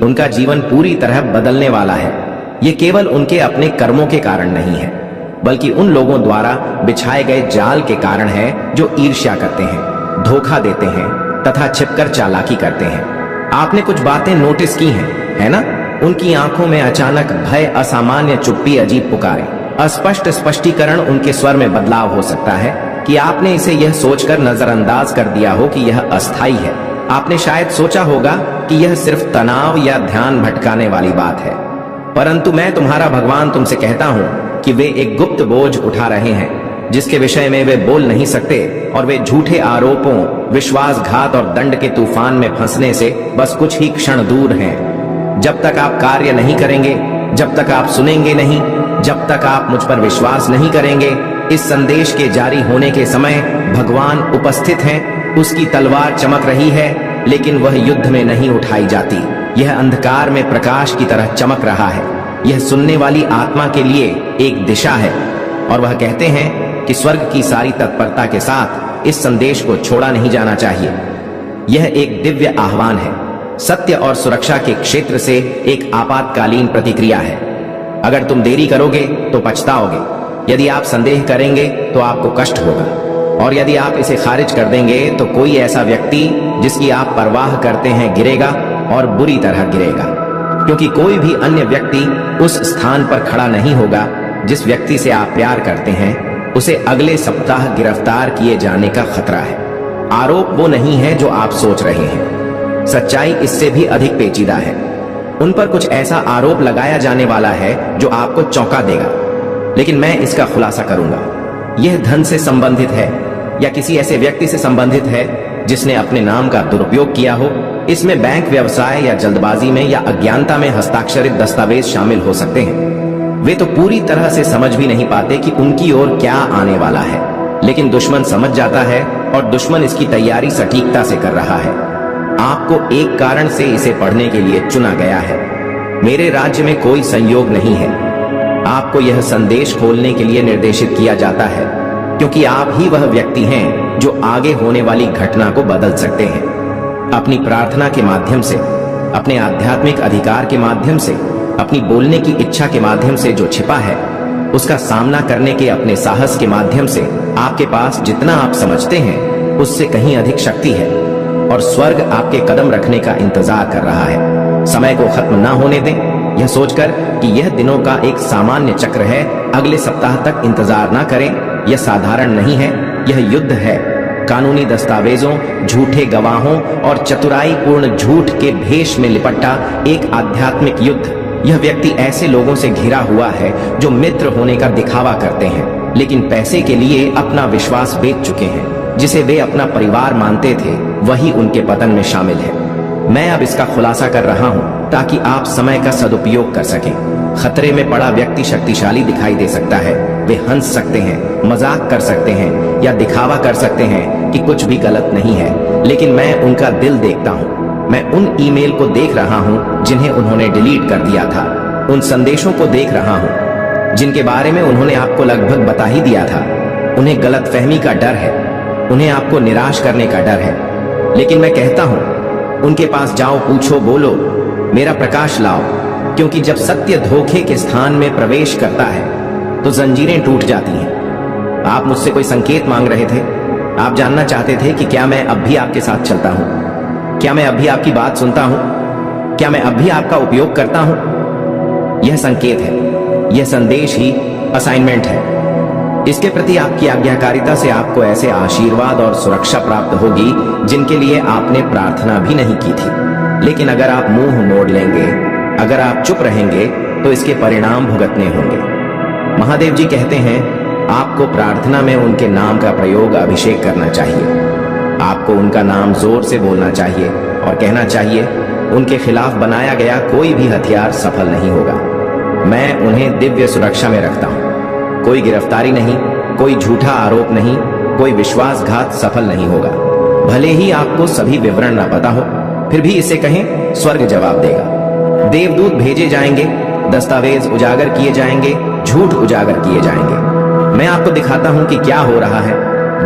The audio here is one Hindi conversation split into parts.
उनका जीवन पूरी तरह बदलने वाला है। ये केवल उनके अपने कर्मों के कारण नहीं है, बल्कि उन लोगों द्वारा बिछाए गए जाल के कारण है जो ईर्ष्या करते हैं, धोखा देते हैं तथा छिपकर चालाकी करते हैं। आपने कुछ बातें नोटिस की हैं, है ना? उनकी आंखों में अचानक भय, असामान्य चुप्पी, अजीब पुकारे, अस्पष्ट स्पष्टीकरण। उनके स्वर में बदलाव हो सकता है कि आपने इसे यह सोचकर नजरअंदाज कर दिया हो कि यह अस्थायी है। आपने शायद सोचा होगा कि यह सिर्फ तनाव या ध्यान भटकाने वाली बात है, परंतु मैं तुम्हारा भगवान तुमसे कहता हूं कि वे एक गुप्त बोझ उठा रहे हैं जिसके विषय में वे बोल नहीं सकते, और वे झूठे आरोपों, विश्वासघात और दंड के तूफान में फंसने से बस कुछ ही क्षण दूर हैं। जब तक आप कार्य नहीं करेंगे, जब तक आप सुनेंगे नहीं, जब तक आप मुझ पर विश्वास नहीं करेंगे, इस संदेश के जारी होने के समय भगवान उपस्थित हैं। उसकी तलवार चमक रही है, लेकिन वह युद्ध में नहीं उठाई जाती। यह अंधकार में प्रकाश की तरह चमक रहा है। यह सुनने वाली आत्मा के लिए एक दिशा है, और वह कहते हैं कि स्वर्ग की सारी तत्परता के साथ इस संदेश को छोड़ा नहीं जाना चाहिए। यह एक दिव्य आह्वान है, सत्य और सुरक्षा के क्षेत्र से एक आपातकालीन प्रतिक्रिया है। अगर तुम देरी करोगे तो पछताओगे। यदि आप संदेह करेंगे तो आपको कष्ट होगा, और यदि आप इसे खारिज कर देंगे तो कोई ऐसा व्यक्ति जिसकी आप परवाह करते हैं गिरेगा, और बुरी तरह गिरेगा, क्योंकि कोई भी अन्य व्यक्ति उस स्थान पर खड़ा नहीं होगा जिस व्यक्ति से आप प्यार करते हैं। उसे अगले सप्ताह गिरफ्तार किए जाने का खतरा है। आरोप वो नहीं है जो आप सोच रहे हैं, सच्चाई इससे भी अधिक पेचीदा है। उन पर कुछ ऐसा आरोप लगाया जाने वाला है जो आपको चौंका देगा, लेकिन मैं इसका खुलासा करूंगा। यह धन से संबंधित है या किसी ऐसे व्यक्ति से संबंधित है जिसने अपने नाम का दुरुपयोग किया हो। इसमें बैंक व्यवसाय या जल्दबाजी में या अज्ञानता में हस्ताक्षरित दस्तावेज शामिल हो सकते हैं। वे तो पूरी तरह से समझ भी नहीं पाते कि उनकी ओर क्या आने वाला है, लेकिन दुश्मन समझ जाता है, और दुश्मन इसकी तैयारी सटीकता से कर रहा है। आपको एक कारण से इसे पढ़ने के लिए चुना गया है। मेरे राज्य में कोई संयोग नहीं है। आपको यह संदेश खोलने के लिए निर्देशित किया जाता है, क्योंकि आप ही वह व्यक्ति हैं जो आगे होने वाली घटना को बदल सकते हैं। अपनी प्रार्थना के माध्यम से, अपने आध्यात्मिक अधिकार के माध्यम से, अपनी बोलने की इच्छा के माध्यम से जो छिपा है, उसका सामना करने के अपने साहस के माध्यम से आपके पास जितना आप समझते हैं उससे कहीं अधिक शक्ति है, और स्वर्ग आपके कदम रखने का इंतजार कर रहा है। समय को खत्म ना होने दें, यह सोचकर कि यह दिनों का एक सामान्य चक्र है। अगले सप्ताह तक इंतजार ना करें। यह साधारण नहीं है, यह युद्ध है। कानूनी दस्तावेजों, झूठे गवाहों और चतुराईपूर्ण झूठ के भेष में लिपटा एक आध्यात्मिक युद्ध। यह व्यक्ति ऐसे लोगों से घिरा हुआ है जो मित्र होने का दिखावा करते हैं, लेकिन पैसे के लिए अपना विश्वास बेच चुके हैं। जिसे वे अपना परिवार मानते थे, वही उनके पतन में शामिल है। मैं अब इसका खुलासा कर रहा हूं ताकि आप समय का सदुपयोग कर सकें। खतरे में पड़ा व्यक्ति शक्तिशाली दिखाई दे सकता है। वे हंस सकते हैं, मजाक कर सकते हैं या दिखावा कर सकते हैं कि कुछ भी गलत नहीं है, लेकिन मैं उनका दिल देखता हूं। मैं उन ईमेल को देख रहा हूं जिन्हें उन्होंने डिलीट कर दिया था, उन संदेशों को देख रहा हूं जिनके बारे में उन्होंने आपको लगभग बता ही दिया था। उन्हें गलतफहमी का डर है, उन्हें आपको निराश करने का डर है, लेकिन मैं कहता हूं उनके पास जाओ, पूछो, बोलो, मेरा प्रकाश लाओ, क्योंकि जब सत्य धोखे के स्थान में प्रवेश करता है तो जंजीरें टूट जाती हैं। आप मुझसे कोई संकेत मांग रहे थे। आप जानना चाहते थे कि क्या मैं अब भी आपके साथ चलता हूं, क्या मैं अब भी आपकी बात सुनता हूं, क्या मैं अब भी आपका उपयोग करता हूं। यह संकेत है, यह संदेश ही असाइनमेंट है। इसके प्रति आपकी आज्ञाकारिता से आपको ऐसे आशीर्वाद और सुरक्षा प्राप्त होगी जिनके लिए आपने प्रार्थना भी नहीं की थी। लेकिन अगर आप मुंह मोड़ लेंगे, अगर आप चुप रहेंगे, तो इसके परिणाम भुगतने होंगे। महादेव जी कहते हैं आपको प्रार्थना में उनके नाम का प्रयोग, अभिषेक करना चाहिए। आपको उनका नाम जोर से बोलना चाहिए और कहना चाहिए, उनके खिलाफ बनाया गया कोई भी हथियार सफल नहीं होगा। मैं उन्हें दिव्य सुरक्षा में रखता हूं। कोई गिरफ्तारी नहीं, कोई झूठा आरोप नहीं, कोई विश्वासघात सफल नहीं होगा। भले ही आपको सभी विवरण ना पता हो, फिर भी इसे कहें, स्वर्ग जवाब देगा। देवदूत भेजे जाएंगे, दस्तावेज उजागर किए जाएंगे, झूठ उजागर किए जाएंगे। मैं आपको दिखाता हूं कि क्या हो रहा है।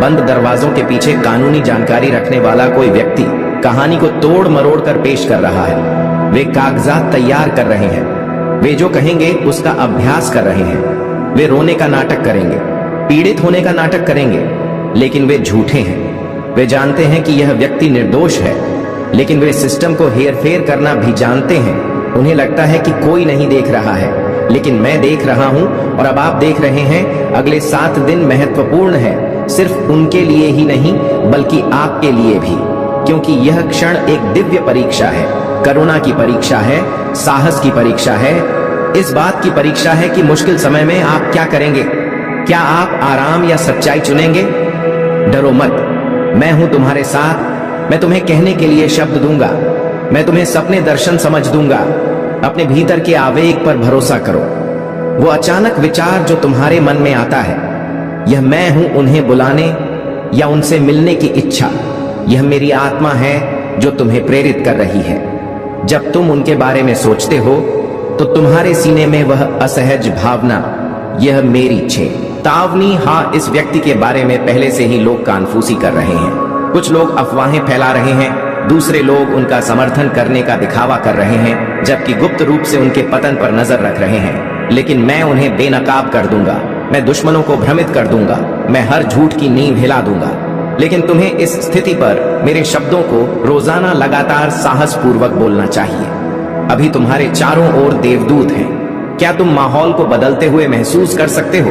बंद दरवाजों के पीछे कानूनी जानकारी रखने वाला कोई व्यक्ति कहानी को तोड़ मरोड़ कर पेश कर रहा है। वे कागजात तैयार कर रहे हैं। वे जो कहेंगे उसका अभ्यास कर रहे हैं। वे रोने का नाटक करेंगे, पीड़ित होने का नाटक करेंगे, लेकिन वे झूठे हैं। वे जानते हैं कि यह व्यक्ति निर्दोष है, लेकिन वे सिस्टम को हेरफेर करना भी जानते हैं। उन्हें लगता है कि कोई नहीं देख रहा है, लेकिन मैं देख रहा हूं और अब आप देख रहे हैं। अगले 7 दिन महत्वपूर्ण है, सिर्फ उनके लिए ही नहीं बल्कि आपके लिए भी, क्योंकि यह क्षण एक दिव्य परीक्षा है, करुणा की परीक्षा है, साहस की परीक्षा है, इस बात की परीक्षा है कि मुश्किल समय में आप क्या करेंगे। क्या आप आराम या सच्चाई चुनेंगे? डरो मत, मैं हूं तुम्हारे साथ। मैं तुम्हें कहने के लिए शब्द दूंगा, मैं तुम्हें सपने दर्शन समझ दूंगा। अपने भीतर के आवेग पर भरोसा करो। वो अचानक विचार जो तुम्हारे मन में आता है, यह मैं हूं उन्हें बुलाने या उनसे मिलने की इच्छा। यह मेरी आत्मा है जो तुम्हें प्रेरित कर रही है। जब तुम उनके बारे में सोचते हो तो तुम्हारे सीने में वह असहज भावना, यह मेरी चेतावनी। हाँ, इस व्यक्ति के बारे में पहले से ही लोग कानफूसी कर रहे हैं। कुछ लोग अफवाहें फैला रहे हैं, दूसरे लोग उनका समर्थन करने का दिखावा कर रहे हैं, जबकि गुप्त रूप से उनके पतन पर नजर रख रहे हैं। लेकिन मैं उन्हें बेनकाब कर दूंगा, मैं दुश्मनों को भ्रमित कर दूंगा, मैं हर झूठ की नींव हिला दूंगा। लेकिन तुम्हें इस स्थिति पर मेरे शब्दों को रोजाना लगातार साहस पूर्वक बोलना चाहिए। अभी तुम्हारे चारों ओर देवदूत हैं। क्या तुम माहौल को बदलते हुए महसूस कर सकते हो?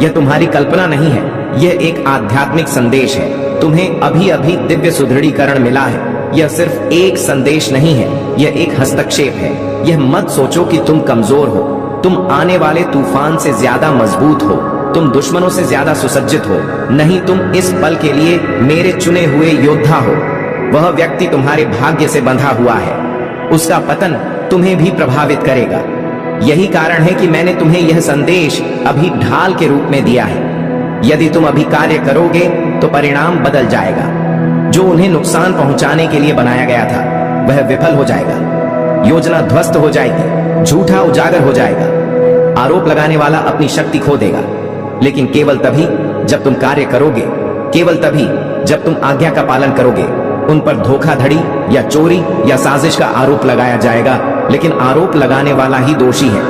यह तुम्हारी कल्पना नहीं है, यह एक आध्यात्मिक संदेश है। तुम्हें अभी अभी दिव्य सुदृढ़ीकरण मिला है। यह सिर्फ एक संदेश नहीं है, यह एक हस्तक्षेप है। यह मत सोचो कि तुम कमजोर हो, तुम आने वाले तूफान से ज्यादा मजबूत हो, तुम दुश्मनों से ज्यादा सुसज्जित हो। नहीं, तुम इस पल के लिए मेरे चुने हुए योद्धा हो। वह व्यक्ति तुम्हारे भाग्य से बंधा हुआ है, उसका पतन तुम्हें भी प्रभावित करेगा। यही कारण है कि मैंने तुम्हें यह संदेश अभी ढाल के रूप में दिया है। यदि तुम अभी कार्य करोगे तो परिणाम बदल जाएगा। जो उन्हें नुकसान पहुंचाने के लिए बनाया गया था वह विफल हो जाएगा। योजना ध्वस्त हो जाएगी, झूठा उजागर हो जाएगा, आरोप लगाने वाला अपनी शक्ति खो देगा। लेकिन केवल तभी जब तुम कार्य करोगे, केवल तभी जब तुम आज्ञा का पालन करोगे। उन पर धोखाधड़ी या चोरी या साजिश का आरोप लगाया जाएगा, लेकिन आरोप लगाने वाला ही दोषी है।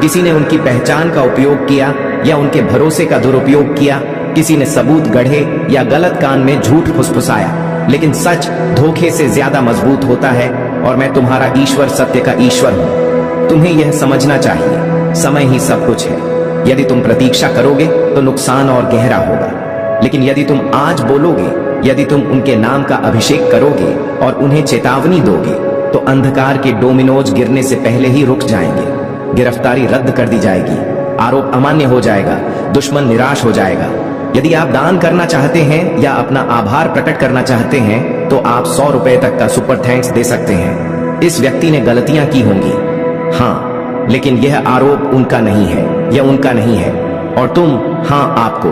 किसी ने उनकी पहचान का उपयोग किया या उनके भरोसे का दुरुपयोग किया। किसी ने सबूत गढ़े या गलत कान में झूठ फुसफुसाया। लेकिन सच धोखे से ज्यादा मजबूत होता है, और मैं तुम्हारा ईश्वर सत्य का ईश्वर हूं। तुम्हें यह समझना चाहिए, समय ही सब कुछ है। यदि तुम प्रतीक्षा करोगे तो नुकसान और गहरा होगा, लेकिन यदि तुम आज बोलोगे, यदि तुम उनके नाम का अभिषेक करोगे और उन्हें चेतावनी दोगे, तो अंधकार के डोमिनोज गिरने से पहले ही रुक जाएंगे। गिरफ्तारी रद्द कर दी जाएगी, आरोप अमान्य हो जाएगा, दुश्मन निराश हो जाएगा। यदि आप दान करना चाहते हैं या अपना आभार प्रकट करना चाहते हैं तो आप 100 रुपए तक का सुपर थैंक्स दे सकते हैं। इस व्यक्ति ने गलतियां की होंगी, हाँ, लेकिन यह आरोप उनका नहीं है, यह उनका नहीं है। और तुम, हाँ, आपको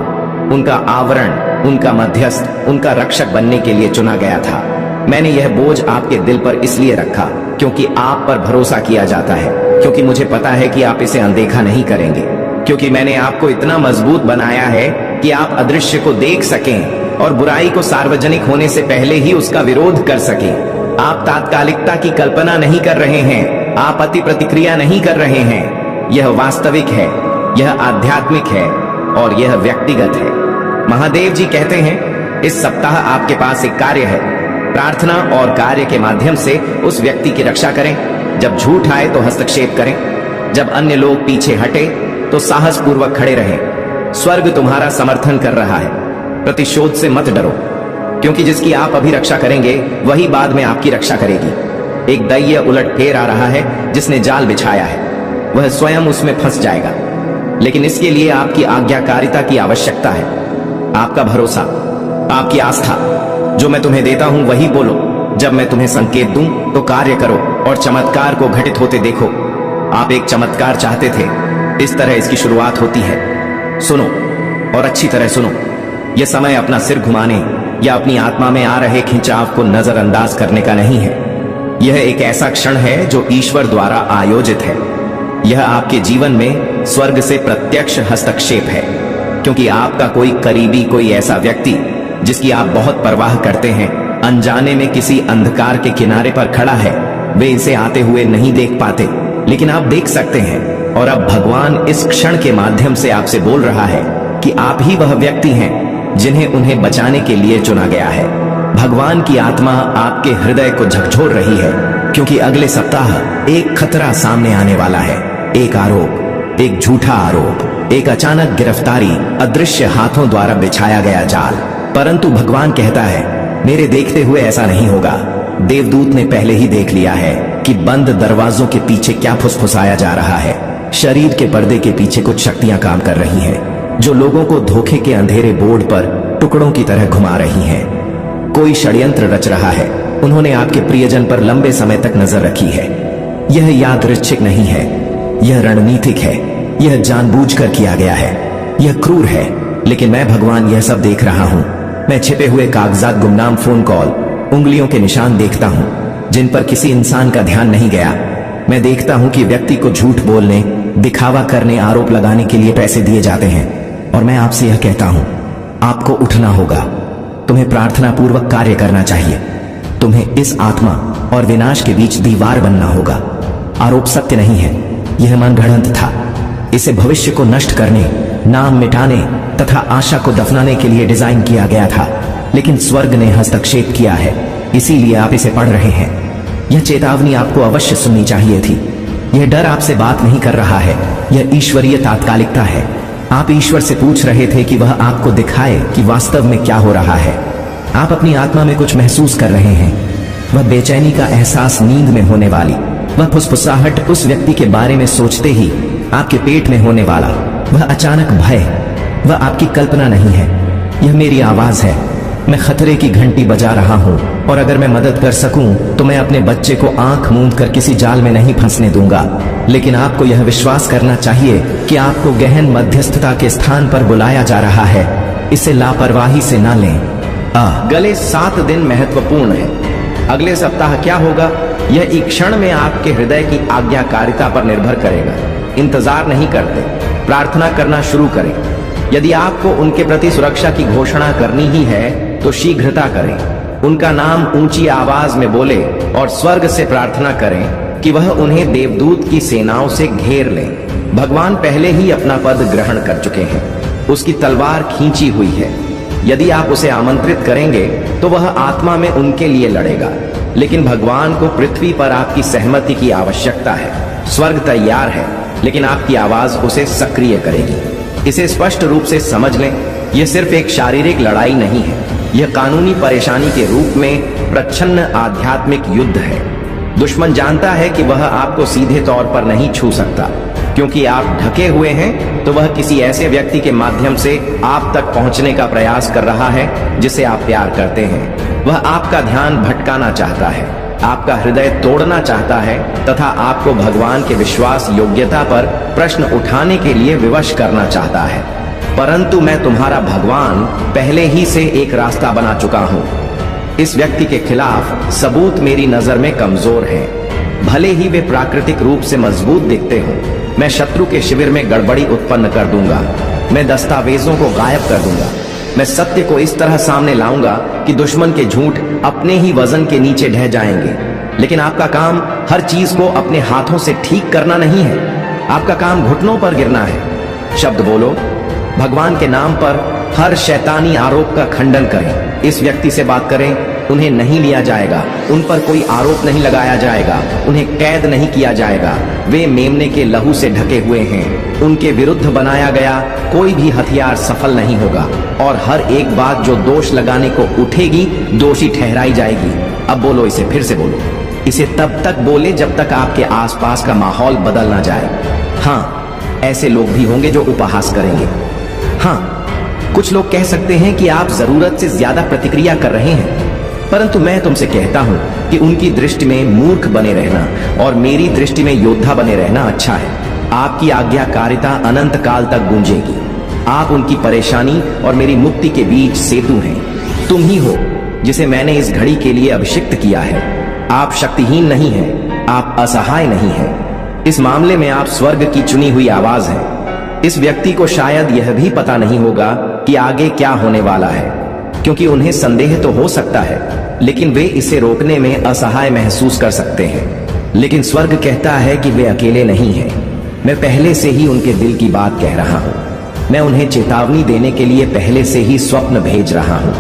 उनका आवरण, उनका मध्यस्थ, उनका रक्षक बनने के लिए चुना गया था। मैंने यह बोझ आपके दिल पर इसलिए रखा क्योंकि आप पर भरोसा किया जाता है, क्योंकि मुझे पता है कि आप इसे अनदेखा नहीं करेंगे, क्योंकि मैंने आपको इतना मजबूत बनाया है कि आप अदृश्य को देख सकें और बुराई को सार्वजनिक होने से पहले ही उसका विरोध कर सकें। आप तात्कालिकता की कल्पना नहीं कर रहे हैं, आप अति प्रतिक्रिया नहीं कर रहे हैं। यह वास्तविक है, यह आध्यात्मिक है और यह व्यक्तिगत है। महादेव जी कहते हैं, इस सप्ताह आपके पास एक कार्य है। प्रार्थना और कार्य के माध्यम से उस व्यक्ति की रक्षा करें। जब झूठ आए तो हस्तक्षेप करें, जब अन्य लोग पीछे हटे तो साहस पूर्वक खड़े रहें। स्वर्ग तुम्हारा समर्थन कर रहा है। प्रतिशोध से मत डरो, क्योंकि जिसकी आप अभी रक्षा करेंगे वही बाद में आपकी रक्षा करेगी। एक दैत्य उलटफेर आ रहा है जिसने जाल बिछाया है, वह स्वयं उसमें फंस जाएगा। लेकिन इसके लिए आपकी आज्ञाकारिता की आवश्यकता है, आपका भरोसा, आपकी आस्था। जो मैं तुम्हें देता हूं वही बोलो। जब मैं तुम्हें संकेत दूं तो कार्य करो और चमत्कार को घटित होते देखो। आप एक चमत्कार चाहते थे, इस तरह इसकी शुरुआत होती है। सुनो और अच्छी तरह सुनो। यह समय अपना सिर घुमाने या अपनी आत्मा में आ रहे खिंचाव को नजरअंदाज करने का नहीं है। यह एक ऐसा क्षण है जो ईश्वर द्वारा आयोजित है। यह आपके जीवन में स्वर्ग से प्रत्यक्ष हस्तक्षेप है, क्योंकि आपका कोई करीबी, कोई ऐसा व्यक्ति जिसकी आप बहुत परवाह करते हैं, अनजाने में किसी अंधकार के किनारे पर खड़ा है। वे इसे आते हुए नहीं देख पाते, लेकिन आप देख सकते हैं। और अब भगवान इस क्षण के माध्यम से आपसे बोल रहा है कि आप ही वह व्यक्ति हैं जिन्हें उन्हें बचाने के लिए चुना गया है। भगवान की आत्मा आपके हृदय को झकझोर रही है, क्योंकि अगले सप्ताह एक खतरा सामने आने वाला है। एक आरोप, एक झूठा आरोप, एक अचानक गिरफ्तारी, अदृश्य हाथों द्वारा बिछाया गया जाल। परंतु भगवान कहता है, मेरे देखते हुए ऐसा नहीं होगा। देवदूत ने पहले ही देख लिया है कि बंद दरवाजों के पीछे क्या फुसफुसाया जा रहा है। शरीर के पर्दे के पीछे कुछ शक्तियां काम कर रही हैं, जो लोगों को धोखे के अंधेरे बोर्ड पर टुकड़ों की तरह घुमा रही हैं। कोई षड्यंत्र रच रहा है। उन्होंने आपके प्रियजन पर लंबे समय तक नजर रखी है। यह यादृच्छिक नहीं है, यह रणनीतिक है। यह जानबूझकर किया गया है। यह क्रूर है, लेकिन मैं भगवान यह सब देख रहा हूं। मैं छिपे हुए कागजात, गुमनाम फोन कॉल, उंगलियों के निशान देखता हूं, जिन पर किसी इंसान का ध्यान नहीं गया। मैं देखता हूं कि व्यक्ति को झूठ बोलने, दिखावा करने, आरोप लगाने के लिए पैसे दिए जाते हैं। और मैं आपसे यह कहता हूं, आपको उठना होगा। तुम्हें प्रार्थना पूर्वक कार्य करना चाहिए। तुम्हें इस आत्मा और विनाश के बीच दीवार बनना होगा। आरोप सत्य नहीं है, यह मनगढ़ंत था। इसे भविष्य को नष्ट करने, नाम मिटाने तथा आशा को दफनाने के लिए डिजाइन किया गया था, लेकिन स्वर्ग ने हस्तक्षेप किया है, इसीलिए आप इसे पढ़ रहे हैं। यह चेतावनी आपको अवश्य सुननी चाहिए थी। यह डर आपसे बात नहीं कर रहा है, यह ईश्वरीय तात्कालिकता है। आप ईश्वर से पूछ रहे थे कि वह आपको दिखाए कि वास्तव में क्या हो रहा है। आप अपनी आत्मा में कुछ महसूस कर रहे हैं। वह बेचैनी का एहसास, नींद में होने वाली वह फुसफुसाहट, उस व्यक्ति के बारे में सोचते ही आपके पेट में होने वाला वह अचानक भय, वह आपकी कल्पना नहीं है, यह मेरी आवाज है। मैं खतरे की घंटी बजा रहा हूं, और अगर मैं मदद कर सकूं तो मैं अपने बच्चे को आंख मूंद कर किसी जाल में नहीं फंसने दूंगा। लेकिन आपको यह विश्वास करना चाहिए कि आपको गहन मध्यस्थता के स्थान पर बुलाया जा रहा है। इसे लापरवाही से ना लें। गले 7 दिन महत्वपूर्ण है। अगले सप्ताह क्या होगा, यह एक क्षण में आपके हृदय की आज्ञाकारिता पर निर्भर करेगा। इंतजार नहीं करते, प्रार्थना करना शुरू करें। यदि आपको उनके प्रति सुरक्षा की घोषणा करनी ही है तो शीघ्रता करें। उनका नाम ऊंची आवाज में बोले और स्वर्ग से प्रार्थना करें कि वह उन्हें देवदूत की सेनाओं से घेर ले। भगवान पहले ही अपना पद ग्रहण कर चुके हैं, उसकी तलवार खींची हुई है। यदि आप उसे आमंत्रित करेंगे तो वह आत्मा में उनके लिए लड़ेगा, लेकिन भगवान को पृथ्वी पर आपकी सहमति की आवश्यकता है। स्वर्ग तैयार है, लेकिन आपकी आवाज उसे सक्रिय करेगी। इसे स्पष्ट रूप से समझ लें, यह सिर्फ एक शारीरिक लड़ाई नहीं है, यह कानूनी परेशानी के रूप में प्रच्छन्न आध्यात्मिक युद्ध है। दुश्मन जानता है कि वह आपको सीधे तौर पर नहीं छू सकता, क्योंकि आप ढके हुए हैं, तो वह किसी ऐसे व्यक्ति के माध्यम से आप तक पहुंचने का प्रयास कर रहा है जिसे आप प्यार करते हैं। वह आपका ध्यान भटकाना चाहता है, आपका हृदय तोड़ना चाहता है तथा आपको भगवान के विश्वास योग्यता पर प्रश्न उठाने के लिए विवश करना चाहता है। परंतु मैं तुम्हारा भगवान पहले ही से एक रास्ता बना चुका हूं। इस व्यक्ति के खिलाफ सबूत मेरी नजर में कमजोर हैं। भले ही वे प्राकृतिक रूप से मजबूत दिखते हों, मैं शत्रु के शिविर में गड़बड़ी उत्पन्न कर दूंगा। मैं दस्तावेजों को गायब कर दूंगा। मैं सत्य को इस तरह सामने लाऊंगा कि दुश्मन के झूठ अपने ही वजन के नीचे ढह जाएंगे। लेकिन आपका काम हर चीज को अपने हाथों से ठीक करना नहीं है, आपका काम घुटनों पर गिरना है। शब्द बोलो, भगवान के नाम पर हर शैतानी आरोप का खंडन करें। इस व्यक्ति से बात करें, उन्हें नहीं लिया जाएगा, उन पर कोई आरोप नहीं लगाया जाएगा, उन्हें कैद नहीं किया जाएगा। वे मेमने के लहू से ढके हुए हैं। उनके विरुद्ध बनाया गया कोई भी हथियार सफल नहीं होगा, और हर एक बात जो दोष लगाने को उठेगी दोषी ठहराई जाएगी। अब बोलो इसे, फिर से बोलो इसे, तब तक बोले जब तक आपके आसपास का माहौल बदल ना जाए। हाँ, ऐसे लोग भी होंगे जो उपहास करेंगे। हाँ, कुछ लोग कह सकते हैं कि आप जरूरत से ज्यादा प्रतिक्रिया कर रहे हैं, परंतु मैं तुमसे कहता हूं कि उनकी दृष्टि में मूर्ख बने रहना और मेरी दृष्टि में योद्धा बने रहना अच्छा है। आपकी आज्ञाकारिता अनंत काल तक गूंजेगी। आप उनकी परेशानी और मेरी मुक्ति के बीच सेतु हैं। तुम ही हो जिसे मैंने इस घड़ी के लिए अभिषिक्त किया है। आप शक्तिहीन नहीं हैं, आप असहाय नहीं हैं। इस मामले में आप स्वर्ग की चुनी हुई आवाज हैं। इस व्यक्ति को शायद यह भी पता नहीं होगा कि आगे क्या होने वाला है, क्योंकि उन्हें संदेह तो हो सकता है, लेकिन वे इसे रोकने में असहाय महसूस कर सकते हैं। लेकिन स्वर्ग कहता है कि वे अकेले नहीं हैं। मैं पहले से ही उनके दिल की बात कह रहा हूँ। मैं उन्हें चेतावनी देने के लिए पहले से ही स्वप्न भेज रहा हूँ।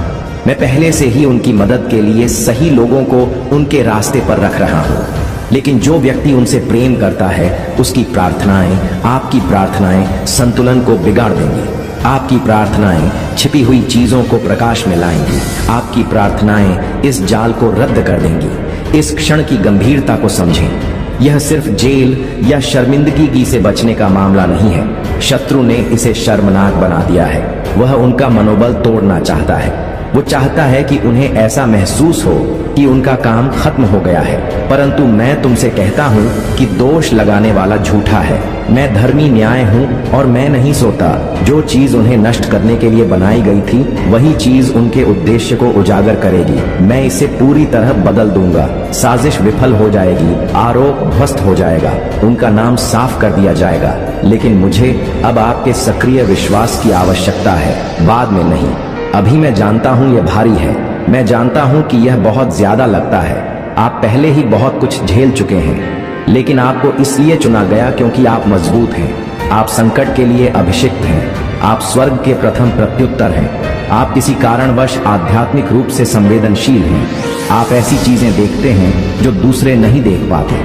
मैं पहले से ही उनकी मदद के लिए सही लोगों को उनके रास्ते पर रख रहा हूँ। लेकिन जो व्यक्ति उनसे प्रेम करता है, उसकी प्रार्थनाएं, आपकी प्रार्थनाएं संतुलन को बिगाड़ देंगी। आपकी प्रार्थनाएं छिपी हुई चीजों को प्रकाश में लाएंगी। आपकी प्रार्थनाएं इस जाल को रद्द कर देंगी। इस क्षण की गंभीरता को समझें। यह सिर्फ जेल या शर्मिंदगी से बचने का मामला नहीं है। शत्रु ने इसे शर्मनाक बना दिया है। वह उनका मनोबल तोड़ना चाहता है। वो चाहता है कि उन्हें ऐसा महसूस हो कि उनका काम खत्म हो गया है। परंतु मैं तुमसे कहता हूँ कि दोष लगाने वाला झूठा है। मैं धर्मी न्याय हूँ और मैं नहीं सोता। जो चीज उन्हें नष्ट करने के लिए बनाई गई थी, वही चीज उनके उद्देश्य को उजागर करेगी। मैं इसे पूरी तरह बदल दूंगा। साजिश विफल हो जाएगी, आरोप ध्वस्त हो जाएगा, उनका नाम साफ कर दिया जाएगा। लेकिन मुझे अब आपके सक्रिय विश्वास की आवश्यकता है, बाद में नहीं। अभी मैं जानता हूँ यह भारी है। मैं जानता हूँ कि यह बहुत ज्यादा लगता है। आप पहले ही बहुत कुछ झेल चुके हैं, लेकिन आपको इसलिए चुना गया क्योंकि आप मजबूत हैं। आप संकट के लिए अभिषिक्त हैं। आप स्वर्ग के प्रथम प्रत्युत्तर हैं। आप किसी कारणवश आध्यात्मिक रूप से संवेदनशील हैं। आप ऐसी चीजें देखते हैं जो दूसरे नहीं देख पाते।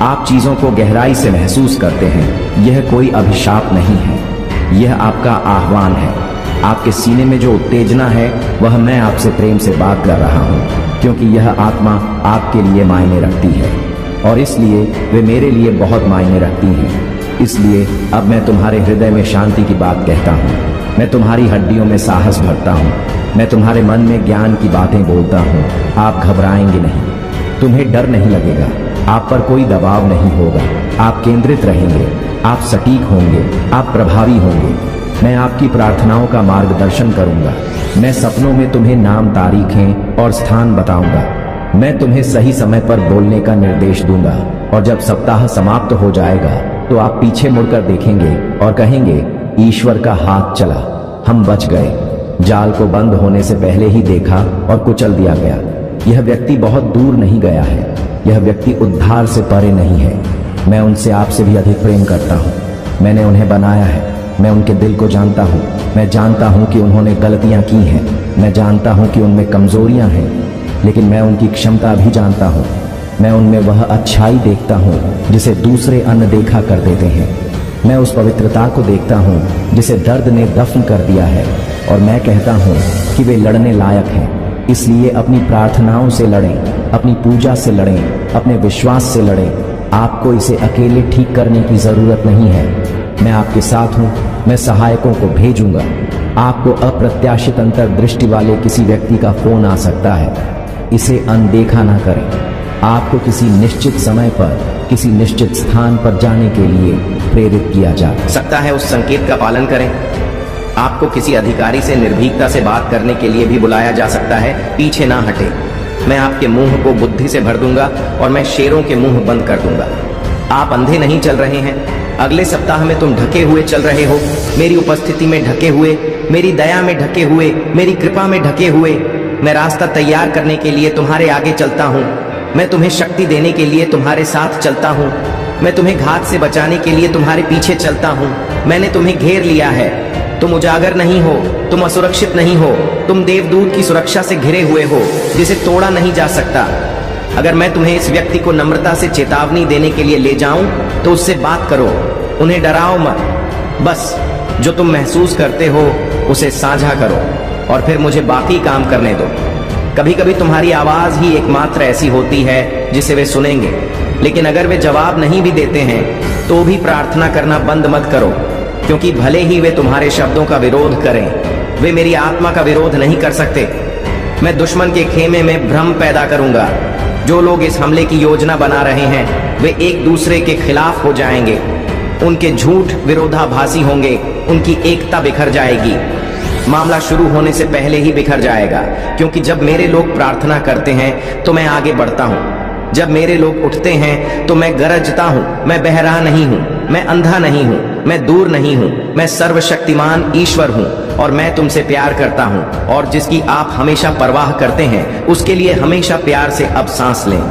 आप चीजों को गहराई से महसूस करते हैं। यह कोई अभिशाप नहीं है, यह आपका आह्वान है। आपके सीने में जो उत्तेजना है, वह मैं आपसे प्रेम से बात कर रहा हूँ, क्योंकि यह आत्मा आपके लिए मायने रखती है और इसलिए वे मेरे लिए बहुत मायने रखती हैं। इसलिए अब मैं तुम्हारे हृदय में शांति की बात कहता हूँ। मैं तुम्हारी हड्डियों में साहस भरता हूँ। मैं तुम्हारे मन में ज्ञान की बातें बोलता हूँ। आप घबराएंगे नहीं, तुम्हें डर नहीं लगेगा, आप पर कोई दबाव नहीं होगा। आप केंद्रित रहेंगे, आप सटीक होंगे, आप प्रभावी होंगे। मैं आपकी प्रार्थनाओं का मार्गदर्शन करूंगा। मैं सपनों में तुम्हें नाम, तारीखें और स्थान बताऊंगा। मैं तुम्हें सही समय पर बोलने का निर्देश दूंगा और जब सप्ताह समाप्त हो जाएगा तो आप पीछे मुड़कर देखेंगे और कहेंगे, ईश्वर का हाथ चला, हम बच गए। जाल को बंद होने से पहले ही देखा और कुचल दिया गया। यह व्यक्ति बहुत दूर नहीं गया है। यह व्यक्ति उद्धार से परे नहीं है। मैं उनसे आपसे भी अधिक प्रेम करता हूँ। मैंने उन्हें बनाया है। मैं उनके दिल को जानता हूँ। मैं जानता हूँ कि उन्होंने गलतियाँ की हैं। मैं जानता हूँ कि उनमें कमजोरियाँ हैं, लेकिन मैं उनकी क्षमता भी जानता हूँ। मैं उनमें वह अच्छाई देखता हूँ जिसे दूसरे अनदेखा कर देते हैं। मैं उस पवित्रता को देखता हूँ जिसे दर्द ने दफन कर दिया है और मैं कहता हूँ कि वे लड़ने लायक हैं। इसलिए अपनी प्रार्थनाओं से लड़ें, अपनी पूजा से लड़ें, अपने विश्वास से लड़ें। आपको इसे अकेले ठीक करने की जरूरत नहीं है। मैं आपके साथ हूँ। मैं सहायकों को भेजूंगा। आपको अप्रत्याशित अंतर्दृष्टि वाले किसी व्यक्ति का फोन आ सकता है। इसे अनदेखा ना करें। आपको किसी निश्चित समय पर किसी निश्चित स्थान पर जाने के लिए प्रेरित किया जा सकता है। उस संकेत का पालन करें। आपको किसी अधिकारी से निर्भीकता से बात करने के लिए भी बुलाया जा सकता है। पीछे ना हटे। मैं आपके मुंह को बुद्धि से भर दूंगा और मैं शेरों के मुंह बंद कर दूंगा। आप अंधे नहीं चल रहे हैं। अगले सप्ताह में तुम ढके हुए चल रहे हो, मेरी उपस्थिति में ढके हुए, मेरी दया में ढके हुए, मेरी कृपा में ढके हुए। मैं रास्ता तैयार करने के लिए तुम्हारे आगे चलता हूँ। मैं तुम्हें शक्ति देने के लिए तुम्हारे साथ चलता हूँ। मैं तुम्हें घात से बचाने के लिए तुम्हारे पीछे चलता हूँ। मैंने तुम्हें घेर लिया है। तुम उजागर नहीं हो, तुम असुरक्षित नहीं हो। तुम देवदूत की सुरक्षा से घिरे हुए हो जिसे तोड़ा नहीं जा सकता। अगर मैं तुम्हें इस व्यक्ति को नम्रता से चेतावनी देने के लिए ले जाऊं तो उससे बात करो। उन्हें डराओ मत। बस जो तुम महसूस करते हो उसे साझा करो और फिर मुझे बाकी काम करने दो। कभी कभी तुम्हारी आवाज ही एकमात्र ऐसी होती है जिसे वे सुनेंगे। लेकिन अगर वे जवाब नहीं भी देते हैं तो भी प्रार्थना करना बंद मत करो, क्योंकि भले ही वे तुम्हारे शब्दों का विरोध करें, वे मेरी आत्मा का विरोध नहीं कर सकते। मैं दुश्मन के खेमे में भ्रम पैदा करूंगा। जो लोग इस हमले की योजना बना रहे हैं वे एक दूसरे के खिलाफ हो जाएंगे। उनके झूठ विरोधाभासी होंगे। उनकी एकता बिखर जाएगी। मामला शुरू होने से पहले ही बिखर जाएगा, क्योंकि जब मेरे लोग प्रार्थना करते हैं तो मैं आगे बढ़ता हूँ। जब मेरे लोग उठते हैं तो मैं गरजता हूँ। मैं बहरा नहीं हूँ, मैं अंधा नहीं हूँ, मैं दूर नहीं हूँ। मैं सर्वशक्तिमान ईश्वर हूँ और मैं तुमसे प्यार करता हूँ, और जिसकी आप हमेशा परवाह करते हैं उसके लिए हमेशा प्यार से अब सांस लें।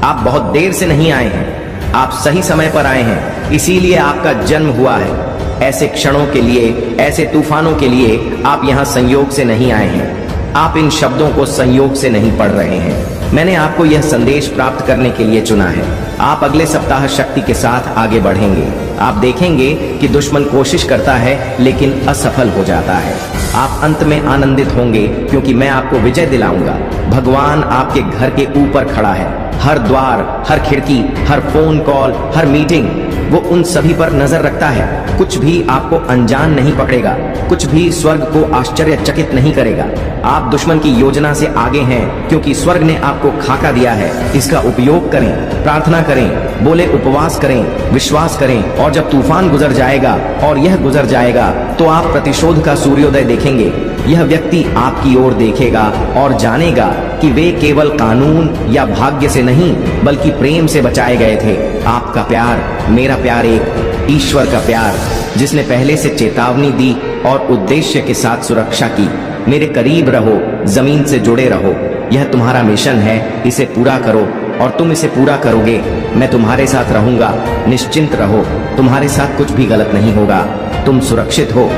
आप बहुत देर से नहीं आए हैं, आप सही समय पर आए हैं, इसीलिए आपका जन्म हुआ है। ऐसे क्षणों के लिए, ऐसे तूफानों के लिए आप यहाँ संयोग से नहीं आए हैं। आप इन शब्दों को संयोग से नहीं पढ़ रहे हैं। मैंने आपको यह संदेश प्राप्त करने के लिए चुना है। आप अगले सप्ताह शक्ति के साथ आगे बढ़ेंगे। आप देखेंगे कि दुश्मन कोशिश करता है लेकिन असफल हो जाता है। आप अंत में आनंदित होंगे क्योंकि मैं आपको विजय दिलाऊंगा। भगवान आपके घर के ऊपर खड़ा है। हर द्वार, हर खिड़की, हर फोन कॉल, हर मीटिंग, वो उन सभी पर नजर रखता है। कुछ भी आपको अनजान नहीं पकड़ेगा, कुछ भी स्वर्ग को आश्चर्यचकित नहीं करेगा। आप दुश्मन की योजना से आगे हैं क्योंकि स्वर्ग ने आपको खाका दिया है। इसका उपयोग करें, प्रार्थना करें, बोले उपवास करें, विश्वास करें, और जब तूफान गुजर जाएगा और यह गुजर जाएगा तो आप प्रतिशोध का सूर्योदय देखेंगे। यह व्यक्ति आपकी ओर देखेगा और जानेगा कि वे केवल कानून या भाग्य से नहीं बल्कि प्रेम से बचाए गए थे। आपका प्यार, मेरा प्यार, एक ईश्वर का प्यार जिसने पहले से चेतावनी दी और उद्देश्य के साथ सुरक्षा की। मेरे करीब रहो, जमीन से जुड़े रहो। यह तुम्हारा मिशन है, इसे पूरा करो और तुम इसे पूरा करोगे। मैं तुम्हारे साथ रहूंगा, निश्चिंत रहो, तुम्हारे साथ कुछ भी गलत नहीं होगा, तुम सुरक्षित हो।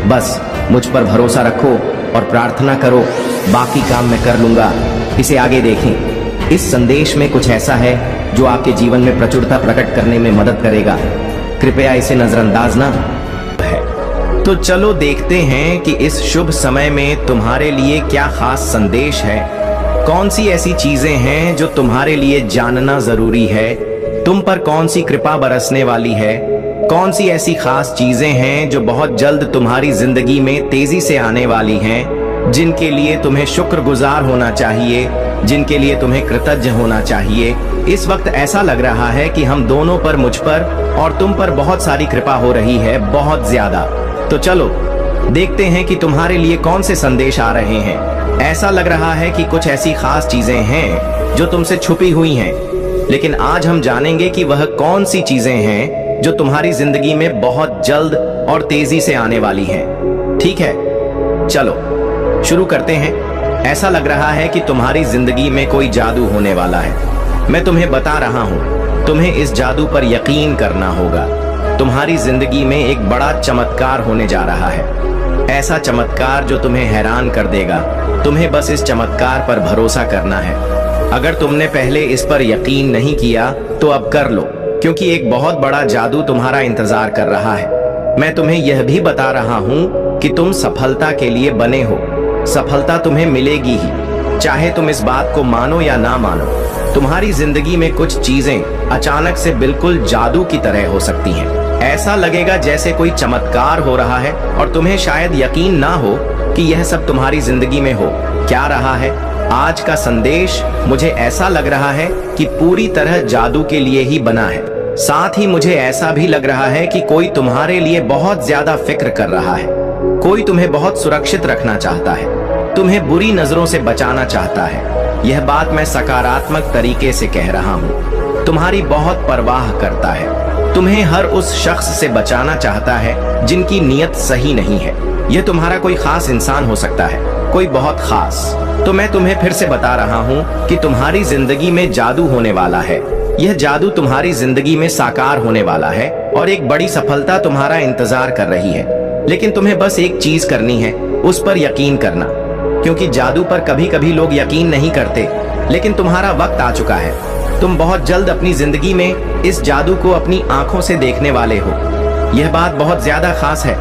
बस मुझ पर भरोसा रखो और प्रार्थना करो, बाकी काम मैं कर लूंगा। इसे आगे देखें। इस संदेश में कुछ ऐसा है जो आपके जीवन में प्रचुरता प्रकट करने में मदद करेगा। कृपया इसे नजरअंदाज ना है। तो चलो देखते हैं कि इस शुभ समय में तुम्हारे लिए क्या खास संदेश है। कौन सी ऐसी चीजें हैं जो तुम्हारे लिए जानना जरूरी है। तुम पर कौन सी कृपा बरसने वाली है। कौन सी ऐसी खास चीजें हैं जो बहुत जल्द तुम्हारी जिंदगी में तेजी से आने वाली हैं, जिनके लिए तुम्हें शुक्रगुजार होना चाहिए, जिनके लिए तुम्हें कृतज्ञ होना चाहिए। इस वक्त ऐसा लग रहा है कि हम दोनों पर, मुझ पर और तुम पर बहुत सारी कृपा हो रही है, बहुत ज्यादा। तो चलो देखते हैं कि तुम्हारे लिए कौन से संदेश आ रहे हैं। ऐसा लग रहा है कि कुछ ऐसी खास चीजें हैं जो तुमसे छुपी हुई हैं, लेकिन आज हम जानेंगे कि वह कौन सी चीजें हैं जो तुम्हारी जिंदगी में बहुत जल्द और तेजी से आने वाली हैं। ठीक है, चलो शुरू करते हैं। ऐसा लग रहा है कि तुम्हारी जिंदगी में कोई जादू होने वाला है। मैं तुम्हें बता रहा हूं, तुम्हें इस जादू पर यकीन करना होगा। तुम्हारी जिंदगी में एक बड़ा चमत्कार होने जा रहा है, ऐसा चमत्कार जो तुम्हें हैरान कर देगा। तुम्हें बस इस चमत्कार पर भरोसा करना है। अगर तुमने पहले इस पर यकीन नहीं किया तो अब कर लो, क्योंकि एक बहुत बड़ा जादू तुम्हारा इंतजार कर रहा है। मैं तुम्हें यह भी बता रहा हूं कि तुम सफलता के लिए बने हो। सफलता तुम्हें मिलेगी ही, चाहे तुम इस बात को मानो या ना मानो। तुम्हारी जिंदगी में कुछ चीजें अचानक से बिल्कुल जादू की तरह हो सकती हैं। ऐसा लगेगा जैसे कोई चमत्कार हो रहा है और तुम्हें शायद यकीन ना हो कि यह सब तुम्हारी जिंदगी में हो क्या रहा है। आज का संदेश मुझे ऐसा लग रहा है कि पूरी तरह जादू के लिए ही बना है। साथ ही मुझे ऐसा भी लग रहा है कि कोई तुम्हारे लिए बहुत ज्यादा फिक्र कर रहा है। कोई तुम्हें बहुत सुरक्षित रखना चाहता है, तुम्हें बुरी नजरों से बचाना चाहता है। यह बात मैं सकारात्मक तरीके से कह रहा हूँ। तुम्हारी बहुत परवाह करता है, तुम्हें हर उस शख्स से बचाना चाहता है जिनकी नीयत सही नहीं है। यह तुम्हारा कोई खास इंसान हो सकता है, कोई बहुत खास। तो मैं तुम्हें फिर से बता रहा हूँ कि तुम्हारी जिंदगी में जादू होने वाला है। यह जादू तुम्हारी जिंदगी में साकार होने वाला है और एक बड़ी सफलता तुम्हारा इंतजार कर रही है। लेकिन तुम्हें बस एक चीज करनी है, उस पर यकीन करना, क्योंकि जादू पर कभी कभी लोग यकीन नहीं करते। लेकिन तुम्हारा वक्त आ चुका है। तुम बहुत जल्द अपनी जिंदगी में इस जादू को अपनी आंखों से देखने वाले हो। यह बात बहुत ज्यादा खास है।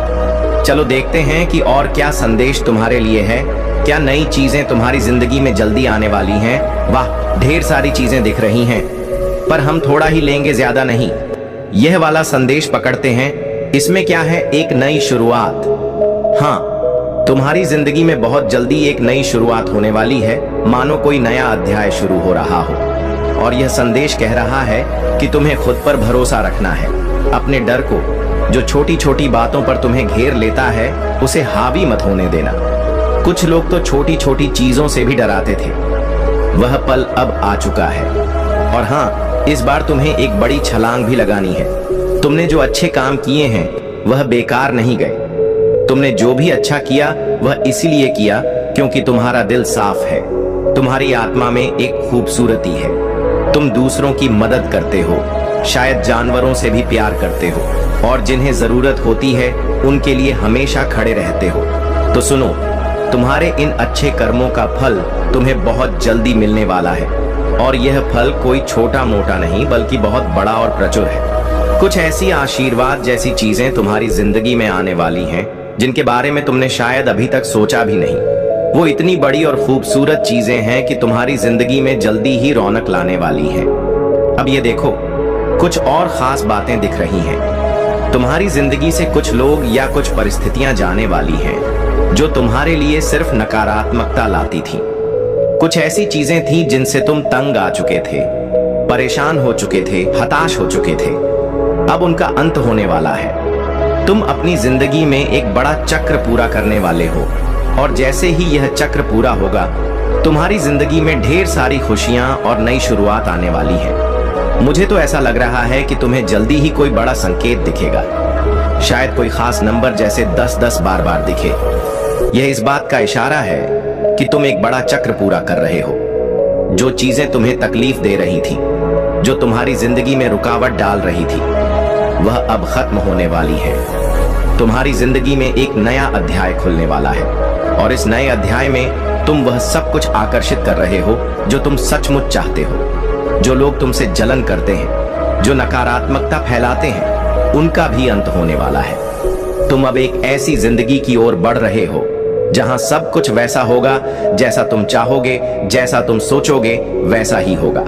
चलो देखते हैं कि और क्या संदेश तुम्हारे लिए है। क्या नई चीजें तुम्हारी जिंदगी में जल्दी आने वाली हैं? वाह, ढेर सारी चीजें दिख रही हैं, पर हम थोड़ा ही लेंगे, ज्यादा नहीं। यह वाला संदेश पकड़ते हैं। इसमें क्या है? एक नई शुरुआत। हाँ, तुम्हारी जिंदगी में बहुत जल्दी एक नई शुरुआत होने वाली है, मानो कोई नया अध्याय शुरू हो रहा हो। और यह संदेश कह रहा है कि तुम्हें खुद पर भरोसा रखना है। अपने डर को, जो छोटी छोटी बातों पर तुम्हें घेर लेता है, उसे हावी मत होने देना। कुछ लोग तो छोटी छोटी चीजों से भी डराते थे। वह पल अब आ चुका है। और हाँ, इस बार तुम्हें एक बड़ी छलांग भी लगानी है। तुमने जो अच्छे काम किए हैं वह बेकार नहीं गए। तुमने जो भी अच्छा किया वह इसलिए किया क्योंकि तुम्हारा दिल साफ है। तुम्हारी आत्मा में एक खूबसूरती है। तुम दूसरों की मदद करते हो, शायद जानवरों से भी प्यार करते हो, और जिन्हें जरूरत होती है उनके लिए हमेशा खड़े रहते हो। तो सुनो, तुम्हारे इन अच्छे कर्मों का फल तुम्हें बहुत जल्दी मिलने वाला है, और यह फल कोई छोटा मोटा नहीं बल्कि बहुत बड़ा और प्रचुर है। कुछ ऐसी आशीर्वाद जैसी चीजें तुम्हारी जिंदगी में आने वाली हैं जिनके बारे में तुमने शायद अभी तक सोचा भी नहीं। वो इतनी बड़ी और खूबसूरत चीजें हैं कि तुम्हारी जिंदगी में जल्दी ही रौनक लाने वाली हैं। अब ये देखो, कुछ और खास बातें दिख रही हैं। तुम्हारी जिंदगी से कुछ लोग या कुछ परिस्थितियां जाने वाली हैं जो तुम्हारे लिए सिर्फ नकारात्मकता लाती थी। कुछ ऐसी चीजें थी जिनसे तुम तंग आ चुके थे, परेशान हो चुके थे, हताश हो चुके थे। अब उनका अंत होने वाला है। तुम अपनी जिंदगी में एक बड़ा चक्र पूरा करने वाले हो, और जैसे ही यह चक्र पूरा होगा तुम्हारी जिंदगी में ढेर सारी खुशियां और नई शुरुआत आने वाली है। मुझे तो ऐसा लग रहा है कि तुम्हें जल्दी ही कोई बड़ा संकेत दिखेगा, शायद कोई खास नंबर जैसे 10-10 बार दिखे। यह इस बात का इशारा है कि तुम एक बड़ा चक्र पूरा कर रहे हो। जो चीजें तुम्हें तकलीफ दे रही थी, जो तुम्हारी जिंदगी में रुकावट डाल रही थी, वह अब खत्म होने वाली है। तुम्हारी जिंदगी में एक नया अध्याय खुलने वाला है, और इस नए अध्याय में तुम वह सब कुछ आकर्षित कर रहे हो जो तुम सचमुच चाहते हो। जो लोग तुमसे जलन करते हैं, जो नकारात्मकता फैलाते हैं, उनका भी अंत होने वाला है। तुम अब एक ऐसी जिंदगी की ओर बढ़ रहे हो जहां सब कुछ वैसा होगा जैसा तुम चाहोगे, जैसा तुम सोचोगे वैसा ही होगा।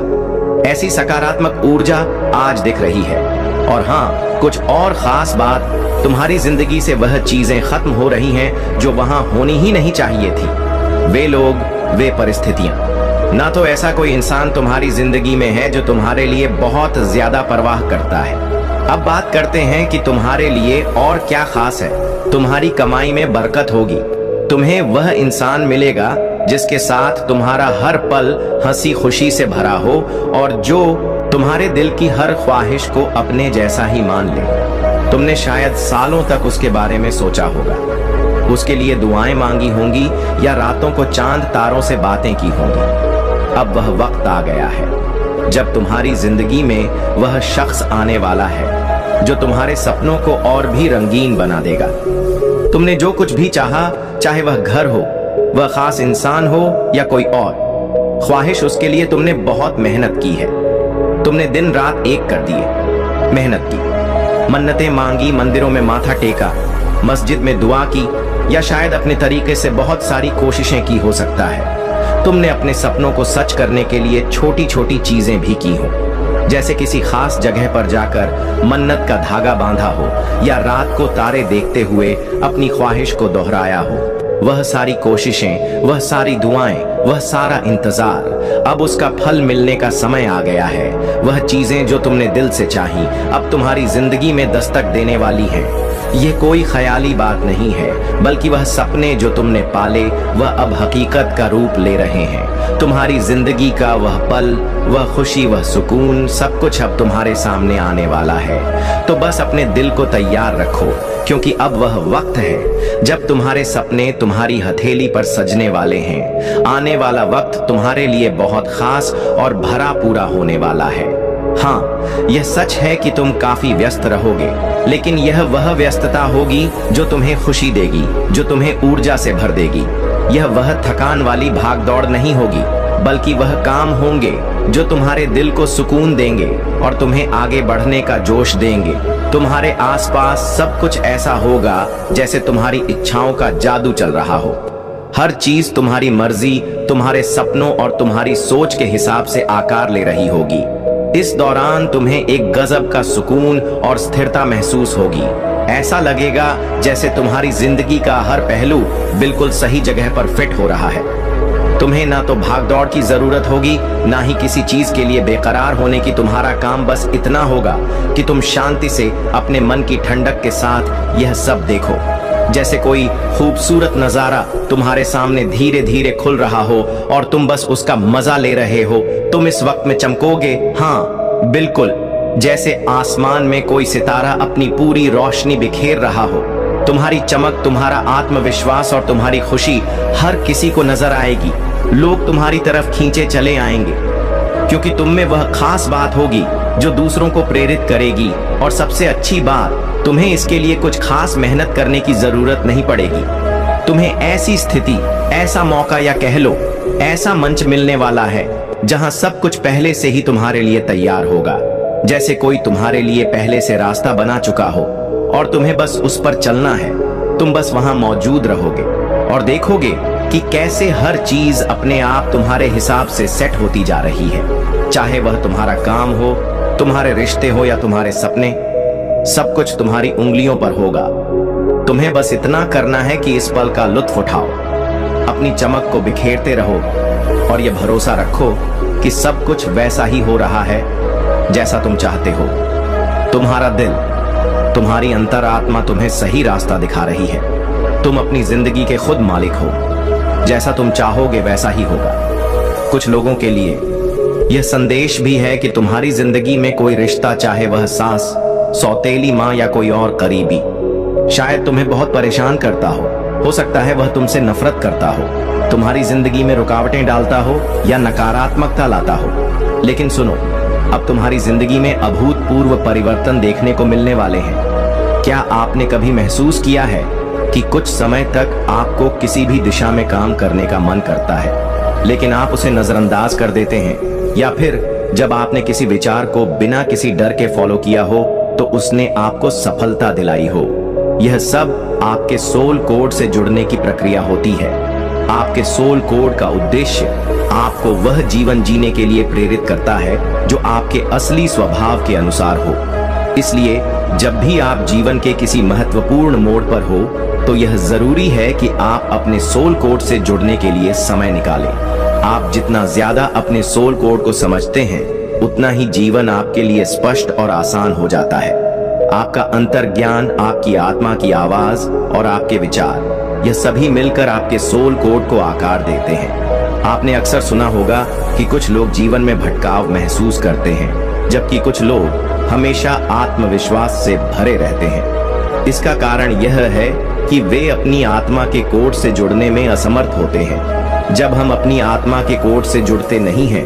ऐसी सकारात्मक ऊर्जा आज दिख रही है। और हाँ, कुछ और खास बात, तुम्हारी जिंदगी से वह चीजें खत्म हो रही हैं जो वहां होनी ही नहीं चाहिए थी। वे लोग, वे परिस्थितियां। ना तो ऐसा कोई इंसान तुम्हारी जिंदगी में है जो तुम्हारे लिए बहुत ज्यादा परवाह करता है। अब बात करते हैं कि तुम्हारे लिए और क्या खास है। तुम्हारी कमाई में बरकत होगी। तुम्हें वह इंसान मिलेगा जिसके साथ तुम्हारा हर पल हंसी खुशी से भरा हो, और जो तुम्हारे दिल की हर ख्वाहिश को अपने जैसा ही मान ले। तुमने शायद सालों तक उसके बारे में सोचा होगा, उसके लिए दुआएं मांगी होंगी या रातों को चांद तारों से बातें की होंगी। अब वह वक्त आ गया है जब तुम्हारी जिंदगी में वह शख्स आने वाला है जो तुम्हारे सपनों को और भी रंगीन बना देगा। तुमने जो कुछ भी चाहा, चाहे वह घर हो, वह खास इंसान हो या कोई और ख्वाहिश, उसके लिए तुमने बहुत मेहनत की है। तुमने दिन रात एक कर दिए, मेहनत की, मन्नतें मांगी, मंदिरों में माथा टेका, मस्जिद में दुआ की, या शायद अपने तरीके से बहुत सारी कोशिशें की हो सकता है। तुमने अपने सपनों को सच करने के लिए छोटी छोटी चीजें भी की हो, जैसे किसी खास जगह पर जाकर मन्नत का धागा बांधा हो, या रात को तारे देखते हुए अपनी ख्वाहिश को दोहराया हो। वह सारी कोशिशें, वह सारी दुआएं, वह सारा इंतजार, अब उसका फल मिलने का समय आ गया है। वह चीजें जो तुमने दिल से चाही, अब तुम्हारी जिंदगी में दस्तक देने वाली हैं। ये कोई ख्याली बात नहीं है, बल्कि वह सपने जो तुमने पाले, वह अब हकीकत का रूप ले रहे हैं। तुम्हारी जिंदगी का वह पल, वह खुशी, वह सुकून, सब कुछ अब तुम्हारे सामने आने वाला है। तो बस अपने दिल को तैयार रखो, क्योंकि अब वह वक्त है जब तुम्हारे सपने तुम्हारी हथेली पर सजने वाले हैं। आने वाला वक्त तुम्हारे लिए बहुत खास और भरा पूरा होने वाला है। हाँ, यह सच है कि तुम काफी व्यस्त रहोगे, लेकिन यह वह व्यस्तता होगी जो तुम्हें खुशी देगी, जो तुम्हें ऊर्जा से भर देगी। यह वह थकान वाली भागदौड़ नहीं होगी, बल्कि वह काम होंगे जो तुम्हारे दिल को सुकून देंगे और तुम्हें आगे बढ़ने का जोश देंगे। तुम्हारे आसपास सब कुछ ऐसा होगा जैसे तुम्हारी इच्छाओं का जादू चल रहा हो। हर चीज तुम्हारी मर्जी, तुम्हारे सपनों और तुम्हारी सोच के हिसाब से आकार ले रही होगी। इस दौरान तुम्हें एक गजब का सुकून और स्थिरता महसूस होगी। ऐसा लगेगा जैसे तुम्हारी जिंदगी का हर पहलू बिल्कुल सही जगह पर फिट हो रहा है। तुम्हें ना तो भागदौड़ की जरूरत होगी, ना ही किसी चीज के लिए बेकरार होने की। तुम्हारा काम बस इतना होगा कि तुम शांति से अपने मन की ठंडक के साथ यह सब देखो, जैसे कोई खूबसूरत नजारा तुम्हारे सामने धीरे धीरे खुल रहा हो और तुम बस उसका मजा ले रहे हो। तुम इस वक्त में चमकोगे, हाँ बिल्कुल, जैसे आसमान में कोई सितारा अपनी पूरी रोशनी बिखेर रहा हो। तुम्हारी चमक, तुम्हारा आत्मविश्वास और तुम्हारी खुशी हर किसी को नजर आएगी। लोग तुम्हारी तरफ खींचे चले आएंगे। क्योंकि तुम में वह खास बात होगी जो दूसरों को प्रेरित करेगी। और सबसे अच्छी बात, तुम्हें इसके लिए कुछ खास मेहनत करने की जरूरत नहीं पड़ेगी। तुम्हें ऐसी स्थिति, ऐसा मौका या कह लो ऐसा मंच मिलने वाला है जहां सब कुछ पहले से ही तुम्हारे लिए तैयार होगा, जैसे कोई तुम्हारे लिए पहले से रास्ता बना चुका हो और तुम्हें बस उस पर चलना है। तुम बस वहां मौजूद रहोगे और देखोगे कि कैसे हर चीज अपने आप तुम्हारे हिसाब से सेट होती जा रही है। चाहे वह तुम्हारा काम हो, तुम्हारे रिश्ते हो या तुम्हारे सपने, सब कुछ तुम्हारी उंगलियों पर होगा। तुम्हें बस इतना करना है कि इस पल का लुत्फ उठाओ, अपनी चमक को बिखेरते रहो और यह भरोसा रखो कि सब कुछ वैसा ही हो रहा है जैसा तुम चाहते हो। तुम्हारा दिल, तुम्हारी अंतरात्मा तुम्हें सही रास्ता दिखा रही है। तुम अपनी जिंदगी के खुद मालिक हो। जैसा तुम चाहोगे वैसा ही होगा। कुछ लोगों के लिए यह संदेश भी है कि तुम्हारी जिंदगी में कोई रिश्ता, चाहे वह सास, सौतेली माँ या कोई और करीबी, शायद तुम्हें बहुत परेशान करता हो सकता है वह तुमसे नफरत करता हो, तुम्हारी जिंदगी में रुकावटें डालता हो या नकारात्मकता लाता हो। लेकिन सुनो, अब तुम्हारी जिंदगी में अभूतपूर्व परिवर्तन देखने को मिलने वाले हैं। क्या आपने कभी महसूस किया है कि कुछ समय तक आपको किसी भी दिशा में काम करने का मन करता है, लेकिन आप उसे नजरअंदाज कर देते हैं? या फिर जब आपने किसी विचार को बिना किसी डर के फॉलो किया हो तो उसने आपको सफलता दिलाई हो? यह सब आपके सोल कोड से जुड़ने की प्रक्रिया होती है। आपके सोल कोड का उद्देश्य आपको वह जीवन जीने के लिए प्रेरित करता है जो आपके असली स्वभाव के अनुसार हो। इसलिए जब भी आप जीवन के किसी महत्वपूर्ण मोड़ पर हो तो यह जरूरी है कि आप अपने सोल कोड से जुड़ने के लिए समय निकालें। आप जितना ज्यादा अपने सोल कोड को समझते हैं उतना ही जीवन आपके लिए स्पष्ट और आसान हो जाता है। आपका अंतर्ज्ञान, आपकी आत्मा की आवाज और आपके विचार, यह सभी मिलकर आपके सोल कोड को आकार देते हैं। आपने अक्सर सुना होगा कि कुछ लोग जीवन में भटकाव महसूस करते हैं, जबकि कुछ लोग हमेशा आत्मविश्वास से भरे रहते हैं। इसका कारण यह है कि वे अपनी आत्मा के कोड से जुड़ने में असमर्थ होते हैं। जब हम अपनी आत्मा के कोड से जुड़ते नहीं हैं,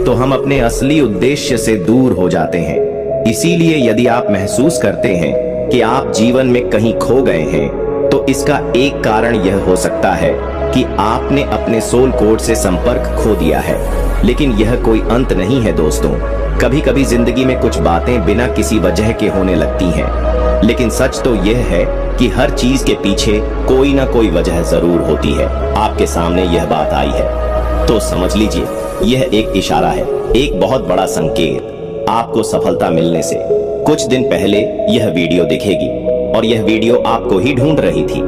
तो हम अपने असली उद्देश्य से दूर हो जाते हैं। इसीलिए यदि आप महसूस करते हैं कि आप जीवन में कहीं खो गए हैं, तो इसका एक कारण यह हो सकता है कि आपने अपने सोल कोड से संपर्क खो दिया है। लेकिन यह कोई अंत नहीं है दोस्तों। कभी कभी जिंदगी में कुछ बातें बिना किसी वजह के होने लगती हैं, लेकिन सच तो यह है कि हर चीज के पीछे कोई ना कोई वजह जरूर होती है। आपके सामने यह बात आई है तो समझ लीजिए यह एक इशारा है, एक बहुत बड़ा संकेत आपको सफलता मिलने से। कुछ दिन पहले यह वीडियो दिखेगी और यह वीडियो आपको ही ढूंढ रही थी।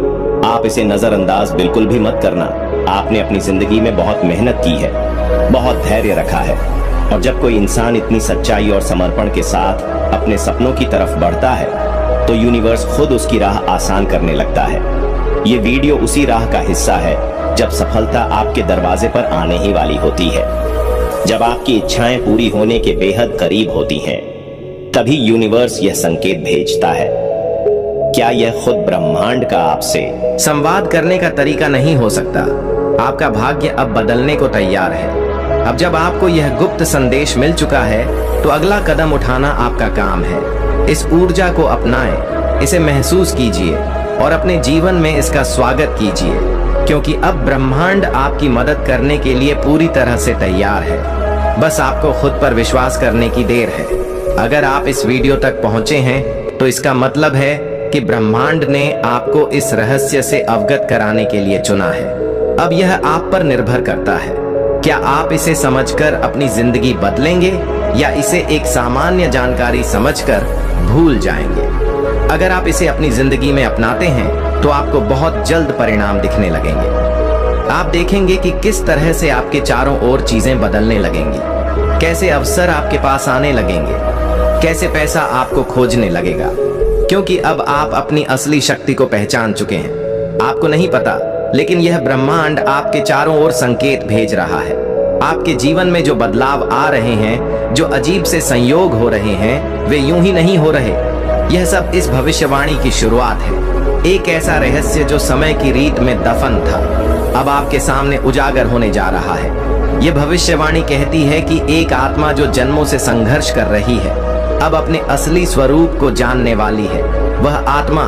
आप इसे नजरअंदाज बिल्कुल भी मत करना। आपने अपनी जिंदगी में बहुत मेहनत की है, बहुत धैर्य रखा है, और जब कोई इंसान इतनी सच्चाई और समर्पण के साथ अपने सपनों की तरफ बढ़ता है तो यूनिवर्स खुद उसकी राह आसान करने लगता है। ये वीडियो उसी राह का हिस्सा है जब सफलता आपके दरवाजे पर आने ही वाली होती है। जब आपकी इच्छाएं पूरी होने के बेहद करीब होती हैं, तभी यूनिवर्स यह संकेत भेजता है। क्या यह खुद ब्रह्मांड का आपसे संवाद करने का तरीका नहीं हो सकता? आपका भाग्य अब बदलने को तैयार है। अब जब आपको यह गुप्त संदेश मिल चुका है तो अगला कदम उठाना आपका काम है। इस ऊर्जा को अपनाएं, इसे महसूस कीजिए और अपने जीवन में इसका स्वागत कीजिए, क्योंकि अब ब्रह्मांड आपकी मदद करने के लिए पूरी तरह से तैयार है। बस आपको खुद पर विश्वास करने की देर है। अगर आप इस वीडियो तक पहुंचे हैं तो इसका मतलब है कि ब्रह्मांड ने आपको इस रहस्य से अवगत कराने के लिए चुना है। अब यह आप पर निर्भर करता है। क्या आप इसे समझकर अपनी जिंदगी बदलेंगे या इसे एक सामान्य जानकारी समझकर भूल जाएंगे? अगर आप इसे अपनी जिंदगी में अपनाते हैं तो आपको बहुत जल्द परिणाम दिखने लगेंगे। आप देखेंगे कि किस तरह से आपके चारों ओर चीजें बदलने लगेंगी, कैसे अवसर आपके पास आने लगेंगे, कैसे पैसा आपको खोजने लगेगा, क्योंकि अब आप अपनी असली शक्ति को पहचान चुके हैं। आपको नहीं पता, लेकिन यह ब्रह्मांड आपके चारों ओर संकेत भेज रहा है। आपके जीवन में जो बदलाव आ रहे हैं, जो अजीब से संयोग हो रहे हैं, वे यूं ही नहीं हो रहे। यह सब इस भविष्यवाणी की शुरुआत है। एक ऐसा रहस्य जो समय की रीत में दफन था, अब आपके सामने उजागर होने जा रहा है। ये भविष्यवाणी कहती है कि एक आत्मा जो जन्मों से संघर्ष कर रही है, अब अपने असली स्वरूप को जानने वाली है। वह आत्मा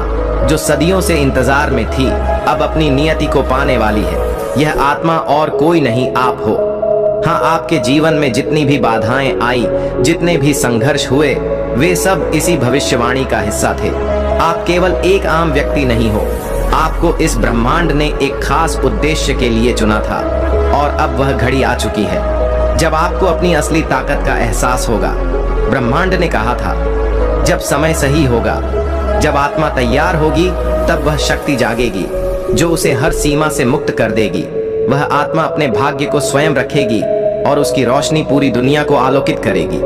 जो सदियों से इंतजार में थी, अब अपनी नियति को पाने वाली है। यह आत्मा और कोई नहीं, आप हो। हाँ, आपके जीवन में जितनी भी बाधाएं आई, जितने भी संघर्ष हुए, वे सब इसी भविष्यवाणी का हिस्सा थे। आप केवल एक आम व्यक्ति नहीं हो, आपको इस ब्रह्मांड ने एक खास उद्देश्य के लिए चुना था और अब वह घड़ी आ चुकी है जब आपको अपनी असली ताकत का एहसास होगा। ब्रह्मांड ने कहा था, जब समय सही होगा, जब आत्मा तैयार होगी, तब वह शक्ति जागेगी जो उसे हर सीमा से मुक्त कर देगी। वह आत्मा अपने भाग्य को स्वयं रखेगी और उसकी रोशनी पूरी दुनिया को आलोकित करेगी।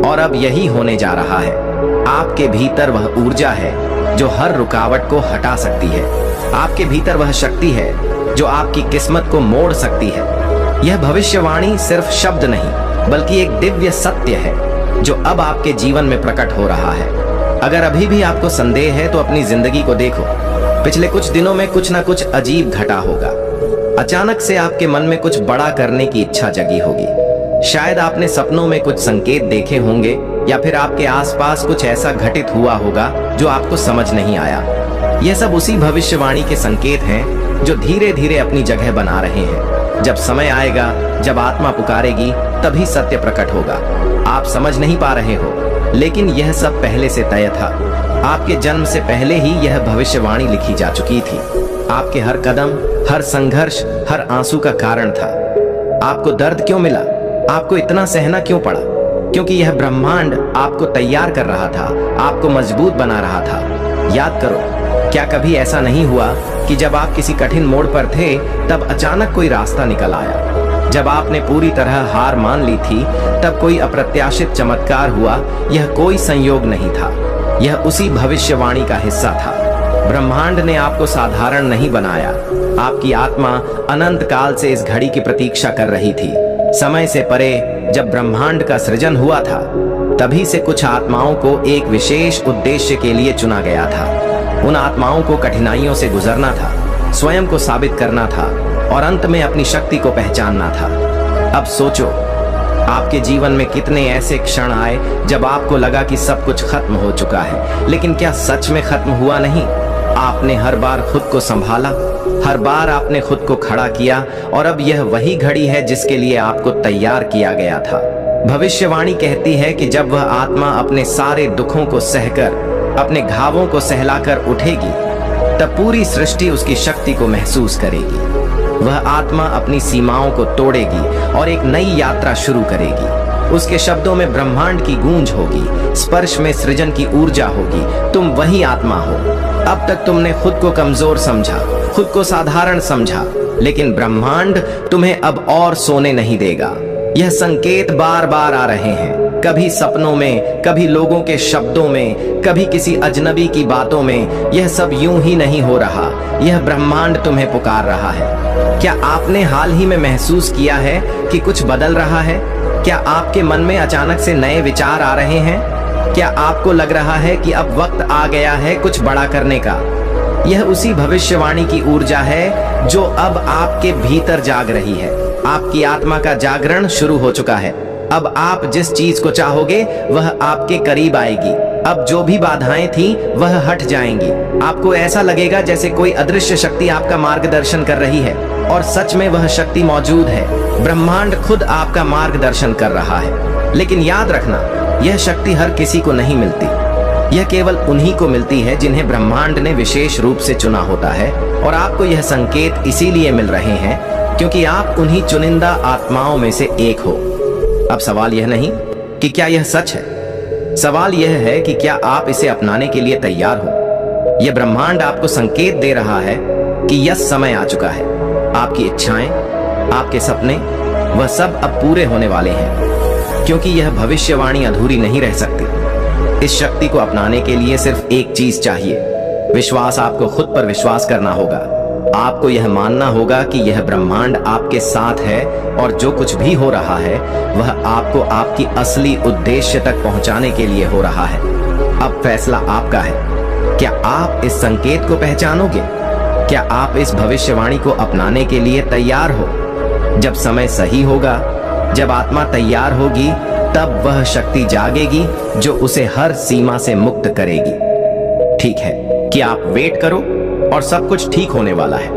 और अब यही होने जा रहा है। आपके भीतर वह ऊर्जा है जो हर रुकावट को हटा सकती है। आपके भीतर वह शक्ति है जो आपकी किस्मत को मोड़ सकती है। यह भविष्यवाणी सिर्फ शब्द नहीं, बल्कि एक दिव्य सत्य है जो अब आपके जीवन में प्रकट हो रहा है। अगर अभी भी आपको संदेह है तो अपनी जिंदगी को देखो। पिछले कुछ दिनों में कुछ ना कुछ अजीब घटा होगा। अचानक से आपके मन में कुछ बड़ा करने की इच्छा जगी होगी। शायद आपने सपनों में कुछ संकेत देखे होंगे या फिर आपके आसपास कुछ ऐसा घटित हुआ होगा जो आपको समझ नहीं आया। यह सब उसी भविष्यवाणी के संकेत हैं जो धीरे धीरे अपनी जगह बना रहे हैं। जब समय आएगा, जब आत्मा पुकारेगी, तभी सत्य प्रकट होगा। आप समझ नहीं पा रहे हो, लेकिन यह सब पहले से तय था। आपके जन्म से पहले ही यह भविष्यवाणी लिखी जा चुकी थी। आपके हर कदम, हर संघर्ष, हर आंसू का कारण था। आपको दर्द क्यों मिला? आपको इतना सहना क्यों पड़ा? क्योंकि यह ब्रह्मांड आपको तैयार कर रहा था, आपको मजबूत बना रहा था। याद करो, क्या कभी ऐसा नहीं हुआ कि जब आप किसी कठिन मोड़ पर थे, तब अचानक कोई रास्ता निकल आया? जब आपने पूरी तरह हार मान ली थी, तब कोई अप्रत्याशित चमत्कार हुआ। यह कोई संयोग नहीं था, यह उसी भविष्यवाणी का हिस्सा था। ब्रह्मांड ने आपको साधारण नहीं बनाया। आपकी आत्मा अनंत काल से इस घड़ी की प्रतीक्षा कर रही थी। समय से परे जब ब्रह्मांड का सृजन हुआ था, तभी से कुछ आत्माओं को एक विशेष उद्देश्य के लिए चुना गया था। उन आत्माओं को कठिनाइयों से गुजरना था, स्वयं को साबित करना था और अंत में अपनी शक्ति को पहचानना था। अब सोचो, आपके जीवन में कितने ऐसे क्षण आए जब आपको लगा कि सब कुछ खत्म हो चुका है, लेकिन क्या सच में खत्म हुआ नहीं? आपने हर बार खुद को संभाला, हर बार आपने खुद को खड़ा किया और अब यह वही घड़ी है जिसके लिए आपको तैयार किया गया था। भविष्यवाणी कहती है कि जब वह आत्मा अपने सारे दुखों को सहकर, अपने घावों को सहलाकर उठेगी, तब पूरी सृष्टि उसकी शक्ति को महसूस करेगी। वह आत्मा अपनी सीमाओं को तोड़ेगी और एक नई यात्रा शुरू करेगी। उसके शब्दों में ब्रह्मांड की गूंज होगी, स्पर्श में सृजन की ऊर्जा होगी। तुम वही आत्मा हो। अब तक तुमने खुद को कमजोर समझा, खुद को साधारण समझा, लेकिन ब्रह्मांड तुम्हें अब और सोने नहीं देगा। यह संकेत बार बार आ रहे हैं, कभी सपनों में, कभी लोगों के शब्दों में, कभी किसी अजनबी की बातों में। यह सब यूं ही नहीं हो रहा, यह ब्रह्मांड तुम्हें पुकार रहा है। क्या आपने हाल ही में महसूस किया है कि कुछ बदल रहा है? क्या आपके मन में अचानक से नए विचार आ रहे हैं? क्या आपको लग रहा है कि अब वक्त आ गया है कुछ बड़ा करने का? यह उसी भविष्यवाणी की ऊर्जा है जो अब आपके भीतर जाग रही है। आपकी आत्मा का जागरण शुरू हो चुका है। अब आप जिस चीज को चाहोगे वह आपके करीब आएगी। अब जो भी बाधाएं थी वह हट जाएंगी। आपको ऐसा लगेगा जैसे कोई अदृश्य शक्ति आपका मार्गदर्शन कर रही है, और सच में वह शक्ति मौजूद है। ब्रह्मांड खुद आपका मार्गदर्शन कर रहा है। लेकिन याद रखना, यह शक्ति हर किसी को नहीं मिलती। यह केवल उन्हीं को मिलती है जिन्हें ब्रह्मांड ने विशेष रूप से चुना होता है। और आपको यह संकेत इसीलिए मिल रहे हैं क्योंकि आप उन्हीं चुनिंदा आत्माओं में से एक हो। अब सवाल यह नहीं कि क्या यह सच है, सवाल यह है कि क्या आप इसे अपनाने के लिए तैयार हो। यह ब्रह्मांड आपको संकेत दे रहा है कि यह समय आ चुका है। आपकी इच्छाएं, आपके सपने, वह सब अब पूरे होने वाले हैं, क्योंकि यह भविष्यवाणी अधूरी नहीं रह सकती। इस शक्ति को अपनाने के लिए सिर्फ एक चीज चाहिए, विश्वास। आपको खुद पर विश्वास करना होगा। आपको यह मानना होगा कि यह ब्रह्मांड आपके साथ है और जो कुछ भी हो रहा है वह आपको आपकी असली उद्देश्य तक पहुंचाने के लिए हो रहा है। अब फैसला आपका है। क्या आप इस संकेत को पहचानोगे? क्या आप इस भविष्यवाणी को अपनाने के लिए तैयार हो? जब समय सही होगा जब आत्मा तैयार होगी तब वह शक्ति जागेगी जो उसे हर सीमा से मुक्त करेगी। ठीक है कि आप वेट करो और सब कुछ ठीक होने वाला है,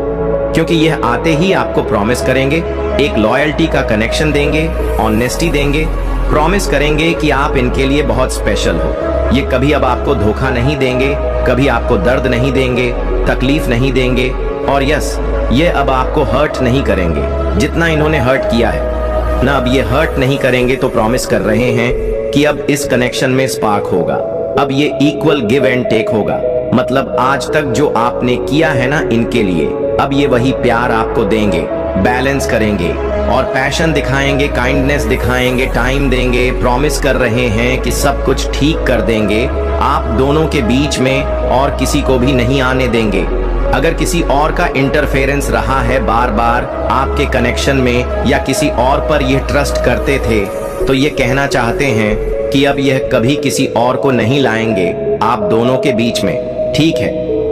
क्योंकि यह आते ही आपको प्रॉमिस करेंगे, एक लॉयल्टी का कनेक्शन देंगे, ऑनेस्टी देंगे, प्रॉमिस करेंगे कि आप इनके लिए बहुत स्पेशल हो। ये कभी अब आपको धोखा नहीं देंगे, कभी आपको दर्द नहीं देंगे, तकलीफ नहीं देंगे, और यस, ये अब आपको हर्ट नहीं करेंगे जितना इन्होंने हर्ट किया है ना। अब ये हर्ट नहीं करेंगे तो प्रॉमिस कर रहे हैं कि अब इस कनेक्शन में स्पार्क होगा, अब ये इक्वल गिव एंड टेक होगा। मतलब आज तक जो आपने किया है ना इनके लिए, अब ये वही प्यार आपको देंगे, बैलेंस करेंगे और पैशन दिखाएंगे, काइंडनेस दिखाएंगे, टाइम देंगे, प्रॉमिस कर रहे हैं कि सब कुछ ठीक कर देंगे आप दोनों के बीच में और किसी को भी नहीं आने देंगे। अगर किसी और का इंटरफेरेंस रहा है बार बार आपके कनेक्शन में या किसी और पर यह ट्रस्ट करते थे, तो ये कहना चाहते हैं कि अब यह कभी किसी और को नहीं लाएंगे आप दोनों के बीच में। ठीक है,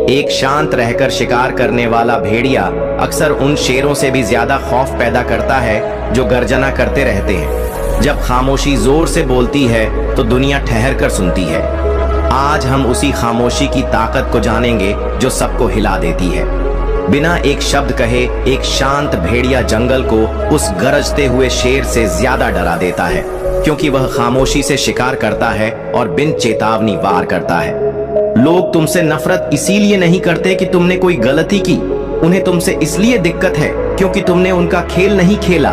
एक शांत रहकर शिकार करने वाला भेड़िया अक्सर उन शेरों से भी ज्यादा खौफ पैदा करता है जो गर्जना करते रहते हैं। जब खामोशी जोर से बोलती है तो दुनिया ठहर कर सुनती है। आज हम उसी खामोशी की ताकत को जानेंगे जो सबको हिला देती है। बिना एक शब्द कहे एक शांत भेड़िया जंगल को उस गरजते हुए शेर से ज्यादा डरा देता है, क्योंकि वह खामोशी से शिकार करता है और बिन चेतावनी वार करता है। लोग तुमसे नफरत इसीलिए नहीं करते कि तुमने कोई गलती की, उन्हें तुमसे इसलिए दिक्कत है क्योंकि तुमने उनका खेल नहीं खेला।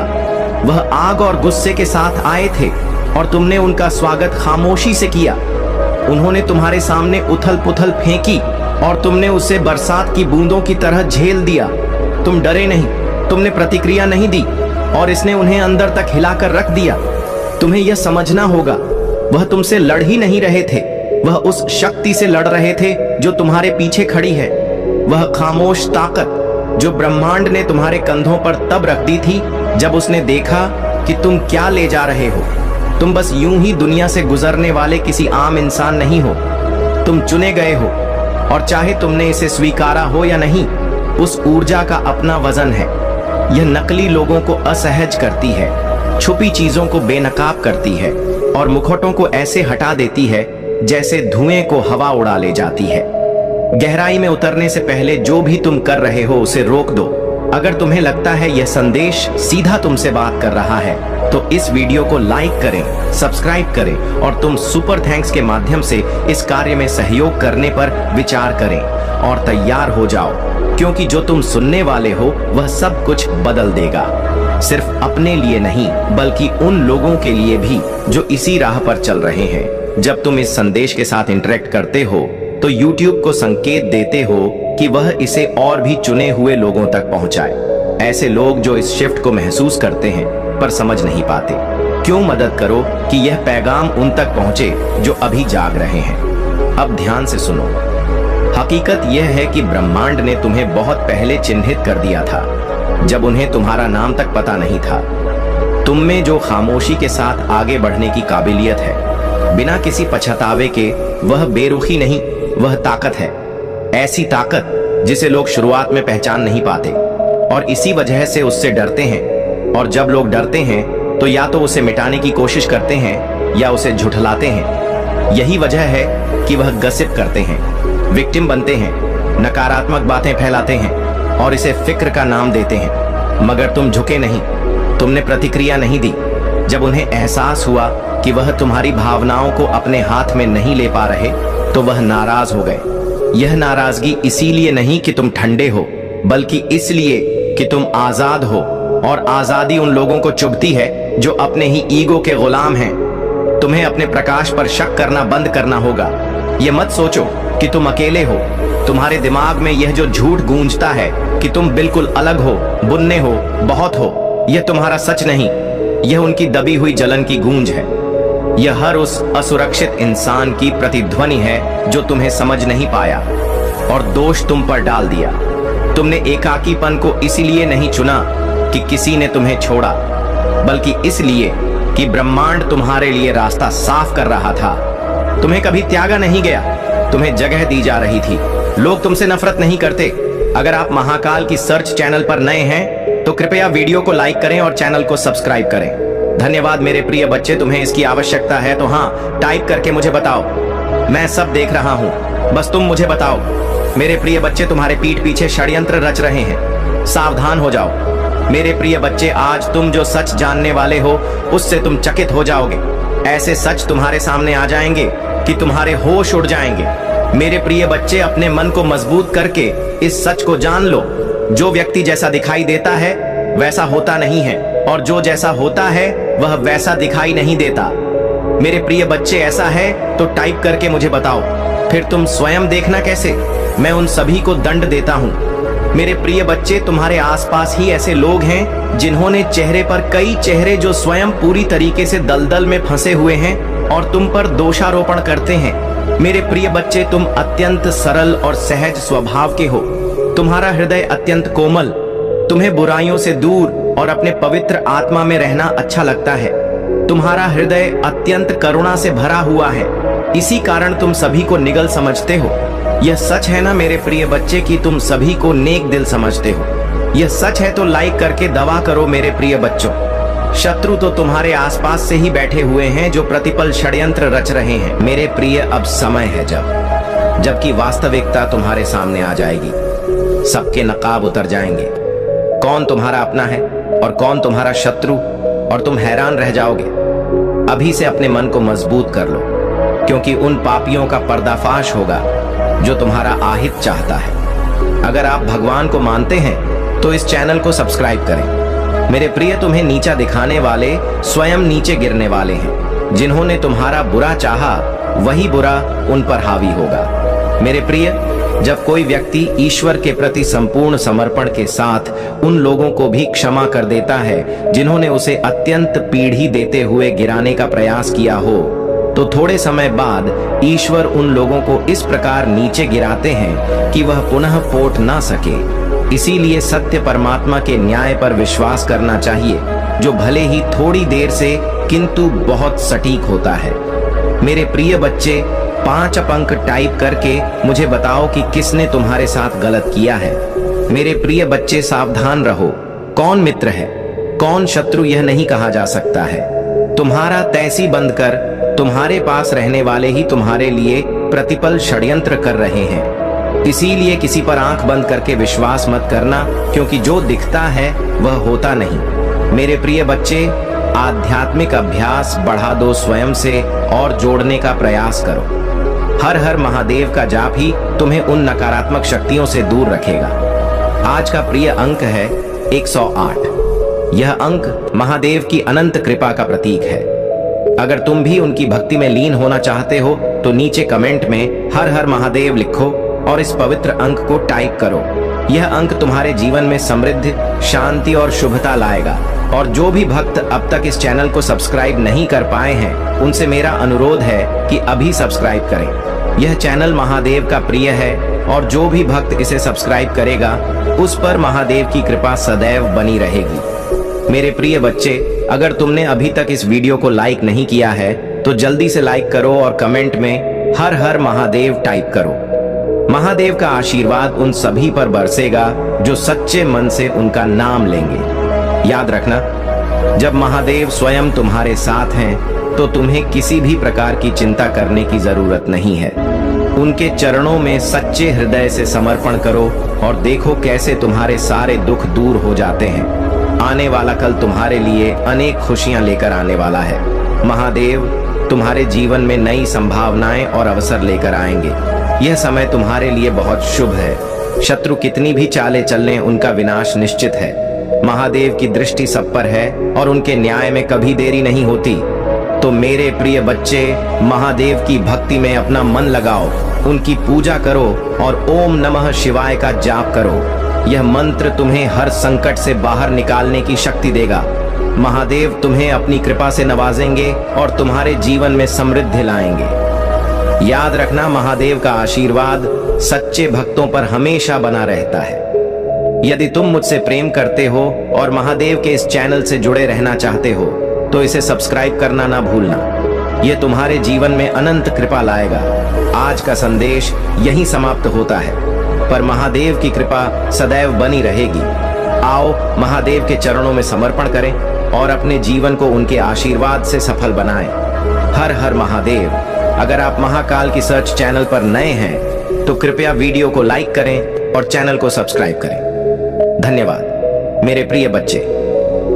वह आग और गुस्से के साथ आए थे और तुमने उनका स्वागत खामोशी से किया। उन्होंने तुम्हारे सामने उथल पुथल फेंकी और तुमने उसे बरसात की बूंदों की तरह झेल दिया। तुम डरे नहीं, तुमने प्रतिक्रिया नहीं दी और इसने उन्हें अंदर तक हिलाकर रख दिया। तुम्हें यह समझना होगा, वह तुमसे लड़ ही नहीं रहे थे, वह उस शक्ति से लड़ रहे थे जो तुम्हारे पीछे खड़ी है। वह खामोश ताकत जो ब्रह्मांड ने तुम्हारे कंधों पर तब रख दी थी जब उसने देखा कि तुम क्या ले जा रहे हो। तुम बस यूं ही दुनिया से गुजरने वाले किसी आम इंसान नहीं हो, तुम चुने गए हो, और चाहे तुमने इसे स्वीकारा हो या नहीं, उस ऊर्जा का अपना वजन है। यह नकली लोगों को असहज करती है, छुपी चीजों को बेनकाब करती है और मुखौटों को ऐसे हटा देती है जैसे धुएं को हवा उड़ा ले जाती है। गहराई में उतरने से पहले जो भी तुम कर रहे हो उसे रोक दो। अगर तुम्हें लगता है यह संदेश सीधा तुमसे बात कर रहा है तो इस वीडियो को लाइक करें, सब्सक्राइब करें और तुम सुपर थैंक्स के माध्यम से इस कार्य में सहयोग करने पर विचार करें और तैयार हो जाओ, क्योंकि जो तुम सुनने वाले हो वह सब कुछ बदल देगा। सिर्फ अपने लिए नहीं बल्कि उन लोगों के लिए भी जो इसी राह पर चल रहे हैं। जब तुम इस संदेश के साथ इंटरेक्ट करते हो तो YouTube को संकेत देते हो कि वह इसे और भी चुने हुए लोगों तक पहुंचाए। ऐसे लोग जो इस शिफ्ट को महसूस करते हैं पर समझ नहीं पाते। क्यों मदद करो कि यह पैगाम उन तक पहुंचे जो अभी जाग रहे हैं। अब ध्यान से सुनो। हकीकत यह है कि ब्रह्मांड ने तुम्हें बहुत पहले चिन्हित कर दिया था, जब उन्हें तुम्हारा नाम तक पता नहीं था। तुम में जो खामोशी के साथ आगे बढ़ने की काबिलियत है, बिना किसी पछतावे के, वह बेरुखी नहीं, वह ताकत है। ऐसी ताकत जिसे लोग शुरुआत में पहचान नहीं पाते और इसी वजह से उससे डरते हैं। और जब लोग डरते हैं तो या तो उसे मिटाने की कोशिश करते हैं या उसे झुठलाते हैं। यही वजह है कि वह गसिप करते हैं, विक्टिम बनते हैं, नकारात्मक बातें फैलाते हैं और इसे फिक्र का नाम देते हैं। मगर तुम झुके नहीं, तुमने प्रतिक्रिया नहीं दी। जब उन्हें एहसास हुआ कि वह तुम्हारी भावनाओं को अपने हाथ में नहीं ले पा रहे तो वह नाराज हो गए। यह नाराजगी इसीलिए नहीं कि तुम ठंडे हो, बल्कि इसलिए कि तुम आजाद हो, और आजादी उन लोगों को चुभती है जो अपने ही ईगो के गुलाम हैं। तुम्हें अपने प्रकाश पर शक करना बंद करना होगा। यह मत सोचो कि तुम अकेले हो। तुम्हारे दिमाग में यह जो झूठ गूंजता है कि तुम बिल्कुल अलग हो, बुन्ने हो, बहुत हो, यह तुम्हारा सच नहीं, यह उनकी दबी हुई जलन की गूंज है। यह हर उस असुरक्षित इंसान की प्रतिध्वनि है जो तुम्हें समझ नहीं पाया और दोष तुम पर डाल दिया। तुमने एकाकीपन को इसीलिए नहीं चुना कि किसी ने तुम्हें छोड़ा, बल्कि इसलिए कि ब्रह्मांड तुम्हारे लिए रास्ता साफ कर रहा था। तुम्हें कभी त्यागा नहीं गया, तुम्हें जगह दी जा रही थी। लोग तुमसे नफरत नहीं करते। अगर आप महाकाल की सर्च चैनल पर नए हैं तो कृपया वीडियो को लाइक करें और चैनल को सब्सक्राइब करें। धन्यवाद मेरे प्रिय बच्चे, तुम्हें इसकी आवश्यकता है तो हाँ टाइप करके मुझे बताओ। मैं सब देख रहा हूँ, बस तुम मुझे बताओ। मेरे प्रिय बच्चे तुम्हारे पीठ पीछे षड्यंत्र रच रहे हैं, सावधान हो जाओ। मेरे प्रिय बच्चे आज तुम जो सच जानने वाले हो उससे तुम चकित हो जाओगे। ऐसे सच तुम्हारे सामने आ जाएंगे कि तुम्हारे होश उड़ जाएंगे। मेरे प्रिय बच्चे अपने मन को मजबूत करके इस सच को जान लो, जो व्यक्ति जैसा दिखाई देता है वैसा होता नहीं है, और जो जैसा होता है वह वैसा दिखाई नहीं देता। मेरे प्रिय बच्चे ऐसा है तो टाइप करके मुझे बताओ, फिर तुम स्वयं देखना कैसे मैं उन सभी को दंड देता हूँ। मेरे प्रिय बच्चे तुम्हारे आसपास ही ऐसे लोग हैं जिन्होंने चेहरे पर कई चेहरे जो स्वयं पूरी तरीके से दलदल में फंसे हुए हैं और तुम पर दोषारोपण करते हैं। मेरे प्रिय बच्चे तुम अत्यंत सरल और सहज स्वभाव के हो, तुम्हारा हृदय अत्यंत कोमल, तुम्हें बुराइयों से दूर और अपने पवित्र आत्मा में रहना अच्छा लगता है। तुम्हारा हृदय अत्यंत करुणा से भरा हुआ है, इसी कारण तुम सभी को निगल समझते हो। यह सच है ना मेरे प्रिय बच्चे कि तुम सभी को नेक दिल समझते हो? यह सच है तो लाइक करके दवा करो मेरे प्रिय बच्चों। शत्रु तो तुम्हारे आसपास से ही बैठे हुए हैं जो प्रतिपल षड्यंत्र रच रहे हैं। मेरे प्रिय अब समय है जबकि वास्तविकता तुम्हारे सामने आ जाएगी, सबके नकाब उतर जाएंगे, कौन तुम्हारा अपना है और कौन तुम्हारा शत्रु, और तुम हैरान रह जाओगे। अभी से अपने मन को मजबूत कर लो, क्योंकि उन पापियों का पर्दाफाश होगा जो तुम्हारा आहित चाहता है। अगर आप भगवान को मानते हैं तो इस चैनल को सब्सक्राइब करें। मेरे प्रिय तुम्हें नीचा दिखाने वाले स्वयं नीचे गिरने वाले हैं। जिन्होंने तुम्हारा बुरा चाहा वही बुरा उन पर हावी होगा। मेरे प्रिय जब कोई व्यक्ति ईश्वर के प्रति संपूर्ण समर्पण के साथ उन लोगों को भी क्षमा कर देता है जिन्होंने उसे अत्यंत पीढ़ी देते हुए गिराने का प्रयास किया हो, तो थोड़े समय बाद ईश्वर उन लोगों को इस प्रकार नीचे गिराते हैं कि वह पुनः पोट ना सके। इसीलिए सत्य परमात्मा के न्याय पर विश्वास करना चाहिए, जो भले ही थोड़ी देर से किंतु बहुत सटीक होता है। मेरे प्रिय बच्चे 5 अंक टाइप करके मुझे बताओ कि किसने तुम्हारे साथ गलत किया है। मेरे प्रिय बच्चे सावधान रहो, कौन मित्र है कौन शत्रु यह नहीं कहा जा सकता है। तुम्हारा तैसी बंद कर तुम्हारे पास रहने वाले ही तुम्हारे लिए प्रतिपल षड्यंत्र कर रहे हैं। इसीलिए किसी पर आंख बंद करके विश्वास मत करना, क्योंकि जो दिखता है वह होता नहीं। मेरे प्रिय बच्चे आध्यात्मिक अभ्यास बढ़ा दो स्वयं से और जोड़ने का प्रयास करो। हर हर महादेव का जाप ही तुम्हें उन नकारात्मक शक्तियों से दूर रखेगा। आज का प्रिय अंक है 108। यह अंक महादेव की अनंत कृपा का प्रतीक है। अगर तुम भी उनकी भक्ति में लीन होना चाहते हो तो नीचे कमेंट में हर हर महादेव लिखो और इस पवित्र अंक को टाइप करो। यह अंक तुम्हारे जीवन में समृद्धि, शांति और शुभता लाएगा। और जो भी भक्त अब तक इस चैनल को सब्सक्राइब नहीं कर पाए हैं उनसे मेरा अनुरोध है कि अभी सब्सक्राइब करें। यह चैनल महादेव का प्रिय है और जो भी भक्त इसे सब्सक्राइब करेगा उस पर महादेव की कृपा सदैव बनी रहेगी। मेरे प्रिय बच्चे अगर तुमने अभी तक इस वीडियो को लाइक नहीं किया है तो जल्दी से लाइक करो और कमेंट में हर हर महादेव टाइप करो। महादेव का आशीर्वाद उन सभी पर बरसेगा जो सच्चे मन से उनका नाम लेंगे। याद रखना, जब महादेव स्वयं तुम्हारे साथ हैं तो तुम्हें किसी भी प्रकार की चिंता करने की जरूरत नहीं है। उनके चरणों में सच्चे हृदय से समर्पण करो और देखो कैसे तुम्हारे सारे दुख दूर हो जाते हैं। आने वाला कल तुम्हारे लिए अनेक खुशियां लेकर आने वाला है। महादेव तुम्हारे जीवन में नई संभावनाएं और अवसर लेकर आएंगे। यह समय तुम्हारे लिए बहुत शुभ है। शत्रु कितनी भी चालें चलने उनका विनाश निश्चित है। महादेव की दृष्टि सब पर है और उनके न्याय में कभी देरी नहीं होती। तो मेरे प्रिय बच्चे महादेव की भक्ति में अपना मन लगाओ, उनकी पूजा करो और ओम नमः शिवाय का जाप करो। यह मंत्र तुम्हें हर संकट से बाहर निकालने की शक्ति देगा। महादेव तुम्हें अपनी कृपा से नवाजेंगे और तुम्हारे जीवन में समृद्धि लाएंगे। याद रखना, महादेव का आशीर्वाद सच्चे भक्तों पर हमेशा बना रहता है। यदि तुम मुझसे प्रेम करते हो और महादेव के इस चैनल से जुड़े रहना चाहते हो तो इसे सब्सक्राइब करना ना भूलना। यह तुम्हारे जीवन में अनंत कृपा लाएगा। आज का संदेश यहीं समाप्त होता है, पर महादेव की कृपा सदैव बनी रहेगी। आओ महादेव के चरणों में समर्पण करें और अपने जीवन को उनके आशीर्वाद से सफल बनाएं। हर हर महादेव। अगर आप महाकाल की सर्च चैनल पर नए हैं तो कृपया वीडियो को लाइक करें और चैनल को सब्सक्राइब करें। धन्यवाद मेरे प्रिय बच्चे।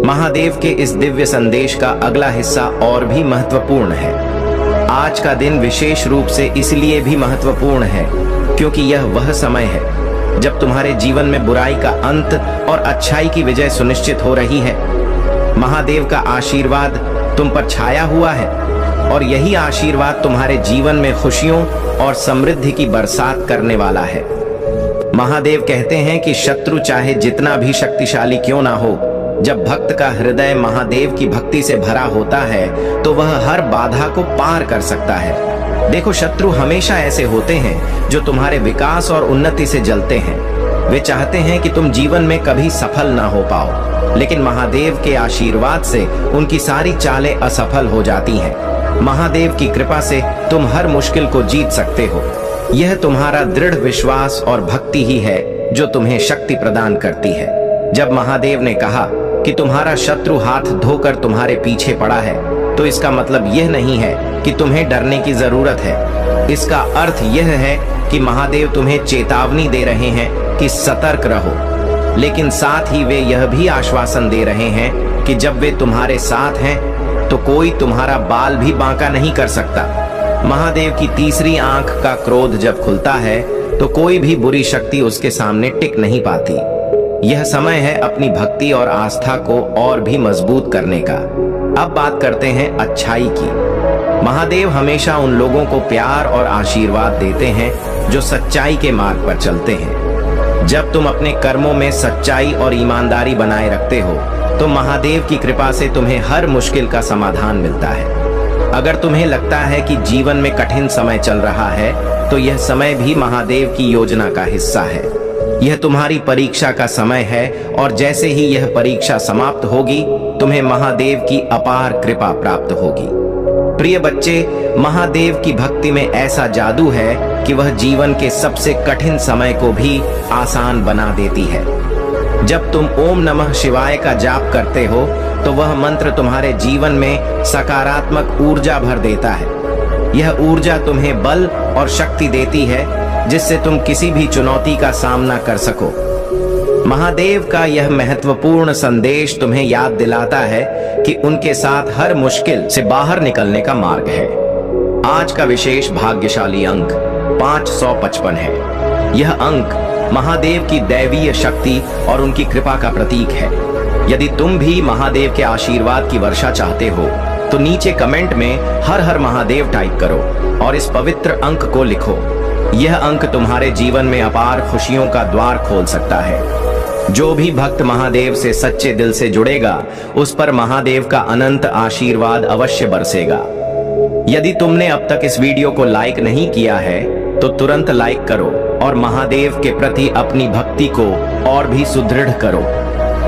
महादेव के इस दिव्य संदेश का अगला हिस्सा और भी महत्वपूर्ण है। आज का दिन विशेष रूप से इसलिए भी महत्वपूर्ण है क्योंकि यह वह समय है जब तुम्हारे जीवन में बुराई का अंत और अच्छाई की विजय सुनिश्चित हो रही है। महादेव का आशीर्वाद तुम पर छाया हुआ है और यही आशीर्वाद तुम्हारे जीवन में खुशियों और समृद्धि की बरसात करने वाला है। महादेव कहते हैं कि शत्रु चाहे जितना भी शक्तिशाली क्यों ना हो, जब भक्त का हृदय महादेव की भक्ति से भरा होता है तो वह हर बाधा को पार कर सकता है। देखो, शत्रु हमेशा ऐसे होते हैं जो तुम्हारे विकास और उन्नति से जलते हैं। वे चाहते हैं कि तुम जीवन में कभी सफल ना हो पाओ, लेकिन महादेव के आशीर्वाद से उनकी सारी चालें असफल हो जाती हैं। महादेव की कृपा से तुम हर मुश्किल को जीत सकते हो। यह तुम्हारा दृढ़ विश्वास और भक्ति ही है जो तुम्हें शक्ति प्रदान करती है। जब महादेव ने कहा कि तुम्हारा शत्रु हाथ धोकर तुम्हारे पीछे पड़ा है, तो इसका मतलब यह नहीं है कि तुम्हें डरने की जरूरत है। इसका अर्थ यह है कि महादेव तुम्हें चेतावनी दे रहे हैं कि सतर्क रहो, लेकिन साथ ही वे यह भी आश्वासन दे रहे हैं कि जब वे तुम्हारे साथ हैं तो कोई तुम्हारा बाल भी बांका नहीं कर सकता। महादेव की तीसरी आंख का क्रोध जब खुलता है तो कोई भी बुरी शक्ति उसके सामने टिक नहीं पाती। यह समय है अपनी भक्ति और आस्था को और भी मजबूत करने का। अब बात करते हैं अच्छाई की। महादेव हमेशा उन लोगों को प्यार और आशीर्वाद देते हैं जो सच्चाई के मार्ग पर चलते हैं। जब तुम अपने कर्मों में सच्चाई और ईमानदारी बनाए रखते हो तो महादेव की कृपा से तुम्हें हर मुश्किल का समाधान मिलता है। अगर तुम्हें लगता है कि जीवन में कठिन समय चल रहा है तो यह समय भी महादेव की योजना का हिस्सा है। यह तुम्हारी परीक्षा का समय है और जैसे ही यह परीक्षा समाप्त होगी तुम्हें महादेव की अपार कृपा प्राप्त होगी। प्रिय बच्चे, महादेव की भक्ति में ऐसा जादू है कि वह जीवन के सबसे कठिन समय को भी आसान बना देती है। जब तुम ओम नमः शिवाय का जाप करते हो तो वह मंत्र तुम्हारे जीवन में सकारात्मक ऊर्जा भर देता है। यह ऊर्जा तुम्हें बल और शक्ति देती है जिससे तुम किसी भी चुनौती का सामना कर सको। महादेव का यह महत्वपूर्ण संदेश तुम्हें याद दिलाता है कि उनके साथ हर मुश्किल से बाहर निकलने का मार्ग है। आज का विशेष भाग्यशाली अंक 555 है। यह अंक महादेव की दैवीय शक्ति और उनकी कृपा का प्रतीक है। यदि तुम भी महादेव के आशीर्वाद की वर्षा चाहते हो तो नीचे कमेंट में हर हर महादेव टाइप करो और इस पवित्र अंक को लिखो। यह अंक तुम्हारे जीवन में अपार खुशियों का द्वार खोल सकता है। जो भी भक्त महादेव से सच्चे दिल से जुड़ेगा उस पर महादेव का अनंत आशीर्वाद अवश्य बरसेगा। यदि तुमने अब तक इस वीडियो को लाइक नहीं किया है तो तुरंत लाइक करो और महादेव के प्रति अपनी भक्ति को और भी सुदृढ़ करो।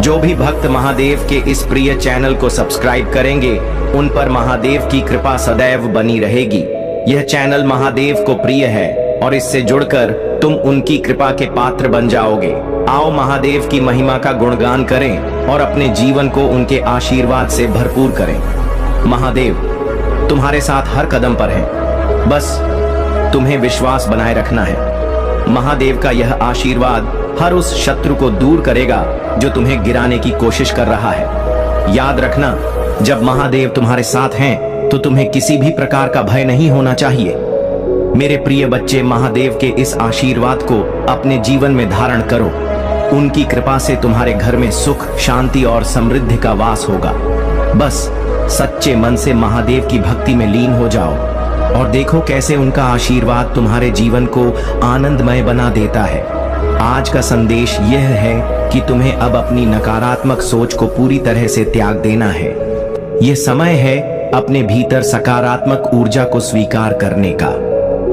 जो भी भक्त महादेव के इस प्रिय चैनल को सब्सक्राइब करेंगे उन पर महादेव की कृपा सदैव बनी रहेगी। यह चैनल महादेव को प्रिय है और इससे जुड़कर तुम उनकी कृपा के पात्र बन जाओगे। आओ महादेव की महिमा का गुणगान करें और अपने जीवन को उनके आशीर्वाद से भरपूर करें। महादेव तुम्हारे साथ हर कदम पर हैं, बस तुम्हें विश्वास बनाए रखना है। महादेव का यह आशीर्वाद हर उस शत्रु को दूर करेगा जो तुम्हें गिराने की कोशिश कर रहा है। याद रखना, जब महादेव तुम्हारे साथ हैं तो तुम्हें किसी भी प्रकार का भय नहीं होना चाहिए। मेरे प्रिय बच्चे, महादेव के इस आशीर्वाद को अपने जीवन में धारण करो। उनकी कृपा से तुम्हारे घर में सुख, शांति और समृद्धि का वास होगा। बस सच्चे मन से महादेव की भक्ति में लीन हो जाओ और देखो कैसे उनका आशीर्वाद तुम्हारे जीवन को आनंदमय बना देता है। आज का संदेश यह है कि तुम्हें अब अपनी नकारात्मक सोच को पूरी तरह से त्याग देना है। यह समय है अपने भीतर सकारात्मक ऊर्जा को स्वीकार करने का।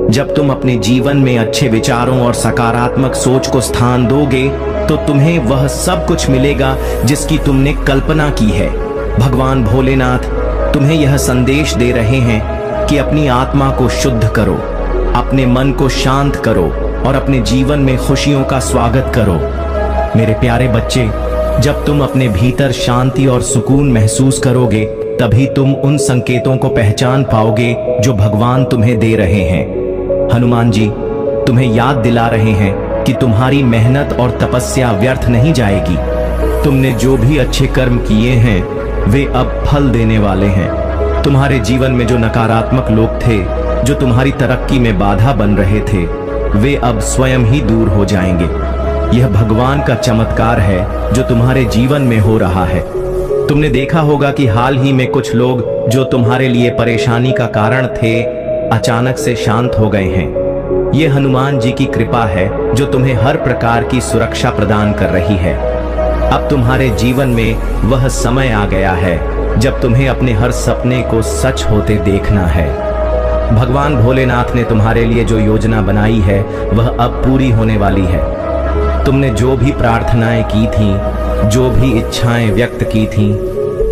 जब तुम अपने जीवन में अच्छे विचारों और सकारात्मक सोच को स्थान दोगे तो तुम्हें वह सब कुछ मिलेगा जिसकी तुमने कल्पना की है। भगवान भोलेनाथ तुम्हें यह संदेश दे रहे हैं कि अपनी आत्मा को शुद्ध करो, अपने मन को शांत करो और अपने जीवन में खुशियों का स्वागत करो। मेरे प्यारे बच्चे, जब तुम अपने भीतर शांति और सुकून महसूस करोगे, तभी तुम उन संकेतों को पहचान पाओगे जो भगवान तुम्हें दे रहे हैं। हनुमान जी तुम्हें याद दिला रहे हैं कि तुम्हारी मेहनत और तपस्या व्यर्थ नहीं जाएगी। तुमने जो भी अच्छे कर्म किए हैं वे अब फल देने वाले हैं। तुम्हारे जीवन में जो नकारात्मक लोग थे, जो तुम्हारी तरक्की में बाधा बन रहे थे, वे अब स्वयं ही दूर हो जाएंगे। यह भगवान का चमत्कार है जो तुम्हारे जीवन में हो रहा है। तुमने देखा होगा कि हाल ही में कुछ लोग जो तुम्हारे लिए परेशानी का कारण थे, अचानक से शांत हो गए हैं। ये हनुमान जी की कृपा है जो तुम्हें हर प्रकार की सुरक्षा प्रदान कर रही है। अब तुम्हारे जीवन में वह समय आ गया है जब तुम्हें अपने हर सपने को सच होते देखना है। भगवान भोलेनाथ ने तुम्हारे लिए जो योजना बनाई है वह अब पूरी होने वाली है। तुमने जो भी प्रार्थनाएं की थीं, जो भी इच्छाएं व्यक्त की थीं,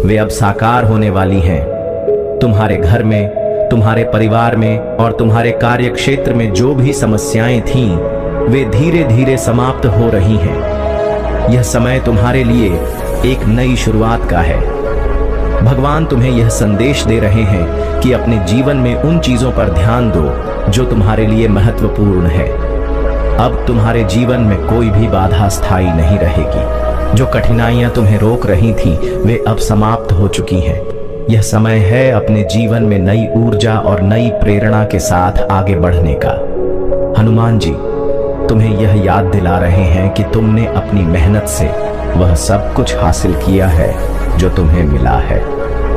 वे अब साकार होने वाली हैं। तुम्हारे घर में, तुम्हारे परिवार में और तुम्हारे कार्य क्षेत्र में जो भी समस्याएं थीं, वे धीरे धीरे समाप्त हो रही हैं। यह समय तुम्हारे लिए एक नई शुरुआत का है। भगवान तुम्हें यह संदेश दे रहे हैं कि अपने जीवन में उन चीजों पर ध्यान दो जो तुम्हारे लिए महत्वपूर्ण है। अब तुम्हारे जीवन में कोई भी बाधा स्थायी नहीं रहेगी। जो कठिनाइयां तुम्हें रोक रही थीं, वे अब समाप्त हो चुकी हैं। यह समय है अपने जीवन में नई ऊर्जा और नई प्रेरणा के साथ आगे बढ़ने का। हनुमान जी तुम्हें यह याद दिला रहे हैं कि तुमने अपनी मेहनत से वह सब कुछ हासिल किया है जो तुम्हें मिला है।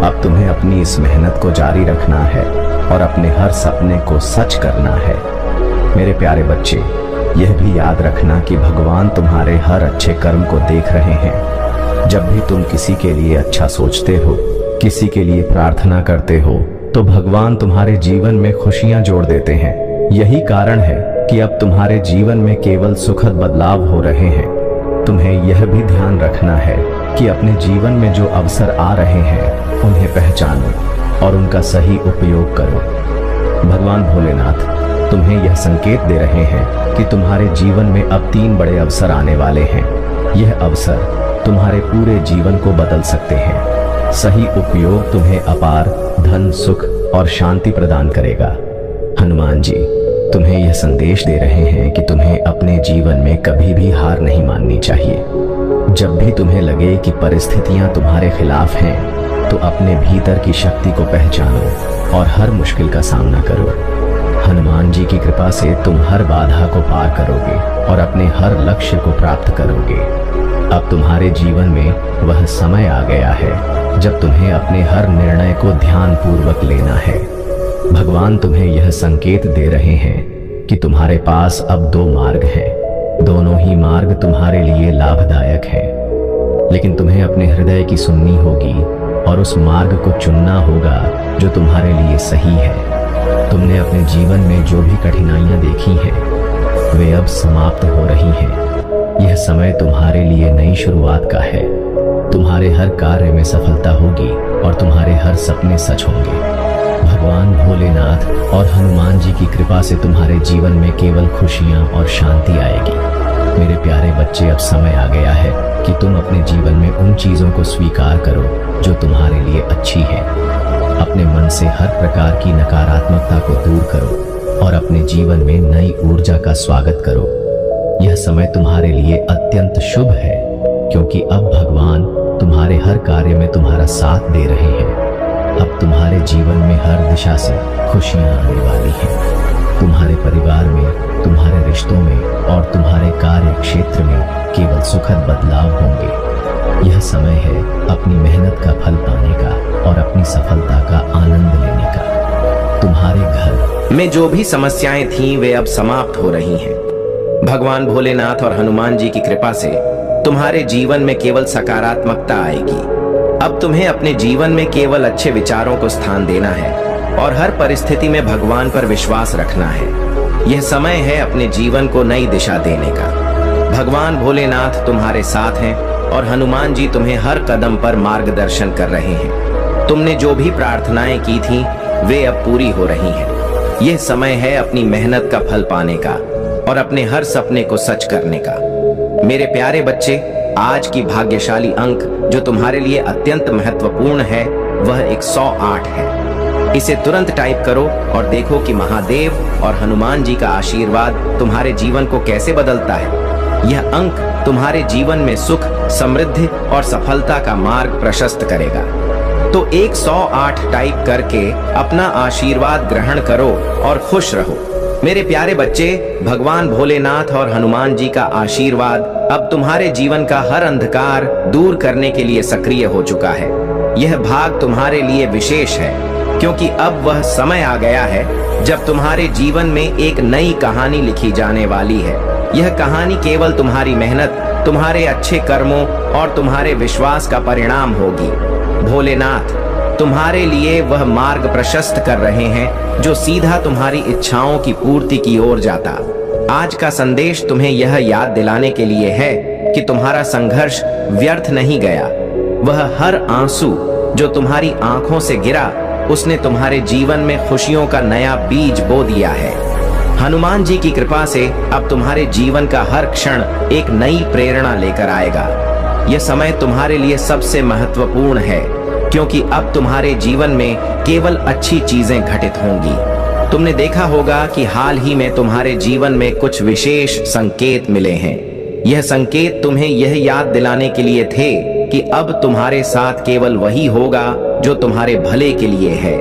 अब तुम्हें अपनी इस मेहनत को जारी रखना है और अपने हर सपने को सच करना है। मेरे प्यारे बच्चे, यह भी याद रखना कि भगवान तुम्हारे हर अच्छे कर्म को देख रहे हैं। जब भी तुम किसी के लिए अच्छा सोचते हो, किसी के लिए प्रार्थना करते हो, तो भगवान तुम्हारे जीवन में खुशियां जोड़ देते हैं। यही कारण है कि अब तुम्हारे जीवन में केवल सुखद बदलाव हो रहे हैं। तुम्हें यह भी ध्यान रखना है कि अपने जीवन में जो अवसर आ रहे हैं उन्हें पहचानो और उनका सही उपयोग करो। भगवान भोलेनाथ तुम्हें यह संकेत दे रहे हैं कि तुम्हारे जीवन में अब 3 बड़े अवसर आने वाले हैं। यह अवसर तुम्हारे पूरे जीवन को बदल सकते हैं। सही उपयोग तुम्हें अपार धन, सुख और शांति प्रदान करेगा। हनुमान जी तुम्हें यह संदेश दे रहे हैं कि तुम्हें अपने जीवन में कभी भी हार नहीं माननी चाहिए। जब भी तुम्हें लगे कि परिस्थितियां तुम्हारे खिलाफ हैं, तो अपने भीतर की शक्ति को पहचानो और हर मुश्किल का सामना करो। हनुमान जी की कृपा से तुम हर बाधा को पार करोगे और अपने हर लक्ष्य को प्राप्त करोगे। अब तुम्हारे जीवन में वह समय आ गया है जब तुम्हें अपने हर निर्णय को ध्यानपूर्वक लेना है। भगवान तुम्हें यह संकेत दे रहे हैं कि तुम्हारे पास अब 2 मार्ग हैं। दोनों ही मार्ग तुम्हारे लिए लाभदायक हैं, लेकिन तुम्हें अपने हृदय की सुननी होगी और उस मार्ग को चुनना होगा जो तुम्हारे लिए सही है। तुमने अपने जीवन में जो भी कठिनाइयां देखी हैं, वे अब समाप्त हो रही हैं। यह समय तुम्हारे लिए नई शुरुआत का है। तुम्हारे हर कार्य में सफलता होगी और तुम्हारे हर सपने सच होंगे। भगवान भोलेनाथ और हनुमान जी की कृपा से तुम्हारे जीवन में केवल खुशियां और शांति आएगी। मेरे प्यारे बच्चे, अब समय आ गया है कि तुम अपने जीवन में उन चीजों को स्वीकार करो जो तुम्हारे लिए अच्छी है। अपने मन से हर प्रकार की नकारात्मकता को दूर करो और अपने जीवन में नई ऊर्जा का स्वागत करो। यह समय तुम्हारे लिए अत्यंत शुभ है, क्योंकि अब भगवान तुम्हारे हर कार्य में तुम्हारा साथ दे रहे हैं। अब तुम्हारे जीवन में हर दिशा से खुशियां आने वाली हैं। तुम्हारे परिवार में, तुम्हारे रिश्तों में और तुम्हारे कार्य क्षेत्र में केवल सुखद बदलाव होंगे। यह समय है अपनी मेहनत का फल पाने का और अपनी सफलता का आनंद लेने का। तुम्हारे घर में जो भी समस्याएं थीं, वे अब समाप्त हो रही हैं। भगवान भोलेनाथ और हनुमान जी की कृपा से तुम्हारे जीवन में केवल सकारात्मकता आएगी। अब तुम्हें अपने जीवन में केवल अच्छे विचारों को स्थान देना है और हर परिस्थिति में भगवान पर विश्वास रखना है। यह समय है अपने जीवन को नई दिशा देने का। भगवान भोलेनाथ तुम्हारे साथ हैं और हनुमान जी तुम्हें हर कदम पर मार्गदर्शन कर रहे हैं। तुमने जो भी प्रार्थनाएं की थीं, वे अब पूरी हो रही हैं। यह समय है अपनी मेहनत का फल पाने का और अपने हर सपने को सच करने का। मेरे प्यारे बच्चे, आज की भाग्यशाली अंक जो तुम्हारे लिए अत्यंत महत्वपूर्ण है वह 108 है। इसे तुरंत टाइप करो और देखो कि महादेव और हनुमान जी का आशीर्वाद तुम्हारे जीवन को कैसे बदलता है। यह अंक तुम्हारे जीवन में सुख, समृद्धि और सफलता का मार्ग प्रशस्त करेगा। तो 108 टाइप करके अपना आशीर्वाद ग्रहण करो और खुश रहो। मेरे प्यारे बच्चे, भगवान भोलेनाथ और हनुमान जी का आशीर्वाद अब तुम्हारे जीवन का हर अंधकार दूर करने के लिए सक्रिय हो चुका है। यह भाग तुम्हारे लिए विशेष है क्योंकि अब वह समय आ गया है जब तुम्हारे जीवन में एक नई कहानी लिखी जाने वाली है। यह कहानी केवल तुम्हारी मेहनत, तुम्हारे अच्छे कर्मों और तुम्हारे विश्वास का परिणाम होगी। भोलेनाथ तुम्हारे लिए वह मार्ग प्रशस्त कर रहे हैं जो सीधा तुम्हारी इच्छाओं की पूर्ति की ओर जाता। आज का संदेश तुम्हें यह याद दिलाने के लिए है कि तुम्हारा संघर्ष व्यर्थ नहीं गया। वह हर आंसू जो तुम्हारी आंखों से गिरा, उसने तुम्हारे जीवन में खुशियों का नया बीज बो दिया है। हनुमान जी की कृपा से अब तुम्हारे जीवन का हर क्षण एक नई प्रेरणा लेकर आएगा। यह समय तुम्हारे लिए सबसे महत्वपूर्ण है क्योंकि अब तुम्हारे जीवन में केवल अच्छी चीजें घटित होंगी। तुमने देखा होगा कि हाल ही में तुम्हारे जीवन में कुछ विशेष संकेत मिले हैं। यह संकेत तुम्हें यह याद दिलाने के लिए थे कि अब तुम्हारे साथ केवल वही होगा जो तुम्हारे भले के लिए है।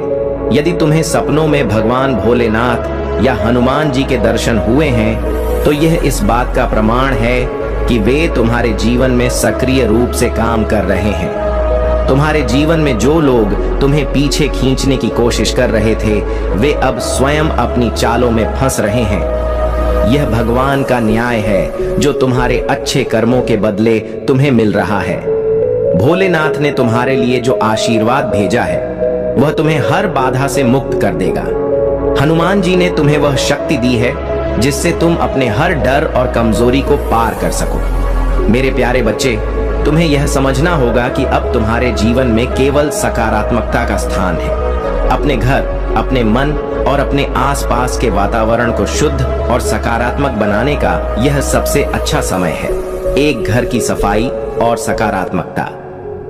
यदि तुम्हें सपनों में भगवान भोलेनाथ या हनुमान जी के दर्शन हुए हैं तो यह इस बात का प्रमाण है कि वे तुम्हारे जीवन में सक्रिय रूप से काम कर रहे हैं। तुम्हारे जीवन में जो लोग तुम्हें पीछे खींचने की कोशिश कर रहे थे, वे अब स्वयं अपनी चालों में फंस रहे हैं। यह भगवान का न्याय है जो तुम्हारे अच्छे कर्मों के बदले तुम्हें मिल रहा है। भोलेनाथ ने तुम्हारे लिए जो आशीर्वाद भेजा है वह तुम्हें हर बाधा से मुक्त कर देगा। हनुमान जी ने तुम्हें वह शक्ति दी है जिससे तुम अपने हर डर और कमजोरी को पार कर सको। मेरे प्यारे बच्चे, तुम्हें यह समझना होगा कि अब तुम्हारे जीवन में केवल सकारात्मकता का स्थान है। अपने घर, अपने मन और अपने आसपास के वातावरण को शुद्ध और सकारात्मक बनाने का यह सबसे अच्छा समय है। एक घर की सफाई और सकारात्मकता।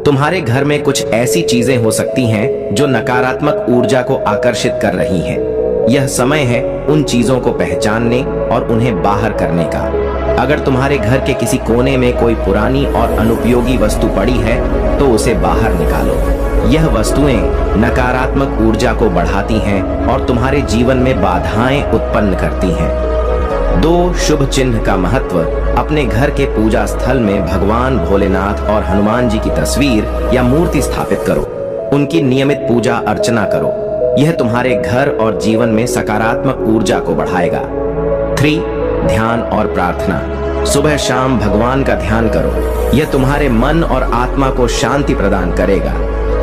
तुम्हारे घर में कुछ ऐसी चीजें हो सकती हैं जो नकारात्मक ऊर्जा को आकर्षित कर रही हैं। यह समय है उन चीजों को पहचानने और उन्हें बाहर करने का। अगर तुम्हारे घर के किसी कोने में कोई पुरानी और अनुपयोगी वस्तु पड़ी है तो उसे बाहर निकालो। यह वस्तुएं नकारात्मक ऊर्जा को बढ़ाती हैं और तुम्हारे जीवन में बाधाएं उत्पन्न करती हैं। 2 शुभ चिन्ह का महत्व। अपने घर के पूजा स्थल में भगवान भोलेनाथ और हनुमान जी की तस्वीर या मूर्ति स्थापित करो। उनकी नियमित पूजा अर्चना करो। यह तुम्हारे घर और जीवन में सकारात्मक ऊर्जा को बढ़ाएगा। 3 ध्यान और प्रार्थना। सुबह शाम भगवान का ध्यान करो। यह तुम्हारे मन और आत्मा को शांति प्रदान करेगा।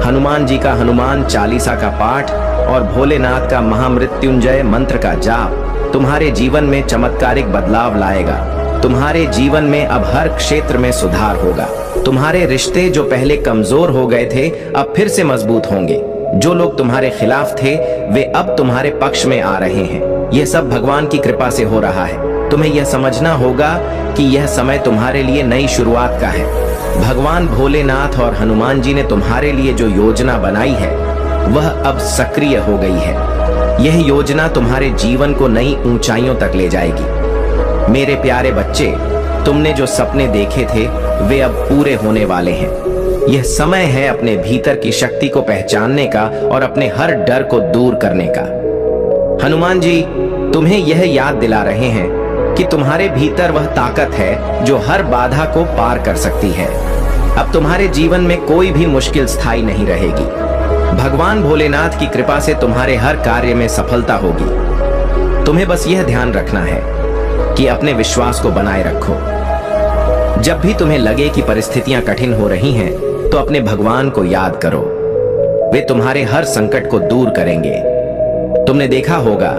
हनुमान जी का हनुमान चालीसा का पाठ और भोलेनाथ का महामृत्युंजय मंत्र का जाप तुम्हारे जीवन में चमत्कारिक बदलाव लाएगा। तुम्हारे जीवन में अब हर क्षेत्र में सुधार होगा। तुम्हारे रिश्ते जो पहले कमजोर हो गए थे अब फिर से मजबूत होंगे। जो लोग तुम्हारे खिलाफ थे वे अब तुम्हारे पक्ष में आ रहे हैं। यह सब भगवान की कृपा से हो रहा है। तुम्हें यह समझना होगा कि यह समय तुम्हारे लिए नई शुरुआत का है। भगवान भोलेनाथ और हनुमान जी ने तुम्हारे लिए जो योजना बनाई है वह अब सक्रिय हो गई है। यह योजना तुम्हारे जीवन को नई ऊंचाइयों तक ले जाएगी। मेरे प्यारे बच्चे, तुमने जो सपने देखे थे वे अब पूरे होने वाले हैं। यह समय है अपने भीतर की शक्ति को पहचानने का और अपने हर डर को दूर करने का। हनुमान जी तुम्हें यह याद दिला रहे हैं कि तुम्हारे भीतर वह ताकत है जो हर बाधा को पार कर सकती है। अब तुम्हारे जीवन में कोई भी मुश्किल स्थायी नहीं रहेगी। भगवान भोलेनाथ की कृपा से तुम्हारे हर कार्य में सफलता होगी। तुम्हें बस यह ध्यान रखना है कि अपने विश्वास को बनाए रखो। जब भी तुम्हें लगे कि परिस्थितियां कठिन हो रही हैं, तो अपने भगवान को याद करो। वे तुम्हारे हर संकट को दूर करेंगे। तुमने देखा होगा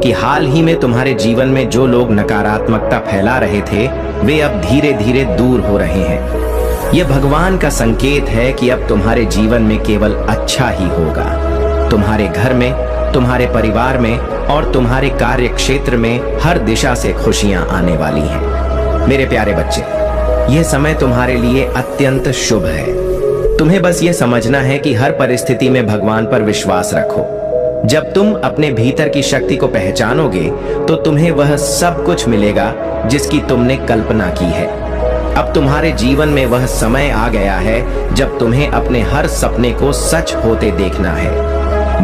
कि हाल ही में तुम्हारे जीवन में जो लोग नकारात्मकता फैला रहे थे वे अब धीरे धीरे दूर हो रहे हैं। यह भगवान का संकेत है कि अब तुम्हारे जीवन में केवल अच्छा ही होगा। तुम्हारे घर में, तुम्हारे परिवार में और तुम्हारे कार्य क्षेत्र में हर दिशा से खुशियां आने वाली हैं। मेरे प्यारे बच्चे, यह समय तुम्हारे लिए अत्यंत शुभ है। तुम्हें बस यह समझना है कि हर परिस्थिति में भगवान पर विश्वास रखो। जब तुम अपने भीतर की शक्ति को पहचानोगे तो तुम्हें वह सब कुछ मिलेगा जिसकी तुमने कल्पना की है। अब तुम्हारे जीवन में वह समय आ गया है जब तुम्हें अपने हर सपने को सच होते देखना है।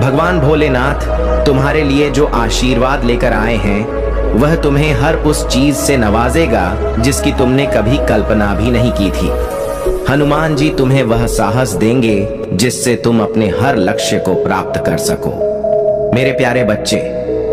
भगवान भोलेनाथ तुम्हारे लिए जो आशीर्वाद लेकर आए हैं वह तुम्हें हर उस चीज से नवाजेगा जिसकी तुमने कभी कल्पना भी नहीं की थी। हनुमान जी तुम्हें वह साहस देंगे जिससे तुम अपने हर लक्ष्य को प्राप्त कर सको। मेरे प्यारे बच्चे,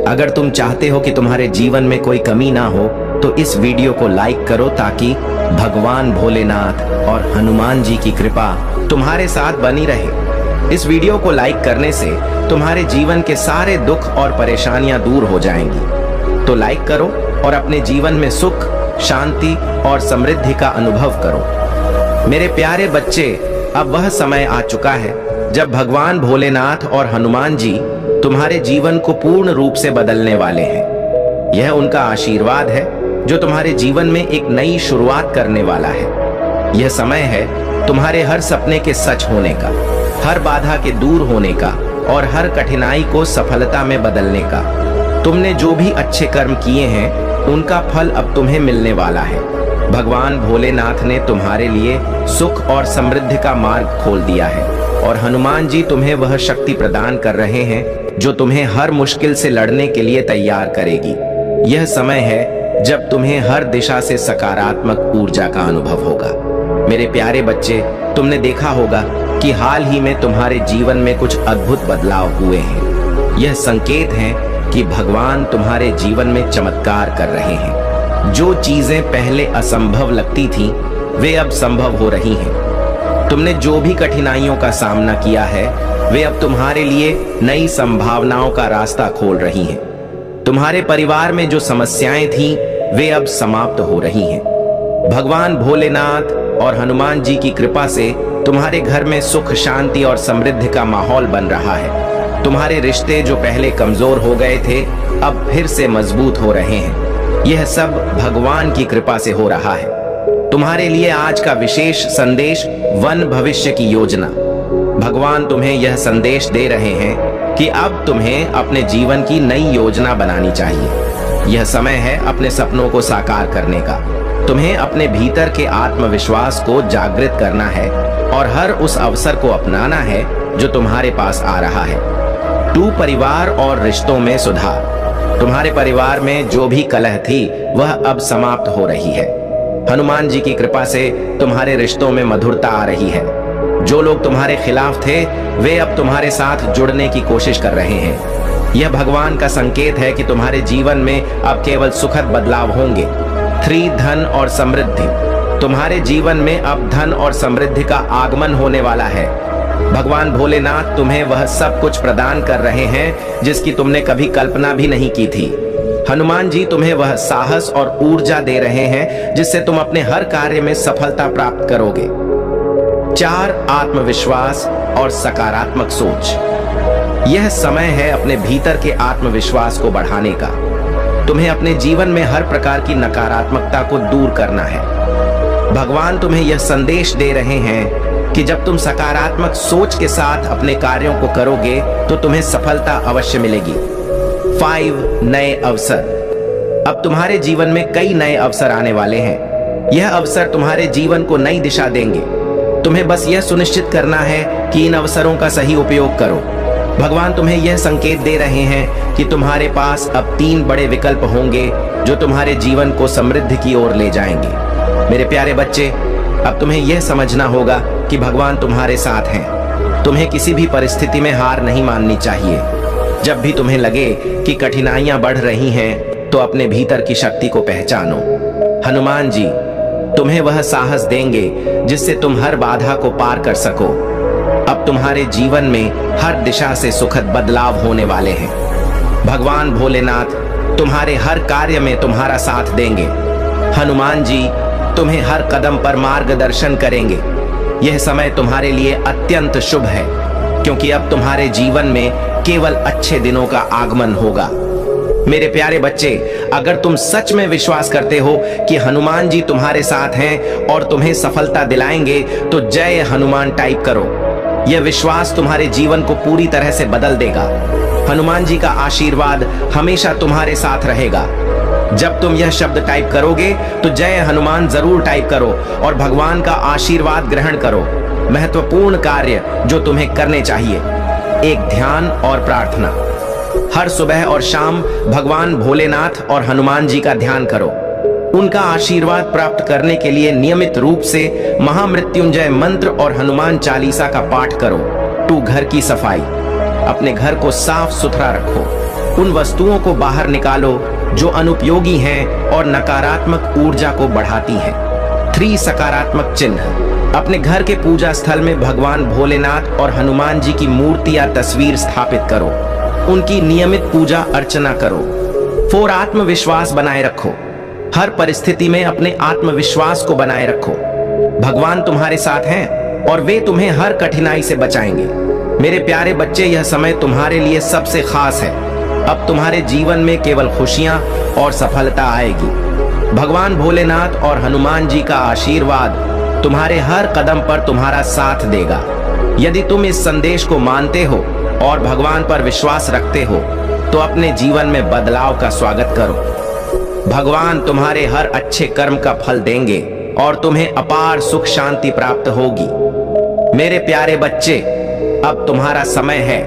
अगर तुम चाहते हो कि तुम्हारे जीवन में कोई कमी ना हो तो इस वीडियो को लाइक करो ताकि भगवान भोलेनाथ और हनुमान जी की कृपा तुम्हारे साथ बनी रहे। इस वीडियो को लाइक करने से तुम्हारे जीवन के सारे दुख और परेशानियां दूर हो जाएंगी। तो लाइक करो और अपने जीवन में सुख, शांति और समृद्धि का अनुभव करो। मेरे प्यारे बच्चे, अब वह समय आ चुका है जब भगवान भोलेनाथ और हनुमान जी तुम्हारे जीवन को पूर्ण रूप से बदलने वाले हैं। यह उनका आशीर्वाद है जो तुम्हारे जीवन में एक नई शुरुआत करने वाला है। यह समय है तुम्हारे हर सपने के सच होने का, हर बाधा के दूर होने का और हर कठिनाई को सफलता में बदलने का। तुमने जो भी अच्छे कर्म किए हैं उनका फल अब तुम्हें मिलने वाला है। भगवान भोलेनाथ ने तुम्हारे लिए सुख और समृद्धि का मार्ग खोल दिया है और हनुमान जी तुम्हें वह शक्ति प्रदान कर रहे हैं जो तुम्हें हर मुश्किल से लड़ने के लिए तैयार करेगी। यह समय है जब तुम्हें हर दिशा से सकारात्मक ऊर्जा का अनुभव होगा। मेरे प्यारे बच्चे, तुमने देखा होगा कि हाल ही में तुम्हारे जीवन में कुछ अद्भुत बदलाव हुए हैं। यह संकेत है कि भगवान तुम्हारे जीवन में चमत्कार कर रहे हैं। जो चीजें पहले असंभव लगती थीं, वे अब संभव हो रही हैं। तुमने जो भी कठिनाइयों का सामना किया है, वे अब तुम्हारे लिए नई संभावनाओं का रास्ता खोल रही हैं। तुम्हारे परिवार में जो समस्याएं थीं, वे अब समाप्त हो रही हैं। भगवान भोलेनाथ और हनुमान जी की कृपा से तुम्हारे घर में सुख, शांति और समृद्धि का माहौल बन रहा है। तुम्हारे रिश्ते जो पहले कमजोर हो गए थे, अब फिर से मजबूत हो रहे हैं। यह सब भगवान की कृपा से हो रहा है। तुम्हारे लिए आज का विशेष संदेश, वन भविष्य की योजना। भगवान तुम्हें यह संदेश दे रहे हैं कि अब तुम्हें अपने जीवन की नई योजना बनानी चाहिए। यह समय है अपने सपनों को साकार करने का। तुम्हें अपने भीतर के आत्मविश्वास को जागृत करना है और हर उस अवसर को अपनाना है जो तुम्हारे पास आ रहा है। परिवार और रिश्तों में सुधार। तुम्हारे परिवार में जो भी कलह थी वह अब समाप्त हो रही है। हनुमान जी की कृपा से तुम्हारे रिश्तों में मधुरता आ रही है। जो लोग तुम्हारे खिलाफ थे वे अब तुम्हारे साथ जुड़ने की कोशिश कर रहे हैं। यह भगवान का संकेत है कि तुम्हारे जीवन में अब केवल सुखद बदलाव होंगे। 3 धन और समृद्धि। तुम्हारे जीवन में अब धन और समृद्धि का आगमन होने वाला है। भगवान भोलेनाथ तुम्हें वह सब कुछ प्रदान कर रहे हैं जिसकी तुमने कभी कल्पना भी नहीं की थी। हनुमान जी तुम्हें वह साहस और ऊर्जा दे रहे हैं जिससे तुम अपने हर कार्य में सफलता प्राप्त करोगे। 4 आत्मविश्वास और सकारात्मक सोच। यह समय है अपने भीतर के आत्मविश्वास को बढ़ाने का। तुम्हें अपने जीवन में हर प्रकार की नकारात्मकता को दूर करना है। भगवान तुम्हें यह संदेश दे रहे हैं कि जब तुम सकारात्मक सोच के साथ अपने कार्यों को करोगे तो तुम्हें सफलता अवश्य मिलेगी। 5 नए अवसर। अब तुम्हारे जीवन में कई नए अवसर आने वाले हैं। यह अवसर तुम्हारे जीवन को नई दिशा देंगे। तुम्हें बस यह सुनिश्चित करना है कि इन अवसरों का सही उपयोग करो। भगवान तुम्हें यह संकेत दे रहे हैं कि तुम्हारे पास अब 3 बड़े विकल्प होंगे जो तुम्हारे जीवन को समृद्धि की ओर ले जाएंगे। मेरे प्यारे बच्चे, अब तुम्हें यह समझना होगा कि भगवान तुम्हारे साथ हैं। तुम्हें किसी भी परिस्थिति में हार नहीं माननी चाहिए। जब भी तुम्हें लगे कि कठिनाइयां बढ़ रही हैं, तो अपने भीतर की शक्ति को पहचानो। हनुमान जी तुम्हें वह साहस देंगे जिससे तुम हर बाधा को पार कर सको। अब तुम्हारे जीवन में हर दिशा से सुखद बदलाव होने वाले हैं। भगवान भोलेनाथ तुम्हारे हर कार्य में तुम्हारा साथ देंगे। हनुमान जी तुम्हें हर कदम पर मार्गदर्शन करेंगे। यह समय तुम्हारे लिए अत्यंत शुभ है, क्योंकि अब तुम्हारे जीवन में केवल अच्छे दिनों का आगमन होगा। मेरे प्यारे बच्चे, अगर तुम सच में विश्वास करते हो कि हनुमान जी तुम्हारे साथ हैं और तुम्हें सफलता दिलाएंगे, तो जय हनुमान टाइप करो। यह विश्वास तुम्हारे जीवन को पूरी तरह से बदल देगा। हनुमान जी का आशीर्वाद हमेशा तुम्हारे साथ रहेगा। जब तुम यह शब्द टाइप करोगे तो जय हनुमान जरूर टाइप करो और भगवान का आशीर्वाद ग्रहण करो। महत्वपूर्ण कार्य जो तुम्हें करने चाहिए, एक ध्यान और प्रार्थना। हर सुबह और शाम भगवान भोलेनाथ और हनुमान जी का ध्यान करो। उनका आशीर्वाद प्राप्त करने के लिए नियमित रूप से महामृत्युंजय मंत्र और हनुमान चालीसा का पाठ करो। 2 घर की सफाई, अपने घर को साफ सुथरा रखो। उन वस्तुओं को बाहर निकालो जो अनुपयोगी हैं और नकारात्मक ऊर्जा को बढ़ाती हैं। 3 सकारात्मक चिन्ह, अपने घर के पूजा स्थल में भगवान भोलेनाथ और हनुमान जी की मूर्ति या तस्वीर स्थापित करो। उनकी नियमित पूजा अर्चना करो। 4 आत्मविश्वास बनाए रखो, हर परिस्थिति में अपने आत्मविश्वास को बनाए रखो। भगवान तुम्हारे साथ हैं और वे तुम्हें हर कठिनाई से बचाएंगे। मेरे प्यारे बच्चे, यह समय तुम्हारे लिए सबसे खास है। अब तुम्हारे जीवन में केवल खुशियां और सफलता आएगी। भगवान भोलेनाथ और हनुमान जी का आशीर्वाद तुम्हारे हर कदम पर तुम्हारा साथ देगा। यदि तुम इस संदेश को मानते हो और भगवान पर विश्वास रखते हो तो अपने जीवन में बदलाव का स्वागत करो। भगवान तुम्हारे हर अच्छे कर्म का फल देंगे और तुम्हें अपार सुख शांति प्राप्त होगी। मेरे प्यारे बच्चे, अब तुम्हारा समय है।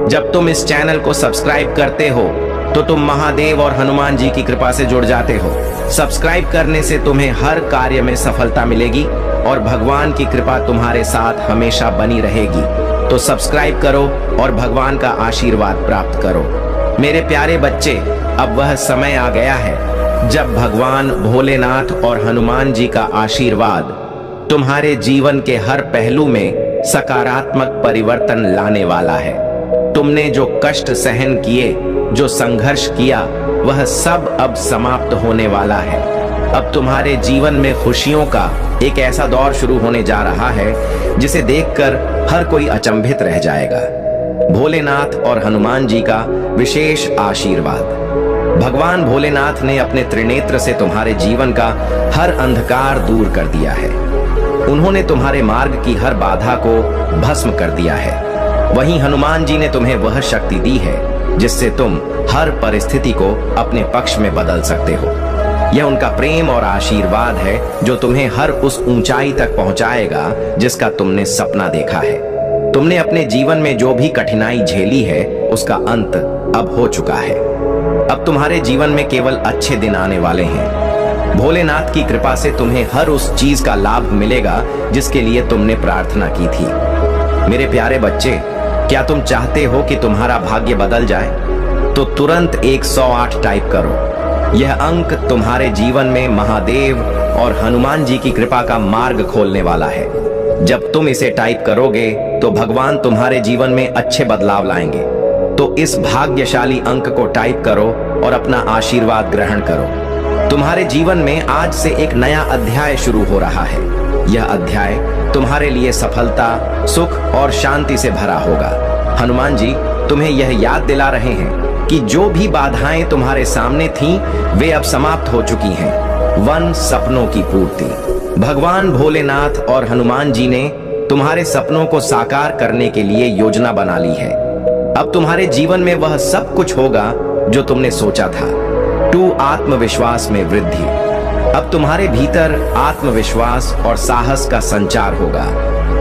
जब तुम इस चैनल को सब्सक्राइब करते हो तो तुम महादेव और हनुमान जी की कृपा से जुड़ जाते हो। सब्सक्राइब करने से तुम्हें हर कार्य में सफलता मिलेगी और भगवान की कृपा तुम्हारे साथ हमेशा बनी रहेगी। तो सब्सक्राइब करो और भगवान का आशीर्वाद प्राप्त करो। मेरे प्यारे बच्चे, अब वह समय आ गया है जब भगवान भोलेनाथ और हनुमान जी का आशीर्वाद तुम्हारे जीवन के हर पहलू में सकारात्मक परिवर्तन लाने वाला है। तुमने जो कष्ट सहन किए, जो संघर्ष किया, वह सब अब समाप्त होने वाला है। अब तुम्हारे जीवन में खुशियों का एक ऐसा दौर शुरू होने जा रहा है जिसे देखकर हर कोई अचंभित रह जाएगा। भोलेनाथ और हनुमान जी का विशेष आशीर्वाद। भगवान भोलेनाथ ने अपने त्रिनेत्र से तुम्हारे जीवन का हर अंधकार दूर कर दिया है। उन्होंने तुम्हारे मार्ग की हर बाधा को भस्म कर दिया है। वहीं हनुमान जी ने तुम्हें वह शक्ति दी है जिससे तुम हर परिस्थिति को अपने पक्ष में बदल सकते हो। यह उनका प्रेम और आशीर्वाद है जो तुम्हें हर उस ऊंचाई तक पहुंचाएगा जिसका तुमने सपना देखा है। तुमने अपने जीवन में जो भी कठिनाई झेली है उसका अंत अब हो चुका है। अब तुम्हारे जीवन में केवल अच्छे दिन आने वाले हैं। भोलेनाथ की कृपा से तुम्हें हर उस चीज का लाभ मिलेगा जिसके लिए तुमने प्रार्थना की थी। मेरे प्यारे बच्चे, क्या तुम चाहते हो कि तुम्हारा भाग्य बदल जाए? तो तुरंत 108 टाइप करो। यह अंक तुम्हारे जीवन में महादेव और हनुमान जी की कृपा का मार्ग खोलने वाला है। जब तुम इसे टाइप करोगे तो भगवान तुम्हारे जीवन में अच्छे बदलाव लाएंगे। तो इस भाग्यशाली अंक को टाइप करो और अपना आशीर्वाद ग्रहण करो। तुम्हारे जीवन में आज से एक नया अध्याय शुरू हो रहा है। यह अध्याय तुम्हारे लिए सफलता, सुख और शांति से भरा होगा। हनुमान जी तुम्हें यह याद दिला रहे हैं कि जो भी बाधाएं तुम्हारे सामने थीं, वे अब समाप्त हो चुकी हैं। 1 सपनों की पूर्ति। भगवान भोलेनाथ और हनुमान जी ने तुम्हारे सपनों को साकार करने के लिए योजना बना ली है। अब तुम्हारे जीवन में वह सब कुछ होगा जो तुमने सोचा था। 2 आत्मविश्वास में वृद्धि। अब तुम्हारे भीतर आत्मविश्वास और साहस का संचार होगा।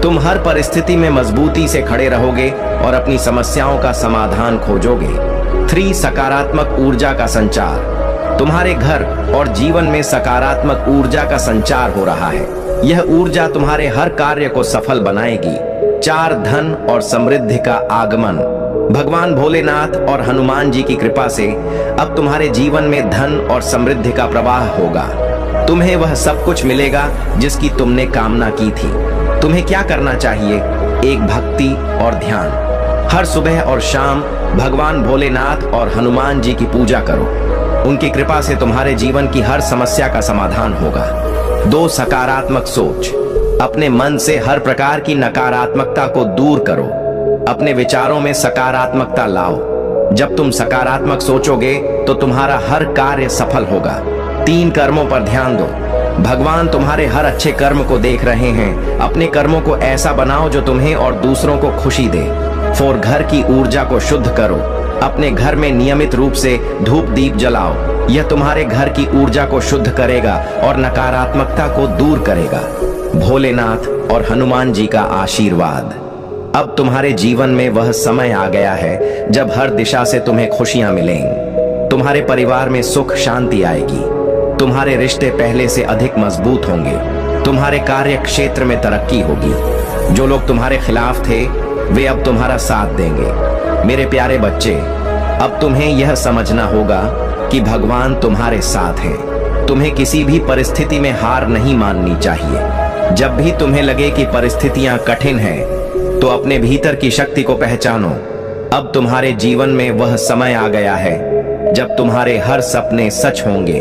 तुम हर परिस्थिति में मजबूती से खड़े रहोगे और अपनी समस्याओं का समाधान खोजोगे। 3 सकारात्मक ऊर्जा का संचार। तुम्हारे घर और जीवन में सकारात्मक ऊर्जा का संचार हो रहा है। यह ऊर्जा तुम्हारे हर कार्य को सफल बनाएगी। 4 धन और समृद्धि का आगमन। भगवान भोलेनाथ और हनुमान जी की कृपा से अब तुम्हारे जीवन में धन और समृद्धि का प्रवाह होगा। तुम्हें वह सब कुछ मिलेगा जिसकी तुमने कामना की थी। तुम्हें क्या करना चाहिए? एक भक्ति और ध्यान। हर सुबह और शाम भगवान भोलेनाथ और हनुमान जी की पूजा करो। उनकी कृपा से तुम्हारे जीवन की हर समस्या का समाधान होगा। 2 सकारात्मक सोच। अपने मन से हर प्रकार की नकारात्मकता को दूर करो। अपने विचारों में सकारात्मकता लाओ। जब तुम सकारात्मक सोचोगे तो तुम्हारा हर कार्य सफल होगा। 3 कर्मों पर ध्यान दो। भगवान तुम्हारे हर अच्छे कर्म को देख रहे हैं। अपने कर्मों को ऐसा बनाओ जो तुम्हें और दूसरों को खुशी दे। 4 घर की ऊर्जा को शुद्ध करो। अपने घर में नियमित रूप से धूप दीप जलाओ। यह तुम्हारे घर की ऊर्जा को शुद्ध करेगा और नकारात्मकता को दूर करेगा। भोलेनाथ और हनुमान जी का आशीर्वाद। अब तुम्हारे जीवन में वह समय आ गया है जब हर दिशा से तुम्हें खुशियां मिलेंगी। तुम्हारे परिवार में सुख शांति आएगी। तुम्हारे रिश्ते पहले से अधिक मजबूत होंगे। तुम्हारे कार्य क्षेत्र में तरक्की होगी। जो लोग तुम्हारे खिलाफ थे वे अब तुम्हारा साथ देंगे। मेरे प्यारे बच्चे, अब तुम्हें यह समझना होगा कि भगवान तुम्हारे साथ हैं। तुम्हें किसी भी परिस्थिति में हार नहीं माननी चाहिए। जब भी तुम्हें लगे कि परिस्थितियां कठिन हैं, तो अपने भीतर की शक्ति को पहचानो। अब तुम्हारे जीवन में वह समय आ गया है जब तुम्हारे हर सपने सच होंगे।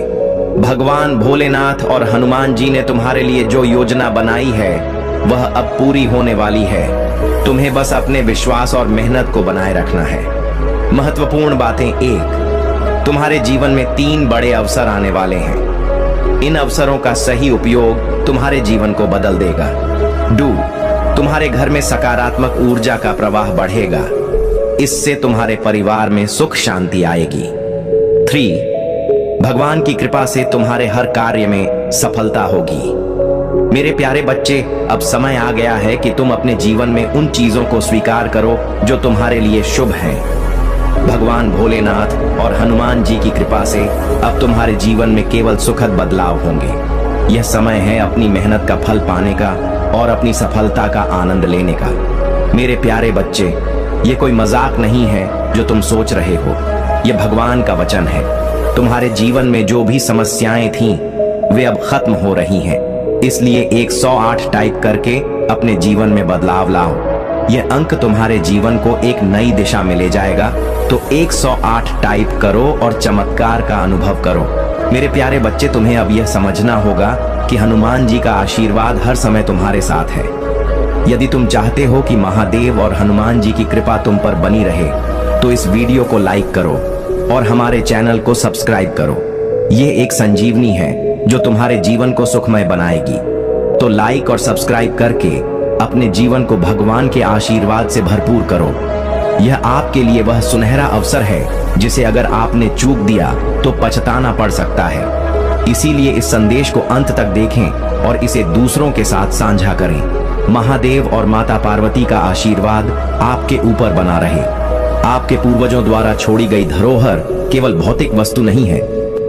भगवान भोलेनाथ और हनुमान जी ने तुम्हारे लिए जो योजना बनाई है वह अब पूरी होने वाली है। तुम्हें बस अपने विश्वास और मेहनत को बनाए रखना है। महत्वपूर्ण बातें 1, तुम्हारे जीवन में 3 बड़े अवसर आने वाले हैं। इन अवसरों का सही उपयोग तुम्हारे जीवन को बदल देगा। 2, तुम्हारे घर में सकारात्मक ऊर्जा का प्रवाह बढ़ेगा। इससे तुम्हारे परिवार में सुख शांति आएगी। 3, भगवान की कृपा से तुम्हारे हर कार्य में सफलता होगी। मेरे प्यारे बच्चे, अब समय आ गया है कि तुम अपने जीवन में उन चीजों को स्वीकार करो जो तुम्हारे लिए शुभ हैं। भगवान भोलेनाथ और हनुमान जी की कृपा से अब तुम्हारे जीवन में केवल सुखद बदलाव होंगे। यह समय है अपनी मेहनत का फल पाने का और अपनी सफलता का आनंद लेने का। मेरे प्यारे बच्चे, ये कोई मजाक नहीं है जो तुम सोच रहे हो। यह भगवान का वचन है। तुम्हारे जीवन में जो भी समस्याएं थीं, वे अब खत्म हो रही हैं। इसलिए 108 टाइप करके अपने जीवन में बदलाव लाओ। यह अंक तुम्हारे जीवन को एक नई दिशा में ले जाएगा। तो 108 टाइप करो और चमत्कार का अनुभव करो। मेरे प्यारे बच्चे, तुम्हें अब यह समझना होगा कि हनुमान जी का आशीर्वाद हर समय तुम्हारे साथ है। यदि तुम चाहते हो कि महादेव और हनुमान जी की कृपा तुम पर बनी रहे, तो इस वीडियो को लाइक करो और हमारे चैनल को सब्सक्राइब करो। ये एक संजीवनी है जो तुम्हारे जीवन को सुखमय बनाएगी। तो लाइक और सब्सक्राइब करके अपने जीवन को भगवान के आशीर्वाद से भरपूर करो। यह आपके लिए वह सुनहरा अवसर है जिसे अगर आपने चूक दिया तो पछताना पड़ सकता है। इसीलिए इस संदेश को अंत तक देखें और इसे दूसरों के साथ साझा करें। महादेव और माता पार्वती का आशीर्वाद आपके ऊपर बना रहे। आपके पूर्वजों द्वारा छोड़ी गई धरोहर केवल भौतिक वस्तु नहीं है।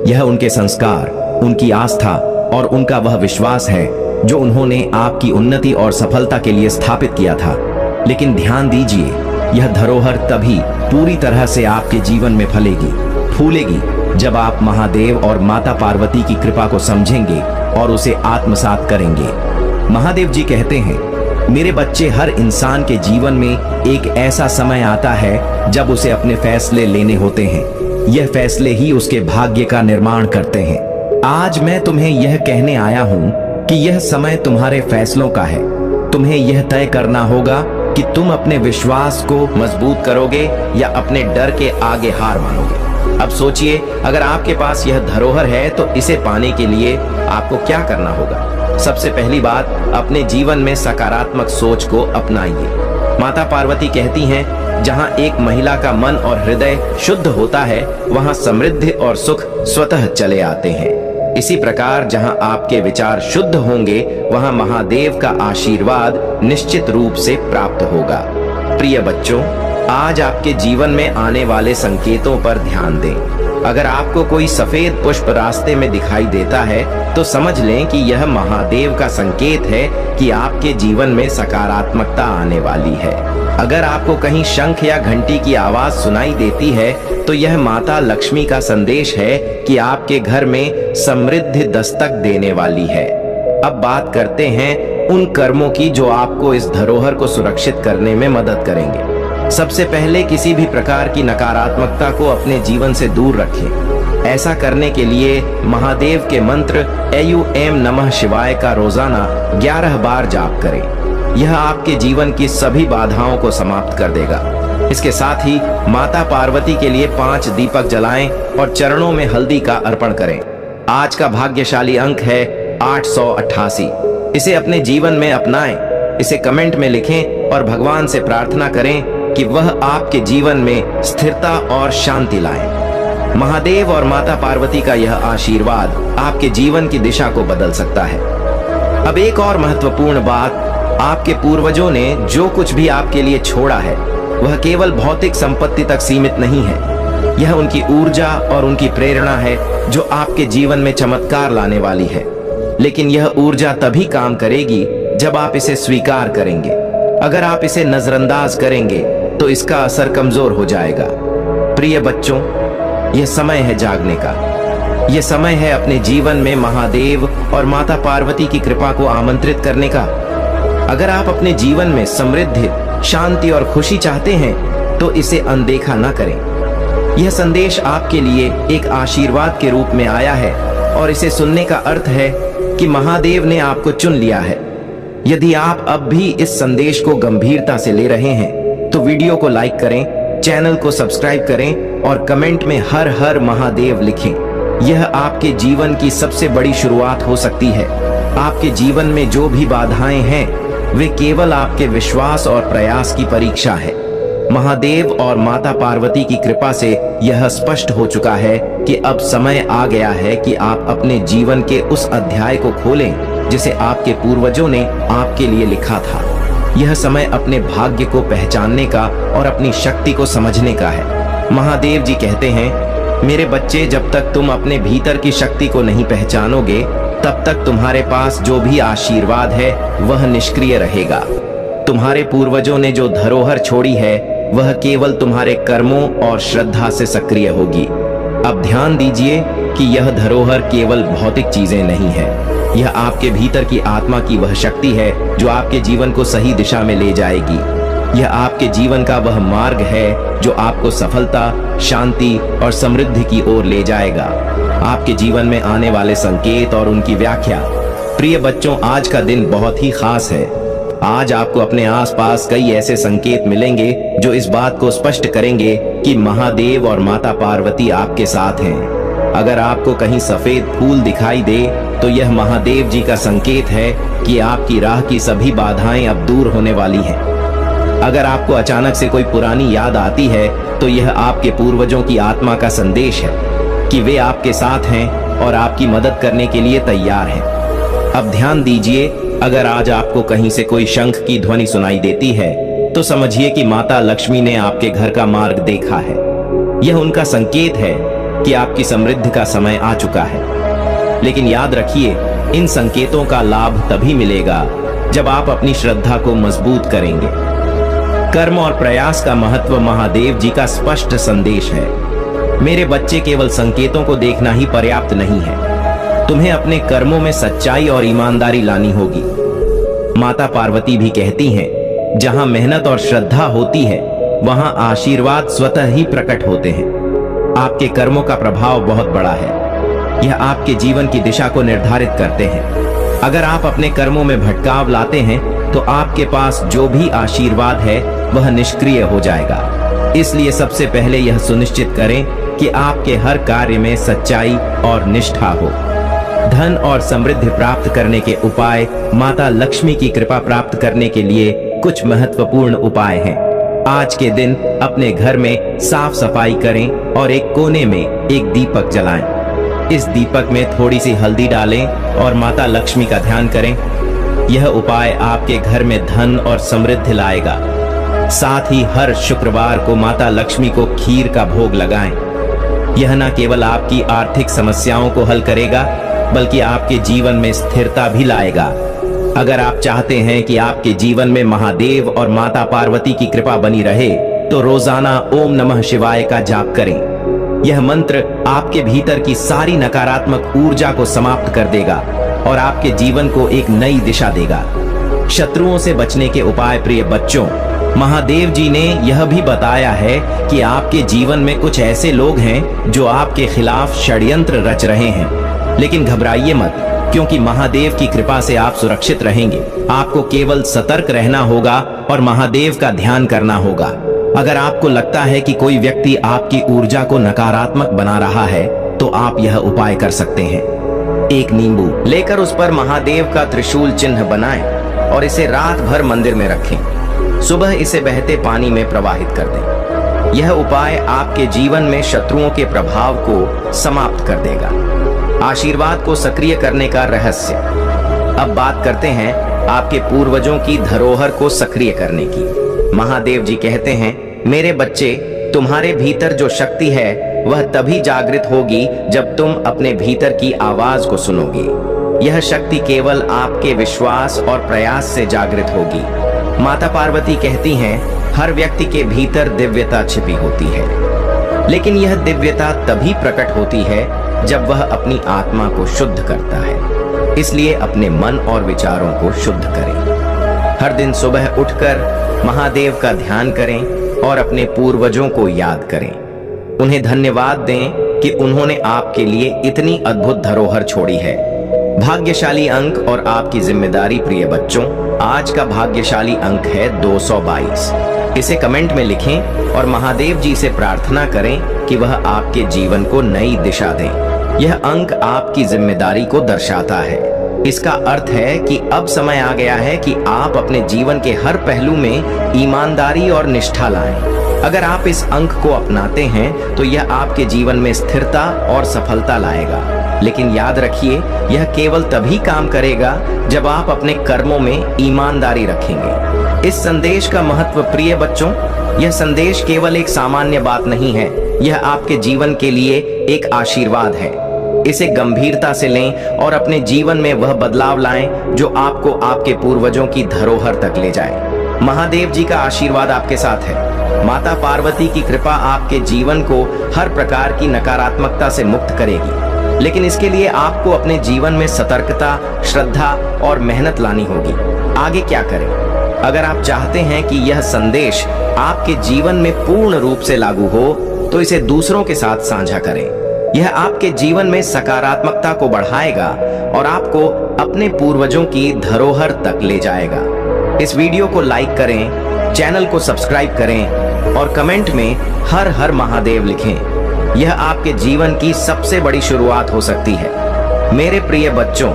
यह उनके संस्कार, उनकी आस्था और उनका वह विश्वास है जो उन्होंने आपकी उन्नति और सफलता के लिए स्थापित किया था। लेकिन ध्यान दीजिए, यह धरोहर तभी पूरी तरह से आपके जीवन में फलेगी, फूलेगी जब आप महादेव और माता पार्वती की कृपा को समझेंगे और उसे आत्मसात करेंगे। महादेव जी कहते हैं, मेरे बच्चे, हर इंसान के जीवन में एक ऐसा समय आता है जब उसे अपने फैसले लेने होते हैं। यह फैसले ही उसके भाग्य का निर्माण करते हैं। आज मैं तुम्हें यह कहने आया हूं कि यह समय तुम्हारे फैसलों का है। तुम्हें यह तय करना होगा कि तुम अपने विश्वास को मजबूत करोगे या अपने डर के आगे हार मानोगे। अब सोचिए, अगर आपके पास यह धरोहर है तो इसे पाने के लिए आपको क्या करना होगा। सबसे पहली बात, अपने जीवन में सकारात्मक सोच को अपनाइए। माता पार्वती कहती हैं, जहां एक महिला का मन और हृदय शुद्ध होता है, वहां समृद्धि और सुख स्वतः चले आते हैं। इसी प्रकार जहां आपके विचार शुद्ध होंगे, वहां महादेव का आशीर्वाद निश्चित रूप से प्राप्त होगा। प्रिय बच्चों, आज आपके जीवन में आने वाले संकेतों पर ध्यान दें। अगर आपको कोई सफेद पुष्प रास्ते में दिखाई देता है तो समझ लें कि यह महादेव का संकेत है कि आपके जीवन में सकारात्मकता आने वाली है। अगर आपको कहीं शंख या घंटी की आवाज सुनाई देती है तो यह माता लक्ष्मी का संदेश है कि आपके घर में समृद्धि दस्तक देने वाली है। अब बात करते हैं उन कर्मों की जो आपको इस धरोहर को सुरक्षित करने में मदद करेंगे। सबसे पहले, किसी भी प्रकार की नकारात्मकता को अपने जीवन से दूर रखें। ऐसा करने के लिए महादेव के मंत्र ऐम नमः शिवाय का रोजाना 11 बार जाप करें। यह आपके जीवन की सभी बाधाओं को समाप्त कर देगा। इसके साथ ही माता पार्वती के लिए 5 दीपक जलाएं और चरणों में हल्दी का अर्पण करें। आज का भाग्यशाली अंक है 888। इसे अपने जीवन में अपनाएं। इसे कमेंट में लिखें और भगवान से प्रार्थना करें कि वह आपके जीवन में स्थिरता और शांति लाएं। महादेव और माता पार्वती का यह आशीर्वाद आपके जीवन की दिशा को बदल सकता है। अब एक और महत्वपूर्ण बात, आपके पूर्वजों ने जो कुछ भी आपके लिए छोड़ा है वह केवल भौतिक संपत्ति तक सीमित नहीं है। यह उनकी ऊर्जा और उनकी प्रेरणा है जो आपके जीवन में चमत्कार लाने वाली है। लेकिन यह ऊर्जा तभी काम करेगी जब आप इसे स्वीकार करेंगे। अगर आप इसे नजरअंदाज करेंगे तो इसका असर कमजोर हो जाएगा। प्रिय बच्चों, यह समय है जागने का। यह समय है अपने जीवन में महादेव और माता पार्वती की कृपा को आमंत्रित करने का। अगर आप अपने जीवन में समृद्धि, शांति और खुशी चाहते हैं तो इसे अनदेखा न करें। यह संदेश आपके लिए एक आशीर्वाद के रूप में आया है और इसे सुनने का अर्थ है कि महादेव ने आपको चुन लिया है। यदि आप अब भी इस संदेश को गंभीरता से ले रहे हैं तो वीडियो को लाइक करें, चैनल को सब्सक्राइब करें और कमेंट में हर हर महादेव लिखें। यह आपके जीवन की सबसे बड़ी शुरुआत हो सकती है। आपके जीवन में जो भी बाधाएं हैं वे केवल आपके विश्वास और प्रयास की परीक्षा है। महादेव और माता पार्वती की कृपा से यह स्पष्ट हो चुका है कि अब समय आ गया है कि आप अपने जीवन के उस अध्याय को खोलें जिसे आपके पूर्वजों ने आपके लिए लिखा था। यह समय अपने भाग्य को पहचानने का और अपनी शक्ति को समझने का है। महादेव जी कहते हैं, मेरे बच्चे, जब तक तुम अपने भीतर की शक्ति को नहीं पहचानोगे तब तक तुम्हारे पास जो भी आशीर्वाद है वह निष्क्रिय रहेगा। तुम्हारे पूर्वजों ने जो धरोहर छोड़ी है वह केवल तुम्हारे कर्मों और श्रद्धा से सक्रिय होगी। अब ध्यान दीजिए कि यह धरोहर केवल भौतिक चीजें नहीं है। यह आपके भीतर की आत्मा की वह शक्ति है जो आपके जीवन को सही दिशा में ले जाएगी। यह आपके जीवन का वह मार्ग है जो आपको सफलता, शांति और समृद्धि की ओर ले जाएगा। आपके जीवन में आने वाले संकेत और उनकी व्याख्या। प्रिय बच्चों, आज का दिन बहुत ही खास है। आज आपको अपने आसपास कई ऐसे संकेत मिलेंगे जो इस बात को स्पष्ट करेंगे कि महादेव और माता पार्वती आपके साथ हैं। अगर आपको कहीं सफेद फूल दिखाई दे तो यह महादेव जी का संकेत है कि आपकी राह की सभी बाधाएं अब दूर होने वाली हैं। अगर आपको अचानक से कोई पुरानी याद आती है तो यह आपके पूर्वजों की आत्मा का संदेश है कि वे आपके साथ हैं और आपकी मदद करने के लिए तैयार हैं। अब ध्यान दीजिए, अगर आज आपको कहीं से कोई शंख की ध्वनि सुनाई देती है तो समझिए कि माता लक्ष्मी ने आपके घर का मार्ग देखा है। यह उनका संकेत है कि आपकी समृद्धि का समय आ चुका है। लेकिन याद रखिए, इन संकेतों का लाभ तभी मिलेगा जब आप अपनी श्रद्धा को मजबूत करेंगे। कर्म और प्रयास का महत्व महादेव जी का स्पष्ट संदेश है। मेरे बच्चे, केवल संकेतों को देखना ही पर्याप्त नहीं है। तुम्हें अपने कर्मों में सच्चाई और ईमानदारी लानी होगी। माता पार्वती भी कहती हैं, जहां मेहनत और श्रद्धा होती है वहां आशीर्वाद स्वतः ही प्रकट होते हैं। आपके कर्मों का प्रभाव बहुत बड़ा है। यह आपके जीवन की दिशा को निर्धारित करते हैं। अगर आप अपने कर्मों में भटकाव लाते हैं तो आपके पास जो भी आशीर्वाद है वह निष्क्रिय हो जाएगा। इसलिए सबसे पहले यह सुनिश्चित करें कि आपके हर कार्य में सच्चाई और निष्ठा हो। धन और समृद्धि प्राप्त करने के उपाय। माता लक्ष्मी की कृपा प्राप्त करने के लिए कुछ महत्वपूर्ण उपाय हैं। आज के दिन अपने घर में साफ सफाई करें और एक कोने में एक दीपक जलाएं। इस दीपक में थोड़ी सी हल्दी डालें और माता लक्ष्मी का ध्यान करें। यह उपाय आपके घर में धन और समृद्धि लाएगा। साथ ही हर शुक्रवार को माता लक्ष्मी को खीर का भोग लगाएं। यह न केवल आपकी आर्थिक समस्याओं को हल करेगा बल्कि आपके जीवन में स्थिरता भी लाएगा। अगर आप चाहते हैं कि आपके जीवन में महादेव और माता पार्वती की कृपा बनी रहे तो रोजाना ओम नमः शिवाय का जाप करें। यह मंत्र आपके भीतर की सारी नकारात्मक ऊर्जा को समाप्त कर देगा और आपके जीवन को एक नई दिशा देगा। शत्रुओं से बचने के उपाय। प्रिय बच्चों, महादेव जी ने यह भी बताया है कि आपके जीवन में कुछ ऐसे लोग हैं जो आपके खिलाफ षड्यंत्र रच रहे हैं। लेकिन घबराइए मत, क्योंकि महादेव की कृपा से आप सुरक्षित रहेंगे। आपको केवल सतर्क रहना होगा और महादेव का ध्यान करना होगा। अगर आपको लगता है कि कोई व्यक्ति आपकी ऊर्जा को नकारात्मक बना रहा है तो आप यह उपाय कर सकते हैं। एक नींबू लेकर उस पर महादेव का त्रिशूल चिन्ह बनाएं और इसे रात भर मंदिर में रखें। सुबह इसे बहते पानी में प्रवाहित कर दें। यह उपाय आपके जीवन में शत्रुओं के प्रभाव को समाप्त कर देगा। आशीर्वाद को सक्रिय करने का रहस्य। अब बात करते हैं आपके पूर्वजों की धरोहर को सक्रिय करने की। महादेव जी कहते हैं, मेरे बच्चे, तुम्हारे भीतर जो शक्ति है वह तभी जागृत होगी जब तुम अपने भीतर की आवाज को सुनोगे। यह शक्ति केवल आपके विश्वास और प्रयास से जागृत होगी। माता पार्वती कहती हैं, हर व्यक्ति के भीतर दिव्यता छिपी होती है, लेकिन यह दिव्यता तभी प्रकट होती है जब वह अपनी आत्मा को शुद्ध करता है। इसलिए अपने मन और विचारों को शुद्ध करें। हर दिन सुबह उठकर महादेव का ध्यान करें और अपने पूर्वजों को याद करें। उन्हें धन्यवाद दें कि उन्होंने आपके लिए इतनी अद्भुत धरोहर छोड़ी है। भाग्यशाली अंक और आपकी जिम्मेदारी। प्रिय बच्चों, आज का भाग्यशाली अंक है 222। इसे कमेंट में लिखें और महादेव जी से प्रार्थना करें कि वह आपके जीवन को नई दिशा दें। यह अंक आपकी जिम्मेदारी को दर्शाता है। इसका अर्थ है कि अब समय आ गया है कि आप अपने जीवन के हर पहलू में ईमानदारी और निष्ठा लाएं। अगर आप इस अंक को अपनाते हैं तो यह आपके जीवन में स्थिरता और सफलता लाएगा। लेकिन याद रखिए, यह केवल तभी काम करेगा जब आप अपने कर्मों में ईमानदारी रखेंगे। इस संदेश का महत्व, प्रिय बच्चों, यह संदेश केवल एक सामान्य बात नहीं है, यह आपके जीवन के लिए एक आशीर्वाद है। इसे गंभीरता से लें और अपने जीवन में वह बदलाव लाएं जो आपको आपके पूर्वजों की धरोहर तक ले जाए। महादेव जी का आशीर्वाद आपके साथ है। माता पार्वती की कृपा आपके जीवन को हर प्रकार की नकारात्मकता से मुक्त करेगी, लेकिन इसके लिए आपको अपने जीवन में सतर्कता, श्रद्धा और मेहनत लानी होगी। आगे क्या करें? अगर आप चाहते हैं कि यह संदेश आपके जीवन में पूर्ण रूप से लागू हो तो इसे दूसरों के साथ साझा करें। यह आपके जीवन में सकारात्मकता को बढ़ाएगा और आपको अपने पूर्वजों की धरोहर तक ले जाएगा। इस वीडियो को लाइक करें, चैनल को सब्सक्राइब करें और कमेंट में हर हर महादेव लिखें। यह आपके जीवन की सबसे बड़ी शुरुआत हो सकती है। मेरे प्रिय बच्चों,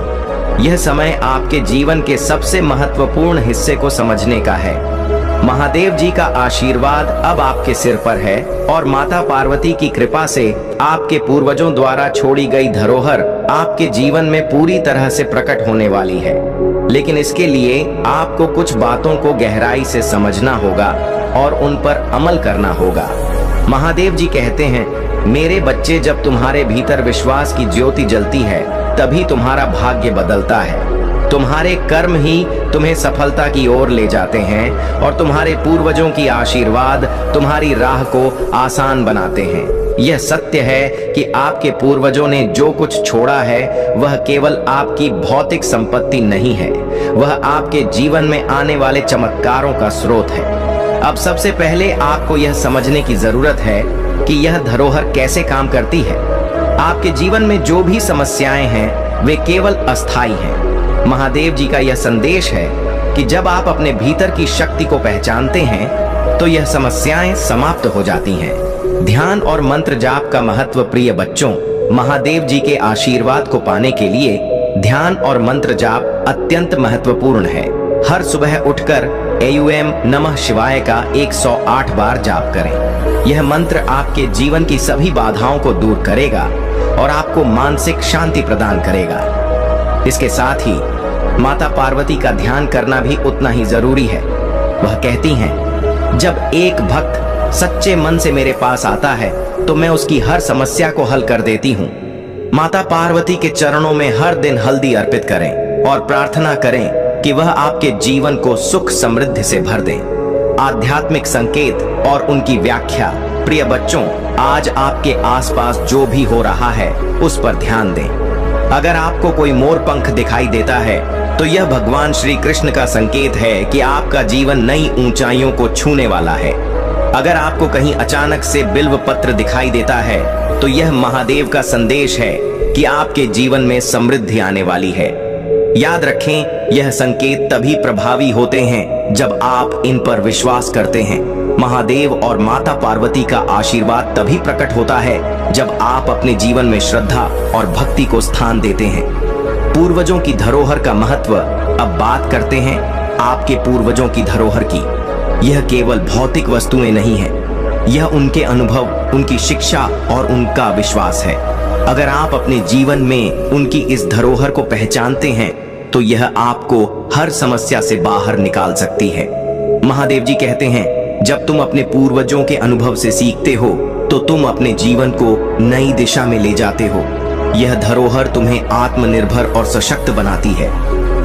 यह समय आपके जीवन के सबसे महत्वपूर्ण हिस्से को समझने का है। महादेव जी का आशीर्वाद अब आपके सिर पर है और माता पार्वती की कृपा से आपके पूर्वजों द्वारा छोड़ी गई धरोहर आपके जीवन में पूरी तरह से प्रकट होने वाली है। लेकिन इसके लिए आपको कुछ बातों को गहराई से समझना होगा और उन पर अमल करना होगा। महादेव जी कहते हैं, मेरे बच्चे, जब तुम्हारे भीतर विश्वास की ज्योति जलती है तभी तुम्हारा भाग्य बदलता है। तुम्हारे कर्म ही तुम्हें सफलता की ओर ले जाते हैं और तुम्हारे पूर्वजों की आशीर्वाद तुम्हारी राह को आसान बनाते हैं। यह सत्य है कि आपके पूर्वजों ने जो कुछ छोड़ा है वह केवल आपकी भौतिक संपत्ति नहीं है, वह आपके जीवन में आने वाले चमत्कारों का स्रोत है। अब सबसे पहले आपको यह समझने की जरूरत है कि यह धरोहर कैसे काम करती है। आपके जीवन में जो भी समस्याएं हैं वे केवल अस्थायी हैं। महादेव जी का यह संदेश है कि जब आप अपने भीतर की शक्ति को पहचानते हैं तो यह समस्याएं समाप्त हो जाती हैं। ध्यान और मंत्र जाप का महत्व। प्रिय बच्चों, महादेव जी के आशीर्वाद को पाने के लिए ध्यान और मंत्र जाप अत्यंत महत्वपूर्ण है। हर सुबह उठकर AUM नमः शिवाय का 108 बार जाप करें। यह मंत्र आपके जीवन की सभी बाधाओं को दूर करेगा और आपको मानसिक शांति प्रदान करेगा। इसके साथ ही माता पार्वती का ध्यान करना भी उतना ही जरूरी है। वह कहती हैं, जब एक भक्त सच्चे मन से मेरे पास आता है तो मैं उसकी हर समस्या को हल कर देती हूँ। माता पार्वती के चरणों में हर दिन हल्दी अर्पित करें और प्रार्थना करें कि वह आपके जीवन को सुख समृद्धि से भर दें। आध्यात्मिक संकेत और उनकी व्याख्या। प्रिय बच्चों, आज आपके आसपास जो भी हो रहा है उस पर ध्यान दें। अगर आपको कोई मोर पंख दिखाई देता है तो यह भगवान श्री कृष्ण का संकेत है कि आपका जीवन नई ऊंचाइयों को छूने वाला है। अगर आपको कहीं अचानक से बिल्व पत्र दिखाई देता है तो यह महादेव का संदेश है कि आपके जीवन में समृद्धि आने वाली है। याद रखें, यह संकेत तभी प्रभावी होते हैं जब आप इन पर विश्वास करते हैं। महादेव और माता पार्वती का आशीर्वाद तभी प्रकट होता है जब आप अपने जीवन में श्रद्धा और भक्ति को स्थान देते हैं। पूर्वजों की धरोहर का महत्व। अब बात करते हैं आपके पूर्वजों की धरोहर की। यह केवल भौतिक वस्तुएं नहीं है, यह उनके अनुभव, उनकी शिक्षा और उनका विश्वास है। अगर आप अपने जीवन में उनकी इस धरोहर को पहचानते हैं तो यह आपको हर समस्या से बाहर निकाल सकती है। महादेव जी कहते हैं, जब तुम अपने पूर्वजों के अनुभव से सीखते हो तो तुम अपने जीवन को नई दिशा में ले जाते हो। यह धरोहर तुम्हें आत्मनिर्भर और सशक्त बनाती है।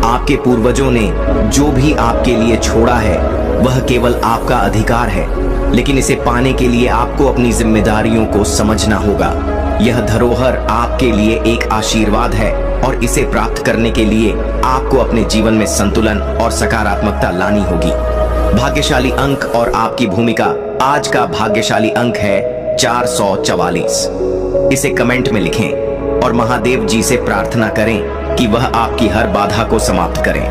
आपके पूर्वजों ने जो भी आपके लिए छोड़ा है वह केवल आपका अधिकार है, लेकिन इसे पाने के लिए आपको अपनी जिम्मेदारियों को समझना होगा। यह धरोहर आपके लिए एक आशीर्वाद है और इसे प्राप्त करने के लिए आपको अपने जीवन में संतुलन और सकारात्मकता लानी होगी। भाग्यशाली अंक और आपकी भूमिका। आज का भाग्यशाली अंक है 444। इसे कमेंट में लिखें और महादेव जी से प्रार्थना करें कि वह आपकी हर बाधा को समाप्त करें।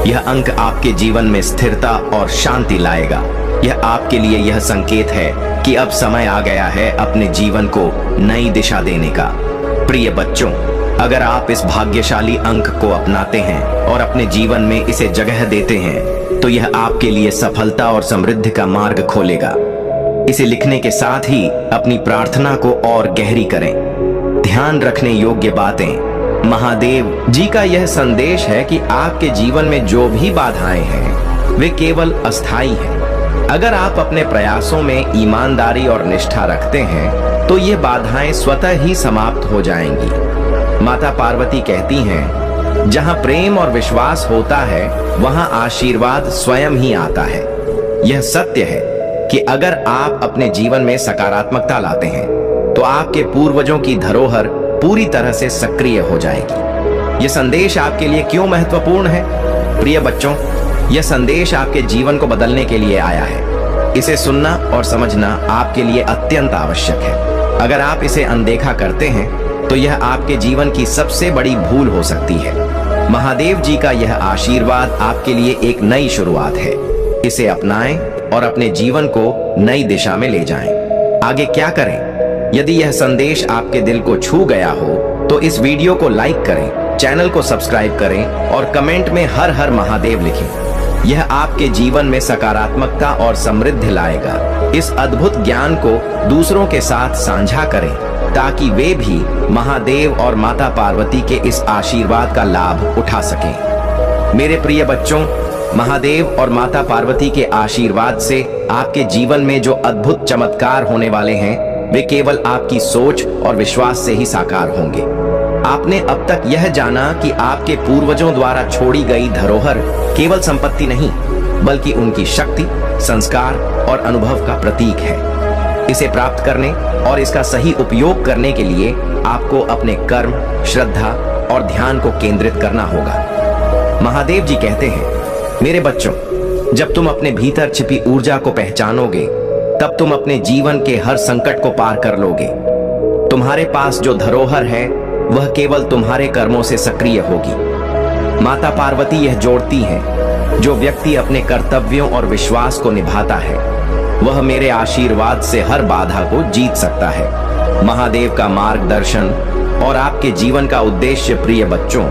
यह अंक आपके जीवन में स्थिरता और शांति लाएगा। यह आपके लिए यह संकेत है कि अब समय आ गया है अपने जीवन को नई दिशा देने का। प्रिय बच्चों, अगर आप इस भाग्यशाली अंक को अपनाते हैं और अपने जीवन में इसे जगह देते हैं तो यह आपके लिए सफलता और समृद्धि का मार्ग खोलेगा। इसे लिखने के साथ ही अपनी प्रार्थना को और गहरी करें। ध्यान रखने योग्य बातें। महादेव जी का यह संदेश है कि आपके जीवन में जो भी बाधाएं हैं वे केवल अस्थायी हैं। अगर आप अपने प्रयासों में ईमानदारी और निष्ठा रखते हैं तो ये बाधाएं स्वतः ही समाप्त हो जाएंगी। माता पार्वती कहती हैं, जहां प्रेम और विश्वास होता है वहां आशीर्वाद स्वयं ही आता है। यह सत्य है कि अगर आप अपने जीवन में सकारात्मकता लाते हैं तो आपके पूर्वजों की धरोहर पूरी तरह से सक्रिय हो जाएगी। यह संदेश आपके लिए क्यों महत्वपूर्ण है? प्रिय बच्चों, यह संदेश आपके जीवन को बदलने के लिए आया है। इसे सुनना और समझना आपके लिए अत्यंत आवश्यक है। अगर आप इसे अनदेखा करते हैं तो यह आपके जीवन की सबसे बड़ी भूल हो सकती है। महादेव जी का यह आशीर्वाद आपके लिए एक नई शुरुआत है। इसे अपनाएं और अपने जीवन को नई दिशा में ले जाएं। आगे क्या करें? यदि यह संदेश आपके दिल को छू गया हो तो इस वीडियो को लाइक करें, चैनल को सब्सक्राइब करें और कमेंट में हर हर महादेव लिखें। यह आपके जीवन में सकारात्मकता और समृद्धि लाएगा। इस अद्भुत ज्ञान को दूसरों के साथ साझा करें ताकि वे भी महादेव और माता पार्वती के इस आशीर्वाद का लाभ उठा सकें। मेरे प्रिय बच्चों, महादेव और माता पार्वती के आशीर्वाद से आपके जीवन में जो अद्भुत चमत्कार होने वाले हैं वे केवल आपकी सोच और विश्वास से ही साकार होंगे। आपने अब तक यह जाना कि आपके पूर्वजों द्वारा छोड़ी गई धरोहर केवल संपत्ति नहीं बल्कि उनकी शक्ति, संस्कार और अनुभव का प्रतीक है। इसे प्राप्त करने और इसका सही उपयोग करने के लिए आपको अपने कर्म, श्रद्धा और ध्यान को केंद्रित करना होगा। महादेव जी कहते हैं, मेरे बच्चों, जब तुम अपने भीतर छिपी ऊर्जा को पहचानोगे तब तुम अपने जीवन के हर संकट को पार कर लोगे। तुम्हारे पास जो धरोहर है वह केवल तुम्हारे कर्मों से सक्रिय होगी। माता पार्वती यह जोड़ती हैं, जो व्यक्ति अपने कर्तव्यों और विश्वास को निभाता है वह मेरे आशीर्वाद से हर बाधा को जीत सकता है। महादेव का मार्गदर्शन और आपके जीवन का उद्देश्य। प्रिय बच्चों,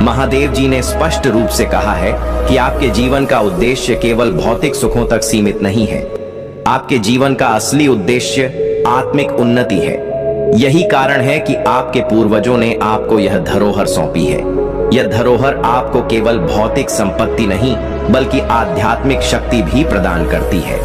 महादेव जी ने स्पष्ट रूप से कहा है कि आपके जीवन का उद्देश्य केवल भौतिक सुखों तक सीमित नहीं है। आपके जीवन का असली उद्देश्य आत्मिक उन्नति है। यही कारण है कि आपके पूर्वजों ने आपको यह धरोहर सौंपी है। यह धरोहर आपको केवल भौतिक संपत्ति नहीं बल्कि आध्यात्मिक शक्ति भी प्रदान करती है।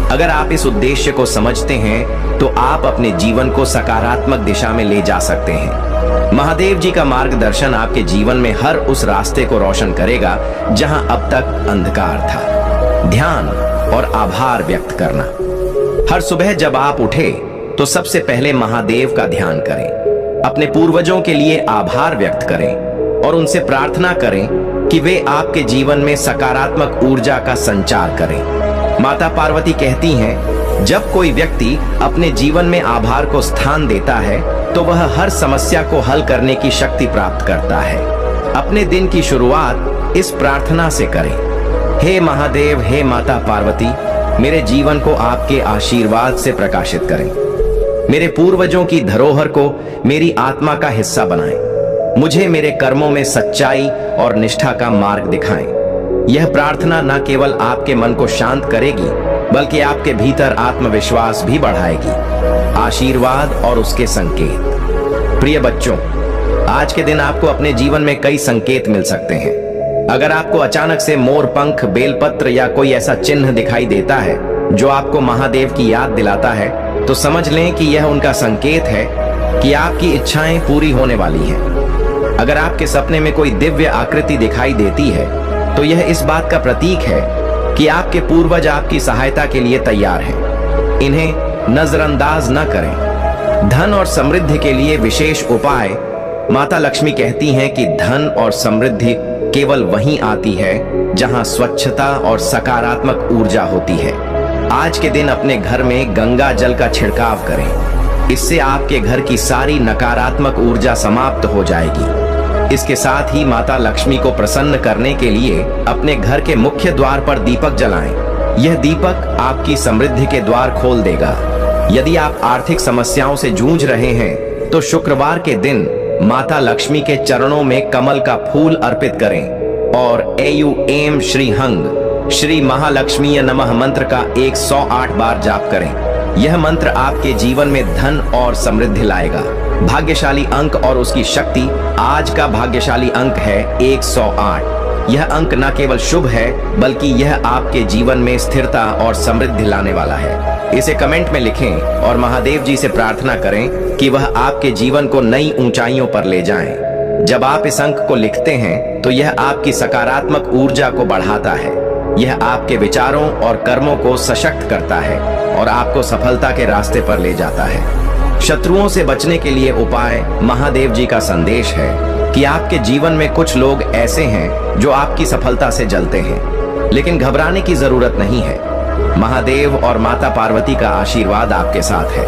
अगर आप इस उद्देश्य को समझते हैं तो आप अपने जीवन को सकारात्मक दिशा में ले जा सकते हैं। महादेव जी का मार्गदर्शन आपके जीवन में हर उस रास्ते को रोशन करेगा जहां अब तक अंधकार था। ध्यान और आभार व्यक्त करना। हर सुबह जब आप उठे तो सबसे पहले महादेव का ध्यान करें। अपने पूर्वजों के लिए आभार व्यक्त करें और उनसे प्रार्थना करें कि वे आपके जीवन में सकारात्मक ऊर्जा का संचार करें। माता पार्वती कहती हैं, जब कोई व्यक्ति अपने जीवन में आभार को स्थान देता है तो वह हर समस्या को हल करने की शक्ति प्राप्त करता है। अपने दिन की शुरुआत इस प्रार्थना से करें, हे महादेव, हे माता पार्वती, मेरे जीवन को आपके आशीर्वाद से प्रकाशित करें। मेरे पूर्वजों की धरोहर को मेरी आत्मा का हिस्सा बनाएं। मुझे मेरे कर्मों में सच्चाई और निष्ठा का मार्ग दिखाएं। यह प्रार्थना न केवल आपके मन को शांत करेगी, बल्कि आपके भीतर आत्मविश्वास भी बढ़ाएगी। आशीर्वाद और उसके संकेत। प्रिय बच्चों, आज के दिन आपको अपने जीवन में कई संकेत मिल सकते हैं। अगर आपको अचानक से मोर पंख, बेलपत्र या कोई ऐसा चिन्ह दिखाई देता है जो आपको महादेव की याद दिलाता है, तो समझ लें कि यह उनका संकेत है कि आपकी इच्छाएं पूरी होने वाली हैं। अगर आपके सपने में कोई दिव्य आकृति दिखाई देती है, तो यह इस बात का प्रतीक है कि आपके पूर्वज आपकी सहायता के लिए तैयार हैं। इन्हें नजरअंदाज न करें। धन और समृद्धि के लिए विशेष उपाय। माता लक्ष्मी कहती हैं कि धन और समृद्धि केवल वहीं आती है जहां स्वच्छता और सकारात्मक ऊर्जा होती है। आज के दिन अपने घर में गंगा जल का छिड़काव करें। इससे आपके घर की सारी नकारात्मक ऊर्जा समाप्त हो जाएगी। इसके साथ ही माता लक्ष्मी को प्रसन्न करने के लिए अपने घर के मुख्य द्वार पर दीपक जलाएं। यह दीपक आपकी समृद्धि के द्वार खोल देगा। यदि आप आर्थिक समस्याओं से जूझ रहे हैं, तो शुक्रवार के दिन माता लक्ष्मी के चरणों में कमल का फूल अर्पित करें और एम श्री हंग श्री महालक्ष्मी नमः मंत्र का 108 बार जाप करें। यह मंत्र आपके जीवन में धन और समृद्धि लाएगा। भाग्यशाली अंक और उसकी शक्ति। आज का भाग्यशाली अंक है 108। यह अंक न केवल शुभ है, बल्कि यह आपके जीवन में स्थिरता और समृद्धि लाने वाला है। इसे कमेंट में लिखें और महादेव जी से प्रार्थना करें कि वह आपके जीवन को नई ऊंचाइयों पर ले जाएं। जब आप इस अंक को लिखते हैं, तो यह आपकी सकारात्मक ऊर्जा को बढ़ाता है। यह आपके विचारों और कर्मों को सशक्त करता है और आपको सफलता के रास्ते पर ले जाता है। शत्रुओं से बचने के लिए उपाय। महादेव जी का संदेश है कि आपके जीवन में कुछ लोग ऐसे हैं जो आपकी सफलता से जलते हैं, लेकिन घबराने की जरूरत नहीं है। महादेव और माता पार्वती का आशीर्वाद आपके साथ है।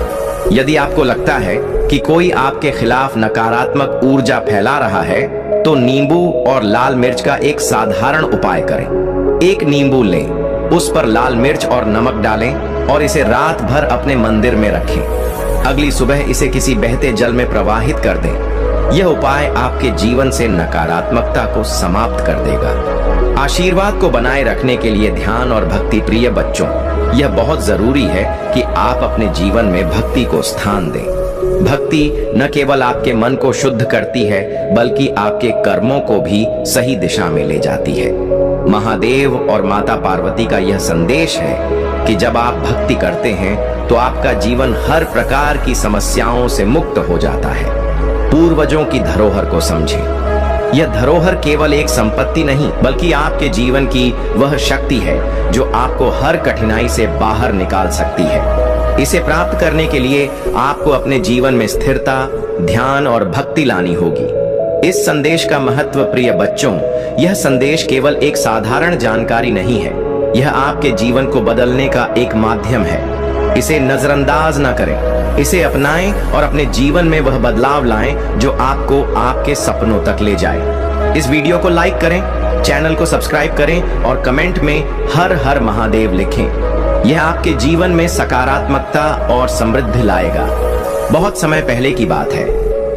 यदि आपको लगता है कि कोई आपके खिलाफ नकारात्मक ऊर्जा फैला रहा है, तो नींबू और लाल मिर्च का एक साधारण उपाय करें। एक नींबू लें, उस पर लाल मिर्च और नमक डालें और इसे रात भर अपने मंदिर में रखें। अगली सुबह इसे किसी बहते जल में प्रवाहित कर दें। यह उपाय आपके जीवन से नकारात्मकता को समाप्त कर देगा। आशीर्वाद को बनाए रखने के लिए ध्यान और भक्ति। प्रिय बच्चों, यह बहुत जरूरी है कि आप अपने जीवन में भक्ति को स्थान दें। भक्ति न केवल आपके मन को शुद्ध करती है, बल्कि आपके कर्मों को भी सही दिशा में ले जाती है। महादेव और माता पार्वती का यह संदेश है कि जब आप भक्ति करते हैं, तो आपका जीवन हर प्रकार की समस्याओं से मुक्त हो जाता है। पूर्वजों की धरोहर को समझें। यह धरोहर केवल एक संपत्ति नहीं, बल्कि आपके जीवन की वह शक्ति है जो आपको हर कठिनाई से बाहर निकाल सकती है। इसे प्राप्त करने के लिए आपको अपने जीवन में स्थिरता, ध्यान और भक्ति लानी होगी। इस संदेश का महत्व। प्रिय बच्चों, यह संदेश केवल एक साधारण जानकारी नहीं है, यह आपके जीवन को बदलने का एक माध्यम है। इसे नजरअंदाज न करें, इसे अपनाएं और अपने जीवन में वह बदलाव लाएं जो आपको आपके सपनों तक ले जाए। इस वीडियो को लाइक करें, चैनल को सब्सक्राइब करें और कमेंट में हर हर महादेव लिखें। यह आपके जीवन में सकारात्मकता और समृद्धि लाएगा। बहुत समय पहले की बात है।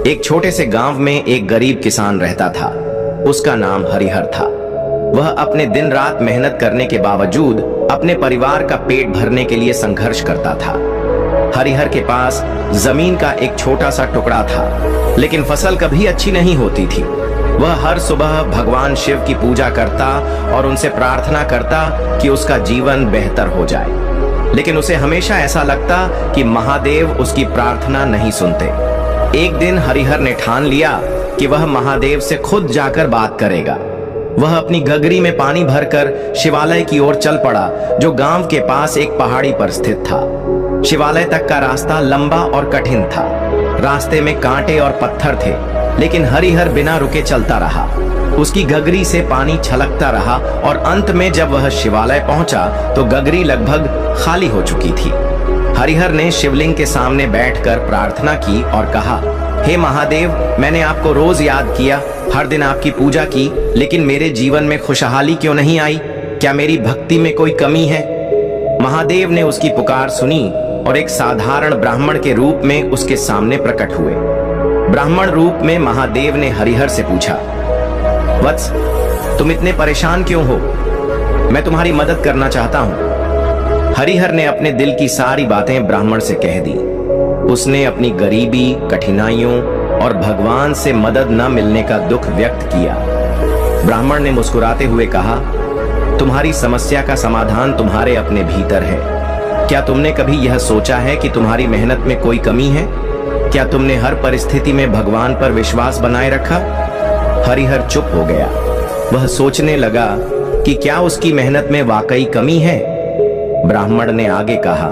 एक छोटे से गांव में एक गरीब किसान रहता था। उसका नाम हरिहर था। वह अपने दिन रात मेहनत करने के बावजूद अपने परिवार का पेट भरने के लिए संघर्ष करता था। हरिहर के पास जमीन का एक छोटा सा टुकड़ा था, लेकिन फसल कभी अच्छी नहीं होती थी। वह हर सुबह भगवान शिव की पूजा करता और उनसे प्रार्थना करता कि उसका जीवन बेहतर हो जाए, लेकिन उसे हमेशा ऐसा लगता कि महादेव उसकी प्रार्थना नहीं सुनते। एक दिन हरिहर ने ठान लिया कि वह महादेव से खुद जाकर बात करेगा। वह अपनी गगरी में पानी भरकर शिवालय की ओर चल पड़ा, जो गांव के पास एक पहाड़ी पर स्थित था। शिवालय तक का रास्ता लंबा और कठिन था। रास्ते में कांटे और पत्थर थे, लेकिन हरिहर बिना रुके चलता रहा। उसकी गगरी से पानी छलकता रहा और अंत में जब वह शिवालय पहुंचा, तो गगरी लगभग खाली हो चुकी थी। हरिहर ने शिवलिंग के सामने बैठकर प्रार्थना की और कहा, हे महादेव, मैंने आपको रोज याद किया, हर दिन आपकी पूजा की, लेकिन मेरे जीवन में खुशहाली क्यों नहीं आई? क्या मेरी भक्ति में कोई कमी है? महादेव ने उसकी पुकार सुनी और एक साधारण ब्राह्मण के रूप में उसके सामने प्रकट हुए। ब्राह्मण रूप में महादेव ने हरिहर से पूछा, वत्स, तुम इतने परेशान क्यों हो? मैं तुम्हारी मदद करना चाहता हूं। हरिहर ने अपने दिल की सारी बातें ब्राह्मण से कह दी। उसने अपनी गरीबी, कठिनाइयों और भगवान से मदद न मिलने का दुख व्यक्त किया। ब्राह्मण ने मुस्कुराते हुए कहा, तुम्हारी समस्या का समाधान तुम्हारे अपने भीतर है। क्या तुमने कभी यह सोचा है कि तुम्हारी मेहनत में कोई कमी है? क्या तुमने हर परिस्थिति में भगवान पर विश्वास बनाए रखा? हरिहर चुप हो गया। वह सोचने लगा कि क्या उसकी मेहनत में वाकई कमी है। ब्राह्मण ने आगे कहा,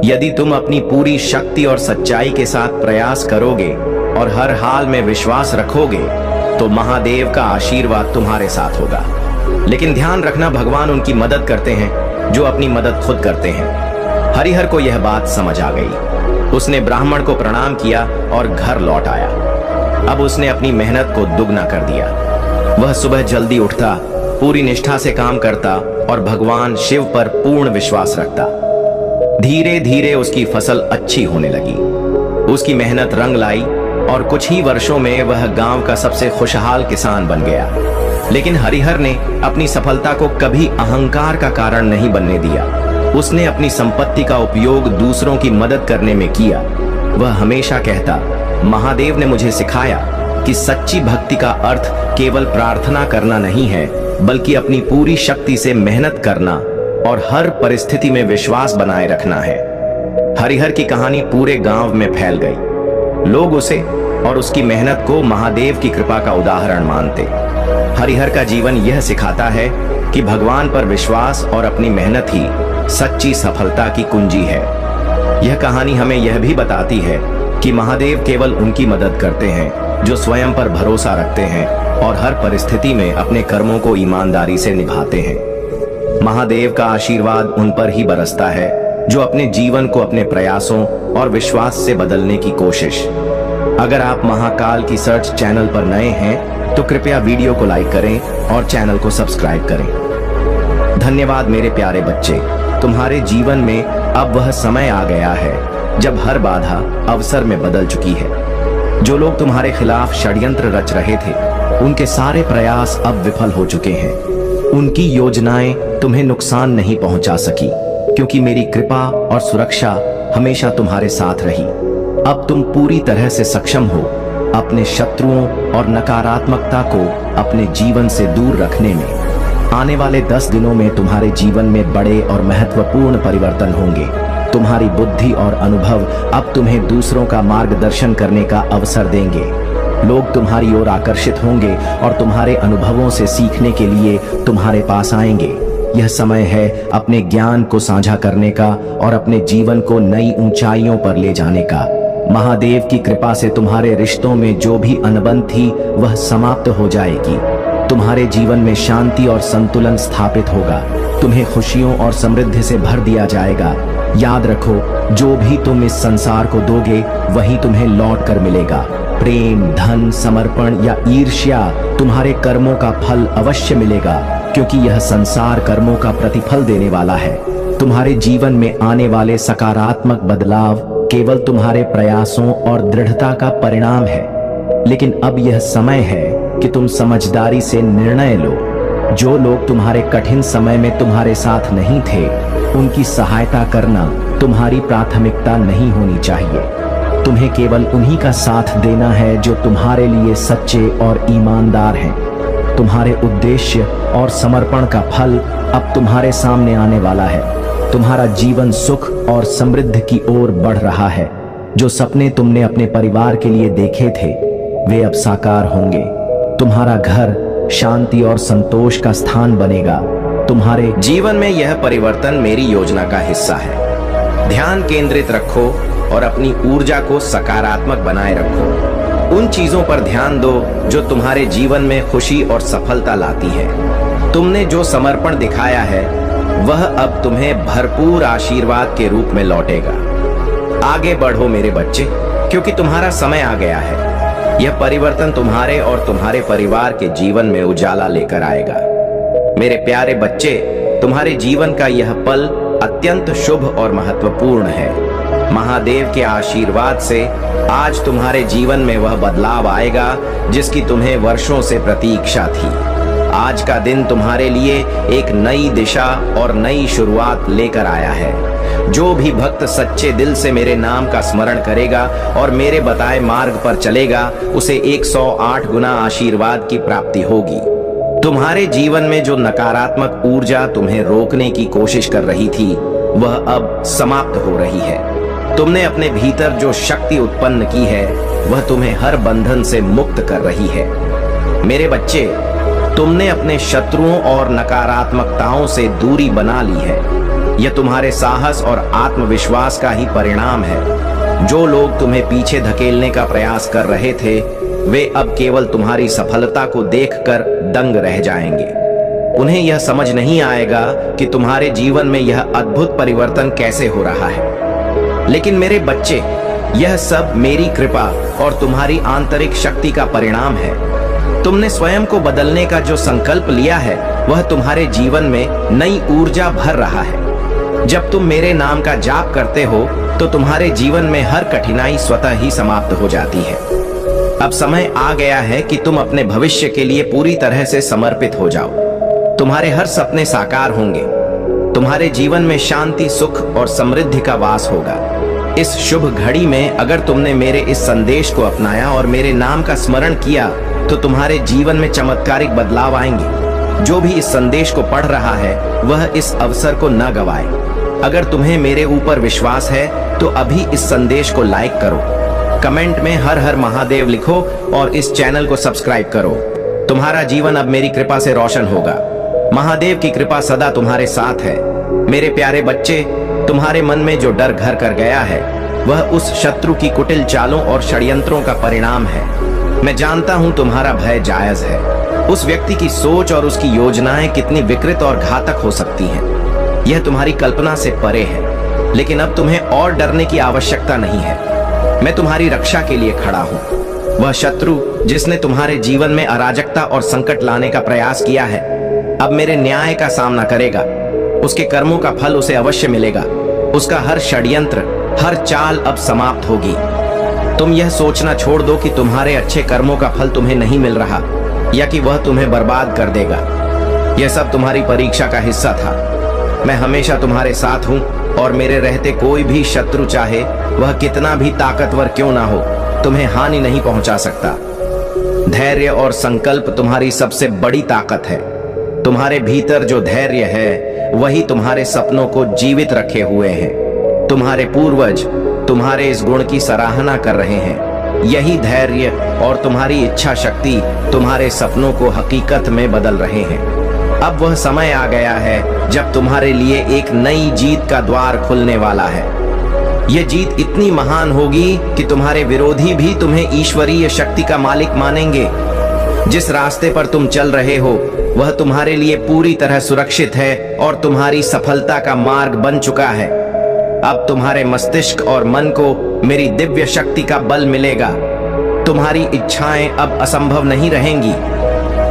यदि तुम अपनी पूरी शक्ति और सच्चाई के साथ प्रयास करोगे और हर हाल में विश्वास रखोगे तो महादेव का आशीर्वाद तुम्हारे साथ होगा। लेकिन ध्यान रखना, भगवान उनकी मदद करते हैं जो अपनी मदद खुद करते हैं। हरिहर को यह बात समझ आ गई। उसने ब्राह्मण को प्रणाम किया और घर लौट आया। अब उसने अपनी मेहनत को दुगना कर दिया। वह सुबह जल्दी उठता, पूरी निष्ठा से काम करता और भगवान शिव पर पूर्ण विश्वास रखता। धीरे धीरे उसकी फसल अच्छी होने लगी। उसकी मेहनत रंग लाई और कुछ ही वर्षों में वह गांव का सबसे खुशहाल किसान बन गया। लेकिन हरिहर ने अपनी सफलता को कभी अहंकार का कारण नहीं बनने दिया। उसने अपनी संपत्ति का उपयोग दूसरों की मदद करने में किया। वह हमेशा कहता, महादेव ने मुझे सिखाया कि सच्ची भक्ति का अर्थ केवल प्रार्थना करना नहीं है, बल्कि अपनी पूरी शक्ति से मेहनत करना और हर परिस्थिति में विश्वास बनाए रखना है। हरिहर की कहानी पूरे गांव में फैल गई। लोग उसे और उसकी मेहनत को महादेव की कृपा का उदाहरण मानते। हरिहर का जीवन यह सिखाता है कि भगवान पर विश्वास और अपनी मेहनत ही सच्ची सफलता की कुंजी है। यह कहानी हमें यह भी बताती है कि महादेव केवल उनकी मदद करते हैं जो स्वयं पर भरोसा रखते हैं और हर परिस्थिति में अपने कर्मों को ईमानदारी से निभाते हैं। महादेव का आशीर्वाद उन पर ही बरसता है जो अपने जीवन को अपने प्रयासों और विश्वास से बदलने की कोशिश। अगर आप महाकाल की सर्च चैनल पर नए हैं तो कृपया वीडियो को लाइक करें और चैनल को सब्सक्राइब करें। धन्यवाद मेरे प्यारे बच्चे। तुम्हारे जीवन में अब वह समय आ गया है जब हर बाधा अवसर में बदल चुकी है। जो लोग तुम्हारे खिलाफ षड्यंत्र रच रहे थे, उनके सारे प्रयास अब विफल हो चुके हैं। उनकी योजनाएं तुम्हें नुकसान नहीं पहुंचा सकी, क्योंकि मेरी कृपा और सुरक्षा हमेशा तुम्हारे साथ रही। अब तुम पूरी तरह से सक्षम हो अपने शत्रुओं और नकारात्मकता को अपने जीवन से दूर रखने में। आने वाले 10 दिनों में तुम्हारे जीवन में बड़े और महत्वपूर्ण परिवर्तन होंगे। तुम्हारी बुद्धि और अनुभव अब तुम्हें दूसरों का मार्गदर्शन करने का अवसर देंगे। लोग तुम्हारी ओर आकर्षित होंगे और तुम्हारे अनुभवों से सीखने के लिए तुम्हारे पास आएंगे। यह समय है अपने ज्ञान को साझा करने का और अपने जीवन को नई ऊंचाइयों पर ले जाने का। महादेव की कृपा से तुम्हारे रिश्तों में जो भी अनबन थी वह समाप्त हो जाएगी। तुम्हारे जीवन में शांति और संतुलन स्थापित होगा। तुम्हें खुशियों और समृद्धि से भर दिया जाएगा। याद रखो, जो भी तुम इस संसार को दोगे वही तुम्हें लौट कर मिलेगा। प्रेम, धन, समर्पण या ईर्ष्या तुम्हारे कर्मों का फल अवश्य मिलेगा, क्योंकि यह संसार कर्मों का प्रतिफल देने वाला है। तुम्हारे जीवन में आने वाले सकारात्मक बदलाव केवल तुम्हारे प्रयासों और दृढ़ता का परिणाम है। लेकिन अब यह समय है कि तुम समझदारी से निर्णय लो। जो लोग तुम्हारे कठिन समय में तुम्हारे साथ नहीं थे, उनकी सहायता करना तुम्हारी प्राथमिकता नहीं होनी चाहिए। तुम्हें केवल उन्हीं का साथ देना है जो तुम्हारे लिए सच्चे और ईमानदार हैं। तुम्हारे उद्देश्य और समर्पण का फल अब तुम्हारे सामने आने वाला है। तुम्हारा जीवन सुख और समृद्धि की ओर बढ़ रहा है। जो सपने तुमने अपने परिवार के लिए देखे थे, वे अब साकार होंगे। तुम्हारा घर शांति और संतोष का स्थान बनेगा। तुम्हारे जीवन में यह परिवर्तन मेरी योजना का हिस्सा है। ध्यान केंद्रित रखो और अपनी ऊर्जा को सकारात्मक बनाए रखो। उन चीजों पर ध्यान दो जो तुम्हारे जीवन में खुशी और सफलता लाती है। तुमने जो समर्पण दिखाया है वह अब तुम्हें भरपूर आशीर्वाद के रूप में लौटेगा। आगे बढ़ो मेरे बच्चे, क्योंकि तुम्हारा समय आ गया है। यह परिवर्तन तुम्हारे और तुम्हारे परिवार के जीवन में उजाला लेकर आएगा। मेरे प्यारे बच्चे, तुम्हारे जीवन का यह पल अत्यंत शुभ और महत्वपूर्ण है। महादेव के आशीर्वाद से आज तुम्हारे जीवन में वह बदलाव आएगा जिसकी तुम्हें वर्षों से प्रतीक्षा थी। आज का दिन तुम्हारे लिए एक नई दिशा और नई शुरुआत लेकर आया है। जो भी भक्त सच्चे दिल से मेरे नाम का स्मरण करेगा और मेरे बताए मार्ग पर चलेगा, उसे 108 गुना आशीर्वाद की प्राप्ति होगी। तुम्हारे जीवन में जो नकारात्मक ऊर्जा तुम्हें रोकने की कोशिश कर रही थी, वह अब समाप्त हो रही है। तुमने अपने भीतर जो शक्ति उत्पन्न की है, वह तुम्हें हर बंधन से मुक्त कर रही है। मेरे बच्चे, तुमने अपने शत्रुओं और नकारात्मकताओं से दूरी बना ली है। यह तुम्हारे साहस और आत्मविश्वास का ही परिणाम है। जो लोग तुम्हें पीछे धकेलने का प्रयास कर रहे थे, वे अब केवल तुम्हारी सफलता को देखकर दंग रह जाएंगे। उन्हें यह समझ नहीं आएगा कि तुम्हारे जीवन में यह अद्भुत परिवर्तन कैसे हो रहा है। लेकिन मेरे बच्चे, यह सब मेरी कृपा और तुम्हारी आंतरिक शक्ति का परिणाम है। तुमने स्वयं को बदलने का जो संकल्प लिया है, वह तुम्हारे जीवन में नई ऊर्जा भर रहा है। जब तुम मेरे नाम का जाप करते हो, तो तुम्हारे जीवन में हर कठिनाई स्वतः ही समाप्त हो जाती है। अब समय आ गया है कि तुम अपने भविष्य के लिए पूरी तरह से समर्पित हो जाओ। तुम्हारे हर सपने साकार होंगे। तुम्हारे जीवन में शांति, सुख और समृद्धि का वास होगा। इस शुभ घड़ी में अगर तुमने मेरे इस संदेश को अपनाया और मेरे नाम का स्मरण किया, तो तुम्हारे जीवन में चमत्कारिक बदलाव आएंगे। जो भी इस संदेश को पढ़ रहा है, वह इस अवसर को न गवाए। अगर तुम्हें मेरे ऊपर विश्वास है, तो अभी इस संदेश को लाइक करो, कमेंट में हर हर महादेव लिखो और इस चैनल को सब्सक्राइब करो। तुम्हारा जीवन अब मेरी कृपा से रोशन होगा। महादेव की कृपा सदा तुम्हारे साथ है। मेरे प्यारे बच्चे, तुम्हारे मन में जो डर घर कर गया है, वह उस शत्रु की कुटिल चालों और षड्यंत्रों का परिणाम है। मैं जानता हूं तुम्हारा भय जायज है। उस व्यक्ति की सोच और उसकी योजनाएं कितनी विकृत और घातक हो सकती हैं, यह तुम्हारी कल्पना से परे है। लेकिन अब तुम्हें और डरने की आवश्यकता नहीं है। मैं तुम्हारी रक्षा के लिए खड़ा हूं। वह शत्रु जिसने तुम्हारे जीवन में अराजकता और संकट लाने का प्रयास किया है, अब मेरे न्याय का सामना करेगा। उसके कर्मों का फल उसे अवश्य मिलेगा। उसका हर षड्यंत्र, हर चाल अब समाप्त होगी। तुम यह सोचना छोड़ दो कि तुम्हारे अच्छे कर्मों का फल तुम्हें नहीं मिल रहा या कि वह तुम्हें बर्बाद कर देगा। यह सब तुम्हारी परीक्षा का हिस्सा था। मैं हमेशा तुम्हारे साथ हूं और मेरे रहते कोई भी शत्रु, चाहे वह कितना भी ताकतवर क्यों ना हो, तुम्हें हानि नहीं पहुंचा सकता। धैर्य और संकल्प तुम्हारी सबसे बड़ी ताकत है। तुम्हारे भीतर जो धैर्य है, वही तुम्हारे सपनों को जीवित रखे हुए हैं। तुम्हारे पूर्वज तुम्हारे इस गुण की सराहना कर रहे हैं। यही धैर्य और तुम्हारी इच्छा शक्ति तुम्हारे सपनों को हकीकत में बदल रहे हैं। अब वह समय आ गया है जब तुम्हारे लिए एक नई जीत का द्वार खुलने वाला है। यह जीत इतनी महान होगी कि तुम्हारे विरोधी भी तुम्हें ईश्वरीय शक्ति का मालिक मानेंगे। जिस रास्ते पर तुम चल रहे हो, वह तुम्हारे लिए पूरी तरह सुरक्षित है और तुम्हारी सफलता का मार्ग बन चुका है। अब तुम्हारे मस्तिष्क और मन को मेरी दिव्य शक्ति का बल मिलेगा। तुम्हारी इच्छाएं अब असंभव नहीं रहेंगी।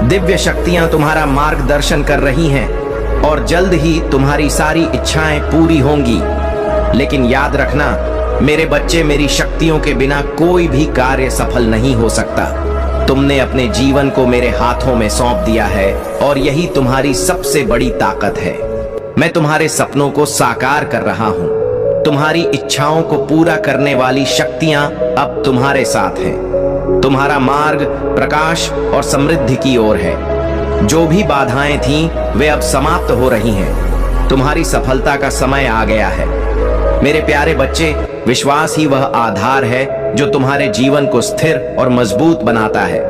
दिव्य शक्तियां तुम्हारा मार्गदर्शन कर रही हैं और जल्द ही तुम्हारी सारी इच्छाएं पूरी होंगी। लेकिन याद रखना मेरे बच्चे, मेरी शक्तियों के बिना कोई भी कार्य सफल नहीं हो सकता। तुमने अपने जीवन को मेरे हाथों में सौंप दिया है और यही तुम्हारी सबसे बड़ी ताकत है। मैं तुम्हारे सपनों को साकार कर रहा हूं। तुम्हारी इच्छाओं को पूरा करने वाली शक्तियां अब तुम्हारे साथ हैं। तुम्हारा मार्ग प्रकाश और समृद्धि की ओर है। जो भी बाधाएं थीं, वे अब समाप्त हो रही हैं। तुम्हारी सफलता का समय आ गया है। मेरे प्यारे बच्चे, विश्वास ही वह आधार है जो तुम्हारे जीवन को स्थिर और मजबूत बनाता है।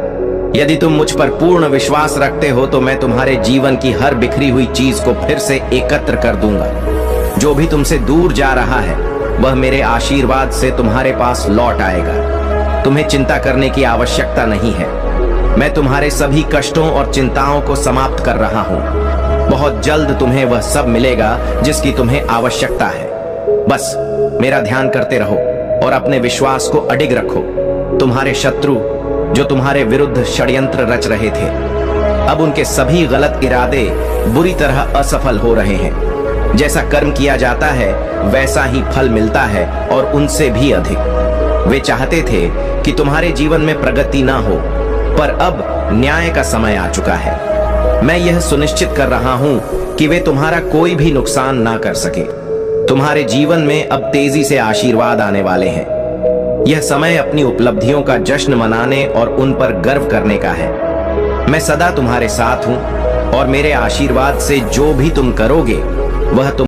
यदि तुम मुझ पर पूर्ण विश्वास रखते हो, तो मैं तुम्हारे जीवन की हर बिखरी हुई चीज को फिर से एकत्र कर दूंगा। जो भी तुमसे दूर जा रहा है, वह मेरे आशीर्वाद से तुम्हारे पास लौट आएगा। तुम्हें चिंता करने की आवश्यकता नहीं है। मैं तुम्हारे सभी कष्टों और चिंताओं को समाप्त कर रहा हूं। बहुत जल्द तुम्हें वह सब मिलेगा जिसकी तुम्हें आवश्यकता है। बस मेरा ध्यान करते रहो और अपने विश्वास को अडिग रखो। तुम्हारे शत्रु जो तुम्हारे विरुद्ध षड्यंत्र रच रहे थे, अब उनके सभी गलत इरादे बुरी तरह असफल हो रहे हैं। जैसा कर्म किया जाता है वैसा ही फल मिलता है और उनसे भी अधिक। वे चाहते थे कि तुम्हारे जीवन में प्रगति ना हो, पर अब न्याय का समय आ चुका है। मैं यह सुनिश्चित कर रहा हूं कि वे तुम्हारा कोई भी नुकसान ना कर सके। तुम्हारे जीवन में अब तेजी से आशीर्वाद आने वाले हैं। यह समय अपनी उपलब्धियों का जश्न मनाने और उन पर गर्व करने का है। मैं सदा तुम्हारे साथ हूं और मेरे आशीर्वाद से जो भी तुम करोगे वह तुम